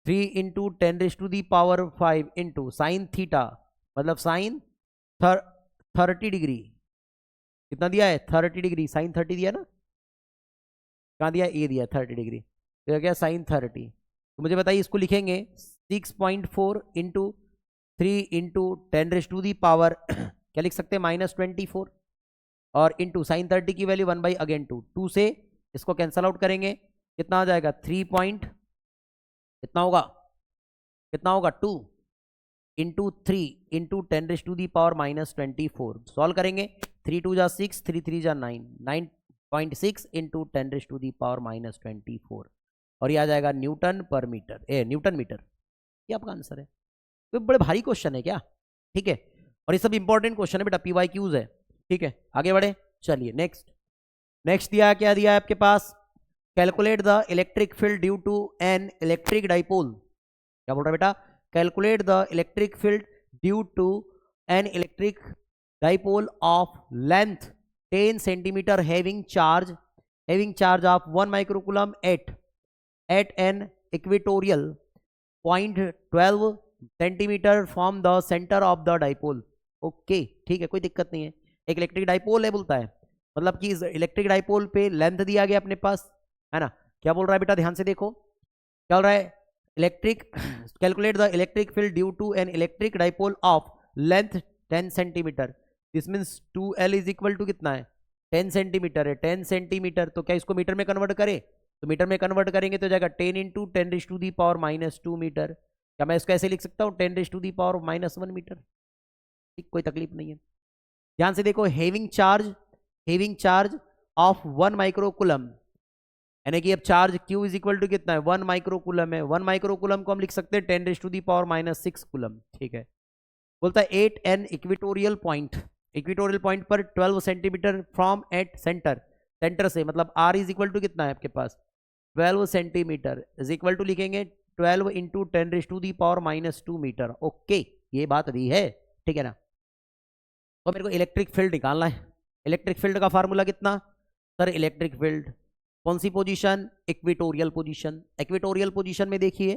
3 into 10⁻5 into sine theta मतलब साइन 30 डिग्री। कितना दिया है? 30 डिग्री। साइन 30 दिया ना, कहाँ दिया? ए दिया 30 डिग्री। तो क्या? साइन 30। तो मुझे बताइए इसको लिखेंगे 6.4 इंटू 3 इंटू 10⁻, क्या लिख सकते हैं? -24, और इंटू साइन 30 की वैल्यू 1 बाई अगेन 2 से इसको कैंसल आउट करेंगे। कितना आ जाएगा? 3 पॉइंट कितना होगा? 2 इंटू 3 इंटू 10⁻⁻24। सॉल्व करेंगे। 3 2 जा 6, 3 3 जा 9, 9.6 इंटू 10⁻⁻24, और ये आ जाएगा न्यूटन पर मीटर, न्यूटन मीटर। ये आपका आंसर है। तो बड़े भारी क्वेश्चन है क्या? ठीक है, और ये सब इंपॉर्टेंट क्वेश्चन है बेटा, PYQs है। ठीक है, आगे बढ़े। चलिए नेक्स्ट दिया है, क्या दिया है आपके पास? Calculate the electric field due to an electric dipole. क्या बोल रहा है बेटा? Calculate the electric field due to an electric dipole of length 10 centimetre having charge of 1 microcoulomb at an equatorial point 12 centimetre from the centre of the dipole. Okay, ठीक है, कोई दिक्कत नहीं है। एक इलेक्ट्रिक डाइपोल है बोलता है, मतलब कि इस इलेक्ट्रिक डाइपोल पे लेंथ दिया गया अपने पास, है ना। क्या बोल रहा है बेटा? ध्यान से देखो क्या बोल रहा है। Calculate the electric field due to an electric dipole of length 10 centimetre. This means 2L is equal to कितना है? 10 सेंटीमीटर है। 10 सेंटीमीटर, तो क्या इसको मीटर में कन्वर्ट करें? तो मीटर में कन्वर्ट करेंगे तो जाएगा 10 इंटू 10⁻⁻2 मीटर। क्या मैं इसको ऐसे लिख सकता हूँ? 10⁻⁻1 मीटर। ठीक, कोई तकलीफ नहीं है। ध्यान से देखो, हैविंग चार्ज ऑफ 1 माइक्रोकूलम, यानी कि अब charge Q is equal to कितना है? 1 माइक्रोकूलम है। 1 माइक्रोकूलम को हम लिख सकते हैं 10⁻⁻6 कूलम। ठीक है, बोलता है एट एन इक्वेटोरियल पॉइंट पर 12 सेंटीमीटर फ्रॉम एट सेंटर से, मतलब R इज इक्वल टू कितना है आपके पास? 12 सेंटीमीटर इज इक्वल टू लिखेंगे 12 इंटू 10⁻2 मीटर। ओके, ये बात भी है, ठीक है ना। तो मेरे को इलेक्ट्रिक फील्ड निकालना है। इलेक्ट्रिक फील्ड का फार्मूला कितना? सर इलेक्ट्रिक फील्ड कौन सी position? Equatorial position. Equatorial position में देखिए,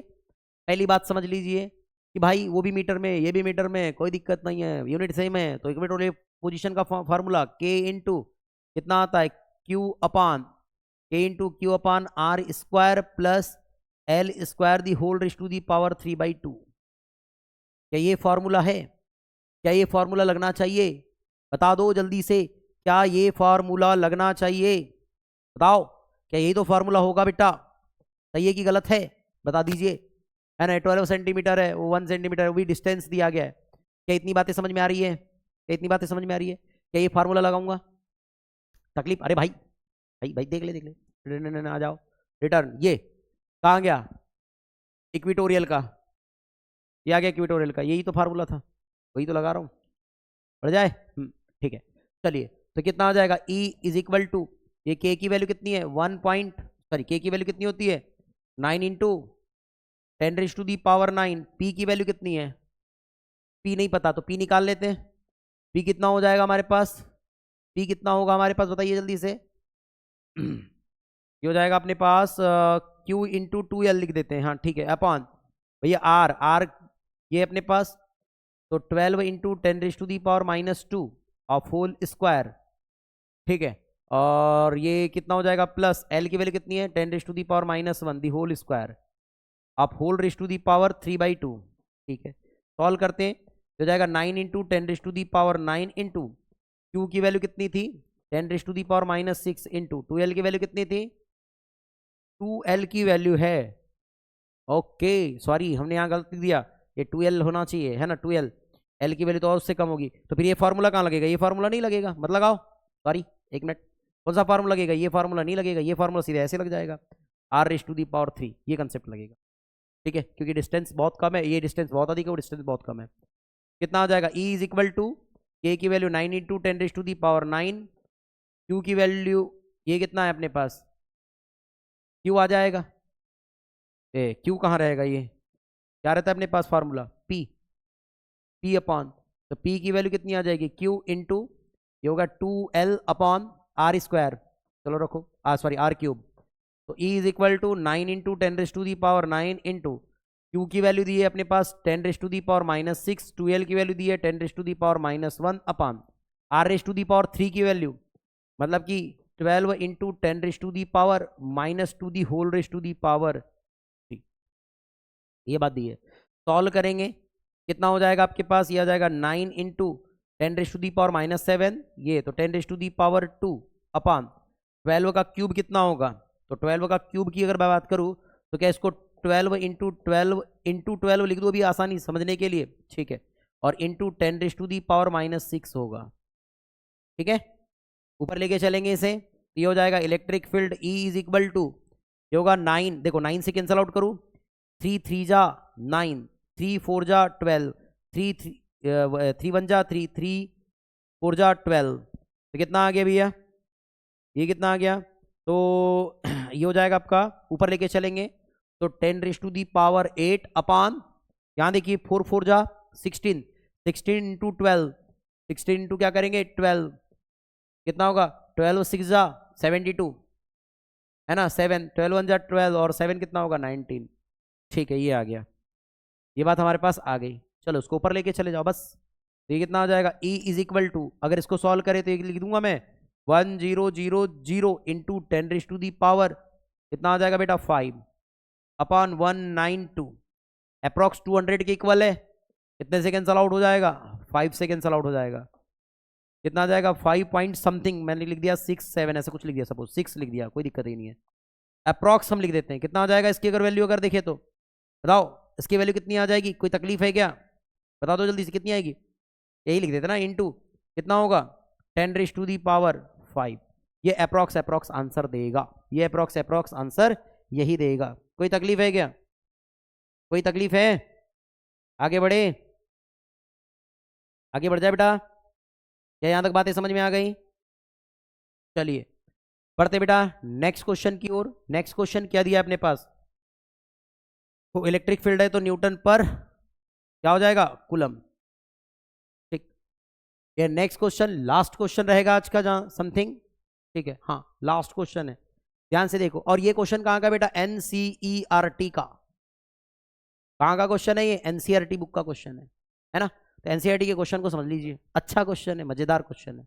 पहली बात समझ लीजिए कि भाई वो भी मीटर में, ये भी मीटर में, कोई दिक्कत नहीं है, यूनिट सेम है। तो इक्वेटोरियल पोजीशन का फार्मूला K इंटू कितना आता है? K into Q upon R square plus L square the whole raise to the power 3/2। क्या ये फार्मूला है? क्या ये फार्मूला लगना चाहिए? बता दो जल्दी से। क्या ये फॉर्मूला लगना चाहिए? बताओ, क्या यही तो फॉर्मूला होगा बेटा? सही है कि गलत है? बता दीजिए। है ना, 12 सेंटीमीटर है, वो 1 सेंटीमीटर है, वो भी डिस्टेंस दिया गया है। क्या इतनी बातें समझ में आ रही है? क्या इतनी बातें समझ में आ रही है? क्या ये फार्मूला लगाऊंगा? तकलीफ? अरे भाई भाई भाई देख ले देख ले, आ जाओ। रिटर्न ये कहाँ गया? इक्विटोरियल का, ये आ गया इक्विटोरियल का, यही तो फार्मूला था, वही तो लगा रहा हूँ। बढ़ जाए? ठीक है, चलिए। तो कितना आ जाएगा? E इज इक्वल टू, ये K की वैल्यू कितनी है? 1 K की वैल्यू कितनी होती है? 9 इंटू 10⁻⁹ P की वैल्यू कितनी है? P नहीं पता तो P निकाल लेते हैं। P कितना हो जाएगा हमारे पास? P कितना होगा हमारे पास, बताइए जल्दी से। ये हो जाएगा अपने पास Q इंटू 2L लिख देते हैं, हाँ ठीक है, अपॉन भैया R ये अपने पास, तो 12 इंटू 10⁻⁻² ऑफ होल स्क्वायर, ठीक है। और ये कितना हो जाएगा? प्लस L की वैल्यू कितनी है? 10⁻⁻1 the whole square of whole raised to the power 3/2, ठीक है। सॉल्व करते हैं तो हो जाएगा 9 इंटू 10⁻⁹ इंटू Q की वैल्यू कितनी थी? 10⁻⁻6 इंटू 2L की वैल्यू कितनी थी? 2L की वैल्यू है, ओके सॉरी हमने यहाँ गलती दिया, ये 2L होना चाहिए, है ना, 2L। L की वैल्यू तो और उससे कम होगी, तो फिर ये फार्मूला कहाँ लगेगा? ये फार्मूला नहीं लगेगा, मत लगाओ, सॉरी एक मिनट, कौन सा फार्मूला लगेगा? ये फार्मूला नहीं लगेगा, ये फार्मूला सीधे ऐसे लग जाएगा, R⁻3, ये कंसेप्ट लगेगा, ठीक है, क्योंकि डिस्टेंस बहुत कम है, ये डिस्टेंस बहुत अधिक है, वो डिस्टेंस बहुत कम है। कितना आ जाएगा? E is equal to K की वैल्यू 9 इंटू 10⁻⁹, Q की वैल्यू ये कितना है अपने पास? Q आ जाएगा, Q कहाँ रहेगा? ये क्या रहता है अपने पास फार्मूला? P अपॉन, तो P की वैल्यू कितनी आ जाएगी? Q इंटू ये होगा 2L अपॉन R², चलो रखो सॉरी R³ तो E is equal to 9 into 10⁻⁹ into Q की वैल्यू दी है अपने पास 10⁻⁻6, 2L की वैल्यू दी है 10⁻⁻1 अपॉन R⁻3 की वैल्यू, मतलब कि 12 into 10⁻⁻2 the whole raised to the power 3, ये बात दी है। सॉल्व करेंगे कितना हो जाएगा आपके पास? ये आ जाएगा 9 इंटू 10⁻⁻7, ये तो 10⁻2 अपॉन 12 का क्यूब कितना होगा? तो 12 का क्यूब की अगर मैं बात करूं तो क्या इसको 12 इंटू 12 लिख दो अभी आसानी समझने के लिए, ठीक है, और इंटू 10⁻⁻6 होगा, ठीक है। ऊपर लेके चलेंगे इसे, ये हो जाएगा electric field E is equal to, ये होगा 9, देखो 9 से कैंसल आउट करूं, 3 3 जा 9, 3 4 जा 12, 3 1 जा 3, 3 4 जा 12, तो कितना आ गया भैया? ये कितना आ गया? तो ये हो जाएगा आपका, ऊपर लेके चलेंगे तो 10⁻8 अपॉन, यहाँ देखिए 4 4 जा 16, 16 इंटू 12, 16 इंटू क्या करेंगे 12, कितना होगा? 12 6 जा 72, है ना, 7 12 1 जा 12 और 7 कितना होगा 19, ठीक है, ये आ गया, ये बात हमारे पास आ गई। चलो उसको ऊपर लेके चले जाओ बस, तो ये कितना आ जाएगा? E इज इक्वल टू, अगर इसको सॉल्व करें तो ये लिख दूंगा मैं 1000 इंटू 10⁻, कितना आ जाएगा बेटा 5 अपॉन 192, अप्रॉक्स 200 के इक्वल है, कितने से कैंसल आउट हो जाएगा? 5 से कैंसल आउट हो जाएगा, कितना आ जाएगा? 5 पॉइंट समथिंग, मैंने लिख दिया 6 7 ऐसा कुछ लिख दिया, सपोज 6 लिख दिया, कोई दिक्कत ही नहीं है, अप्रॉक्स हम लिख देते हैं। कितना आ जाएगा इसकी अगर वैल्यू अगर देखें तो बताओ, इसकी वैल्यू कितनी आ जाएगी? कोई तकलीफ है क्या? बता दो जल्दी से, कितनी आएगी? यही लिख देते ना, इंटू कितना होगा 10⁻5, ये अप्रॉक्स आंसर देगा, ये अप्रॉक्स आंसर यही देगा। कोई तकलीफ है क्या? कोई तकलीफ है? आगे बढ़े, आगे बढ़ जाए बेटा, क्या यहां तक बातें समझ में आ गई? चलिए बढ़ते बेटा नेक्स्ट क्वेश्चन की ओर। नेक्स्ट क्वेश्चन क्या दिया अपने पास? तो इलेक्ट्रिक फील्ड है तो न्यूटन पर क्या हो जाएगा? कूलम, ठीक। ये नेक्स्ट क्वेश्चन लास्ट क्वेश्चन रहेगा आज का, जहां समथिंग, ठीक है, हाँ लास्ट क्वेश्चन है, ध्यान से देखो। और ये क्वेश्चन कहाँ का बेटा? NCERT का। कहाँ का क्वेश्चन है ये? NCERT बुक का क्वेश्चन है ना। तो NCERT के क्वेश्चन को समझ लीजिए, अच्छा क्वेश्चन है, मजेदार क्वेश्चन है।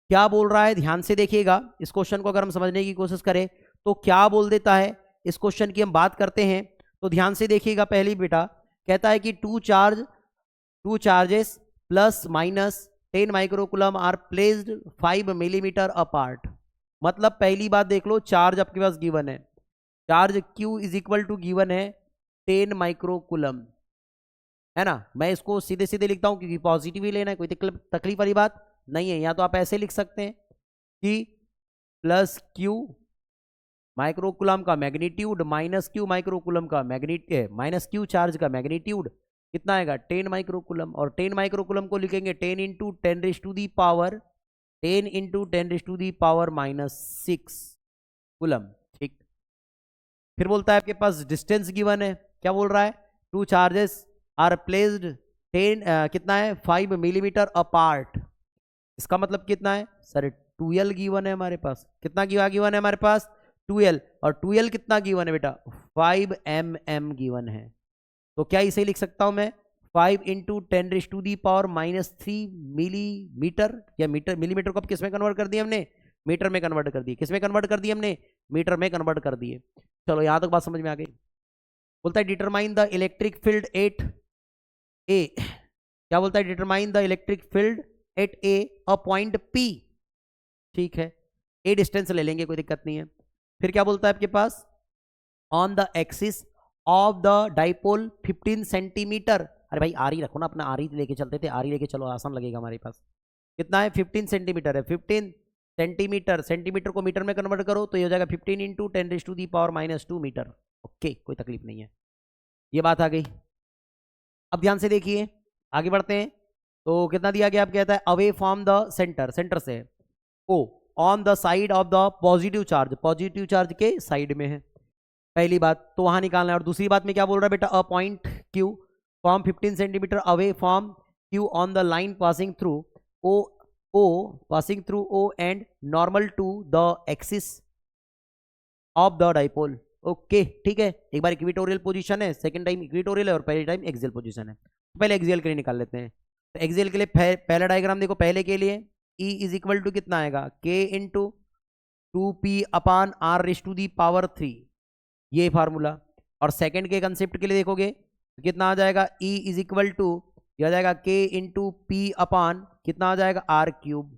क्या बोल रहा है ध्यान से देखिएगा, इस क्वेश्चन को अगर हम समझने की कोशिश करें तो क्या बोल देता है। इस क्वेश्चन की हम बात करते हैं तो ध्यान से देखिएगा। पहली बेटा कहता है कि two charges plus minus 10 microcoulomb are placed 5 millimetre apart. मतलब पहली बात देख लो, चार्ज आपके पास गिवन है, charge Q is equal to given है 10 माइक्रोकुलम, है ना। मैं इसको सीधे सीधे लिखता हूं क्योंकि पॉजिटिव ही लेना है, कोई तकलीफ वाली बात नहीं है। या तो आप ऐसे लिख सकते हैं कि प्लस Q माइक्रोकुलम का मैग्नीट्यूड माइनस Q माइक्रोकुलम का मैग्नीट्यूड माइनस Q चार्ज का मैग्नीट्यूड कितना आएगा 10 माइक्रोकुलम, और 10 माइक्रोकुलम को लिखेंगे 10 into 10 raise to the power 10 into 10 raise to the power -6 coulomb. ठीक, फिर बोलता है आपके पास डिस्टेंस गिवन है, क्या बोल रहा है, टू चार्जेस आर प्लेस्ड 10 कितना है 5 मिलीमीटर अपार्ट। इसका मतलब कितना है सर, 2L गिवन है हमारे पास, कितना गिवन है हमारे पास 2L, और 2L कितना गिवन है बेटा 5 mm गिवन है। तो क्या इसे लिख सकता हूं मैं 5 into 10 raise to the power -3 millimetre, या मीटर, मिलीमीटर को अब किस में कन्वर्ट कर दिया हमने, मीटर में कन्वर्ट कर दिए, किस में कन्वर्ट कर दिए हमने, मीटर में कन्वर्ट कर दिए। चलो यहां तक बात समझ में आ गई। बोलता है determine the electric field at a, क्या बोलता है, determine the electric field at a a point P। ठीक है, ए डिस्टेंस ले लेंगे, कोई दिक्कत नहीं है। फिर क्या बोलता है आपके पास, on the axis of the dipole 15 centimetre. अरे भाई आर ही रखो ना, अपना आर ही लेके चलते थे, आर ही लेके चलो, आसान लगेगा हमारे पास। कितना है 15 सेंटीमीटर है, 15 सेंटीमीटर, सेंटीमीटर को मीटर में कन्वर्ट करो तो ये हो जाएगा 15 into 10 raise to the power -2 metre. Okay, कोई तकलीफ नहीं है, ये बात आ गई। अब ध्यान से देखिए, आगे बढ़ते हैं। तो कितना दिया गया, आप कहता है away from the centre, centre से ओ on the side of the positive charge, positive charge के साइड में है, पहली बात तो वहां निकालना है। और दूसरी बात में क्या बोल रहा है बेटा, a point Q from 15 centimetre away from Q on the line passing through O passing through O and normal to the axis of the dipole. Okay ठीक है, एक बार इक्विटोरियल पोजीशन है, सेकंड टाइम इक्विटोरियल है, और पहले time axial position है। तो पहले एक्सियल के लिए निकाल लेते हैं। तो एक्सियल के लिए पहला डायग्राम देखो, पहले के लिए E इज इक्वल टू कितना आएगा, K into 2P upon R raise to the power 3, ये फार्मूला। और सेकंड के कंसेप्ट के लिए देखोगे तो कितना आ जाएगा, E इज इक्वल टू यह आ जाएगा K इंटू P अपान कितना आ जाएगा R क्यूब।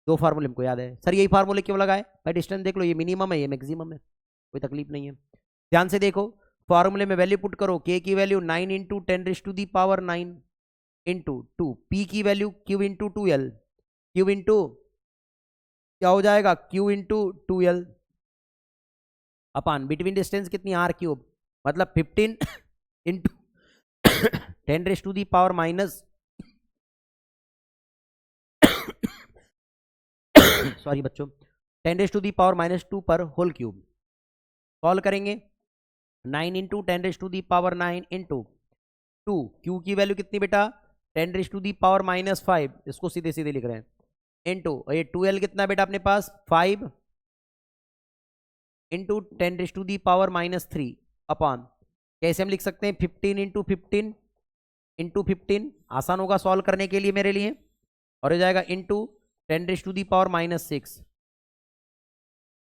दो फार्मूले हमको याद है, सर यही फार्मूले क्यों लगाए भाई, डिस्टेंस देख लो, ये मिनिमम है ये मैक्सिमम है, कोई तकलीफ नहीं है। ध्यान से देखो, फॉर्मूले में वैल्यू पुट करो, K की value 9 into 10 raise to the power 9 into 2, P की value Q into 2L, Q into क्या हो जाएगा Q into 2L upon between distance कितनी R क्यूब, मतलब 15 into 10 raise to the power minus sorry बच्चों 10 raise to the power -2 पर whole cube. Solve करेंगे 9 into 10 raise to the power 9 into 2, Q की value कितनी बेटा 10 रेज टू दी पावर -5, इसको सीधे सीधे लिख रहे हैं, इंटू ये 2L कितना बेटा अपने पास 5 into 10 raise to the power -3 upon, कैसे हम लिख सकते हैं 15 इंटू 15 इंटू 15, आसान होगा सॉल्व करने के लिए मेरे लिए, और हो जाएगा into 10 raise to the power -6।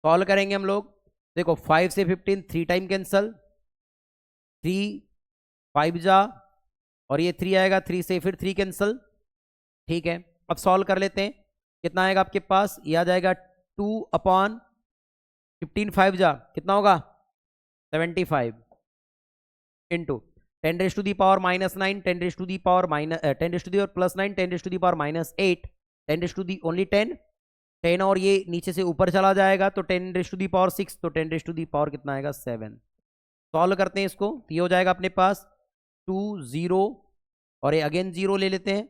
Solve करेंगे हम लोग, देखो 5 से 15 3 टाइम कैंसल, 3 5 जा, और ये 3 आएगा, 3 से फिर 3 कैंसल। ठीक है, अब सॉल्व कर लेते हैं, कितना आएगा आपके पास, ये आ जाएगा 2 अपॉन 15 5 जा कितना होगा 75 into 10 raise to the power -9, 10 raise to the power -10 raise to the power +9, 10 raise to the power -8, 10 raise to the only 10 और ये नीचे से ऊपर चला जाएगा तो 10 रेज टू दी पावर 6, तो 10 रेज टू दी पावर कितना आएगा 7। सॉल्व करते हैं इसको, तो ये हो जाएगा अपने पास 2 0 और ये अगेन 0 ले लेते हैं,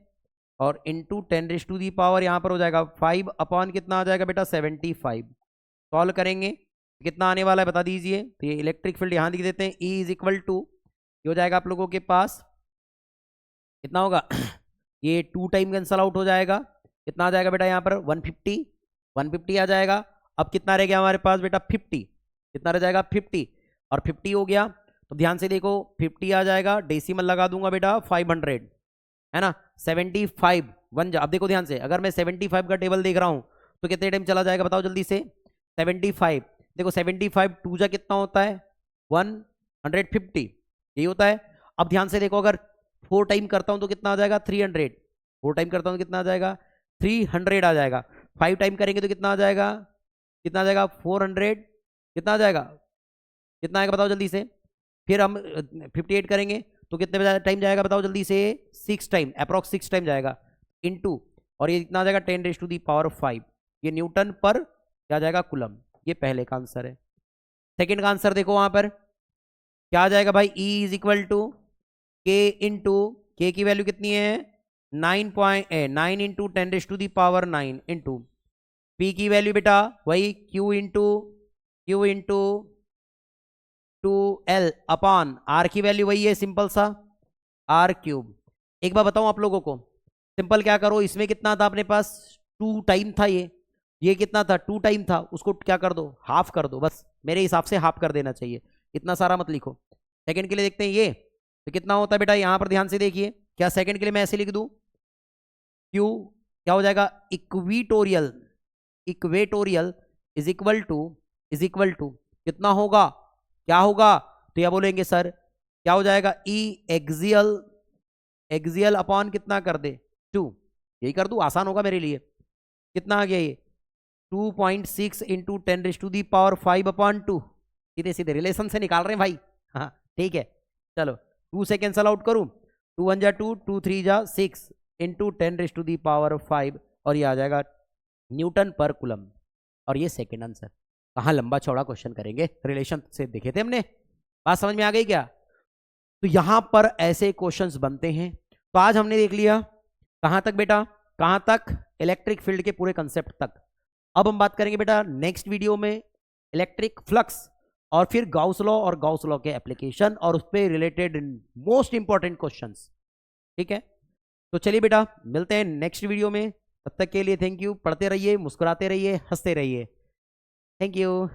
और into 10 raise to the power यहाँ पर हो जाएगा 5 अपॉन कितना आ जाएगा बेटा 75। सॉल्व करेंगे कितना आने वाला है बता दीजिए, तो ये इलेक्ट्रिक फील्ड यहाँ लिख देते हैं, E इज इक्वल टू ये हो जाएगा आप लोगों के पास कितना होगा ये 2 टाइम कैंसल आउट हो जाएगा, कितना आ जाएगा बेटा यहाँ पर 150 आ जाएगा। अब कितना रह गया हमारे पास बेटा 50, कितना रह जाएगा 50, और 50 हो गया तो ध्यान से देखो 50 आ जाएगा, डेसिमल लगा दूंगा बेटा 500 है ना, 75 वन जा। अब देखो ध्यान से, अगर मैं 75 का टेबल देख रहा हूं तो कितने टाइम चला जाएगा बताओ जल्दी से, 75 देखो 75 2 जा कितना होता है 150, यही होता है। अब ध्यान से देखो, अगर 4 टाइम करता हूं तो कितना आ जाएगा 300, 4 टाइम करता हूँ तो कितना आ जाएगा 300 आ जाएगा। 5 टाइम करेंगे तो कितना आ जाएगा, कितना आ जाएगा 400, कितना आ जाएगा, कितना आएगा बताओ जल्दी से। फिर हम 58 करेंगे तो कितने टाइम जाएगा बताओ जल्दी से, 6 टाइम, अप्रॉक्स 6 टाइम जाएगा इनटू, और ये कितना आ जाएगा 10⁵ ये न्यूटन पर क्या जाएगा कूलम। ये पहले का आंसर है। सेकंड का आंसर देखो वहां पर क्या आ जाएगा भाई, E is equal to K into, के की वैल्यू कितनी है 9 इंटू 10⁹ इंटू P की वैल्यू बेटा वही Q into 2L upon R की वैल्यू वही है सिंपल सा R³। एक बार बताऊं आप लोगों को, सिंपल क्या करो, इसमें कितना था अपने पास 2 टाइम था, ये कितना था 2 टाइम था, उसको क्या कर दो हाफ कर दो, बस मेरे हिसाब से हाफ कर देना चाहिए, इतना सारा मत लिखो। सेकंड के लिए देखते हैं ये तो कितना होता है बेटा, यहां पर ध्यान से देखिए, क्या सेकंड के लिए मैं ऐसे लिख दूं Q क्या हो जाएगा इक्वेटोरियल इज इक्वल टू कितना होगा, क्या होगा, तो यह बोलेंगे सर क्या हो जाएगा E एक्सियल अपॉन कितना कर दे 2, यही कर दूं आसान होगा मेरे लिए। कितना आ गया ये 2.6 इंटू 10⁵ अपॉन 2, सीधे सीधे रिलेशन से निकाल रहे हैं भाई। हाँ ठीक है, चलो 2 से कैंसल आउट करूं, 2 1 जा 2, 2 3 जा 6 इंटू 10⁵ और ये आ जाएगा न्यूटन पर कूलम। और ये सेकेंड आंसर। कहाँ लंबा चौड़ा क्वेश्चन करेंगे, रिलेशन से देखे थे हमने, बात समझ में आ गई क्या। तो यहां पर ऐसे क्वेश्चंस बनते हैं। तो आज हमने देख लिया कहां तक बेटा, कहां तक, इलेक्ट्रिक फील्ड के पूरे कंसेप्ट तक। अब हम बात करेंगे बेटा नेक्स्ट वीडियो में इलेक्ट्रिक फ्लक्स और फिर गाउस लॉ और गाउस लॉ के एप्लीकेशन और उस पर रिलेटेड मोस्ट इंपॉर्टेंट क्वेश्चंस। ठीक है, तो चलिए बेटा मिलते हैं नेक्स्ट वीडियो में, तब तक के लिए थैंक यू। पढ़ते रहिए, मुस्कुराते रहिए, हंसते रहिए। Thank you.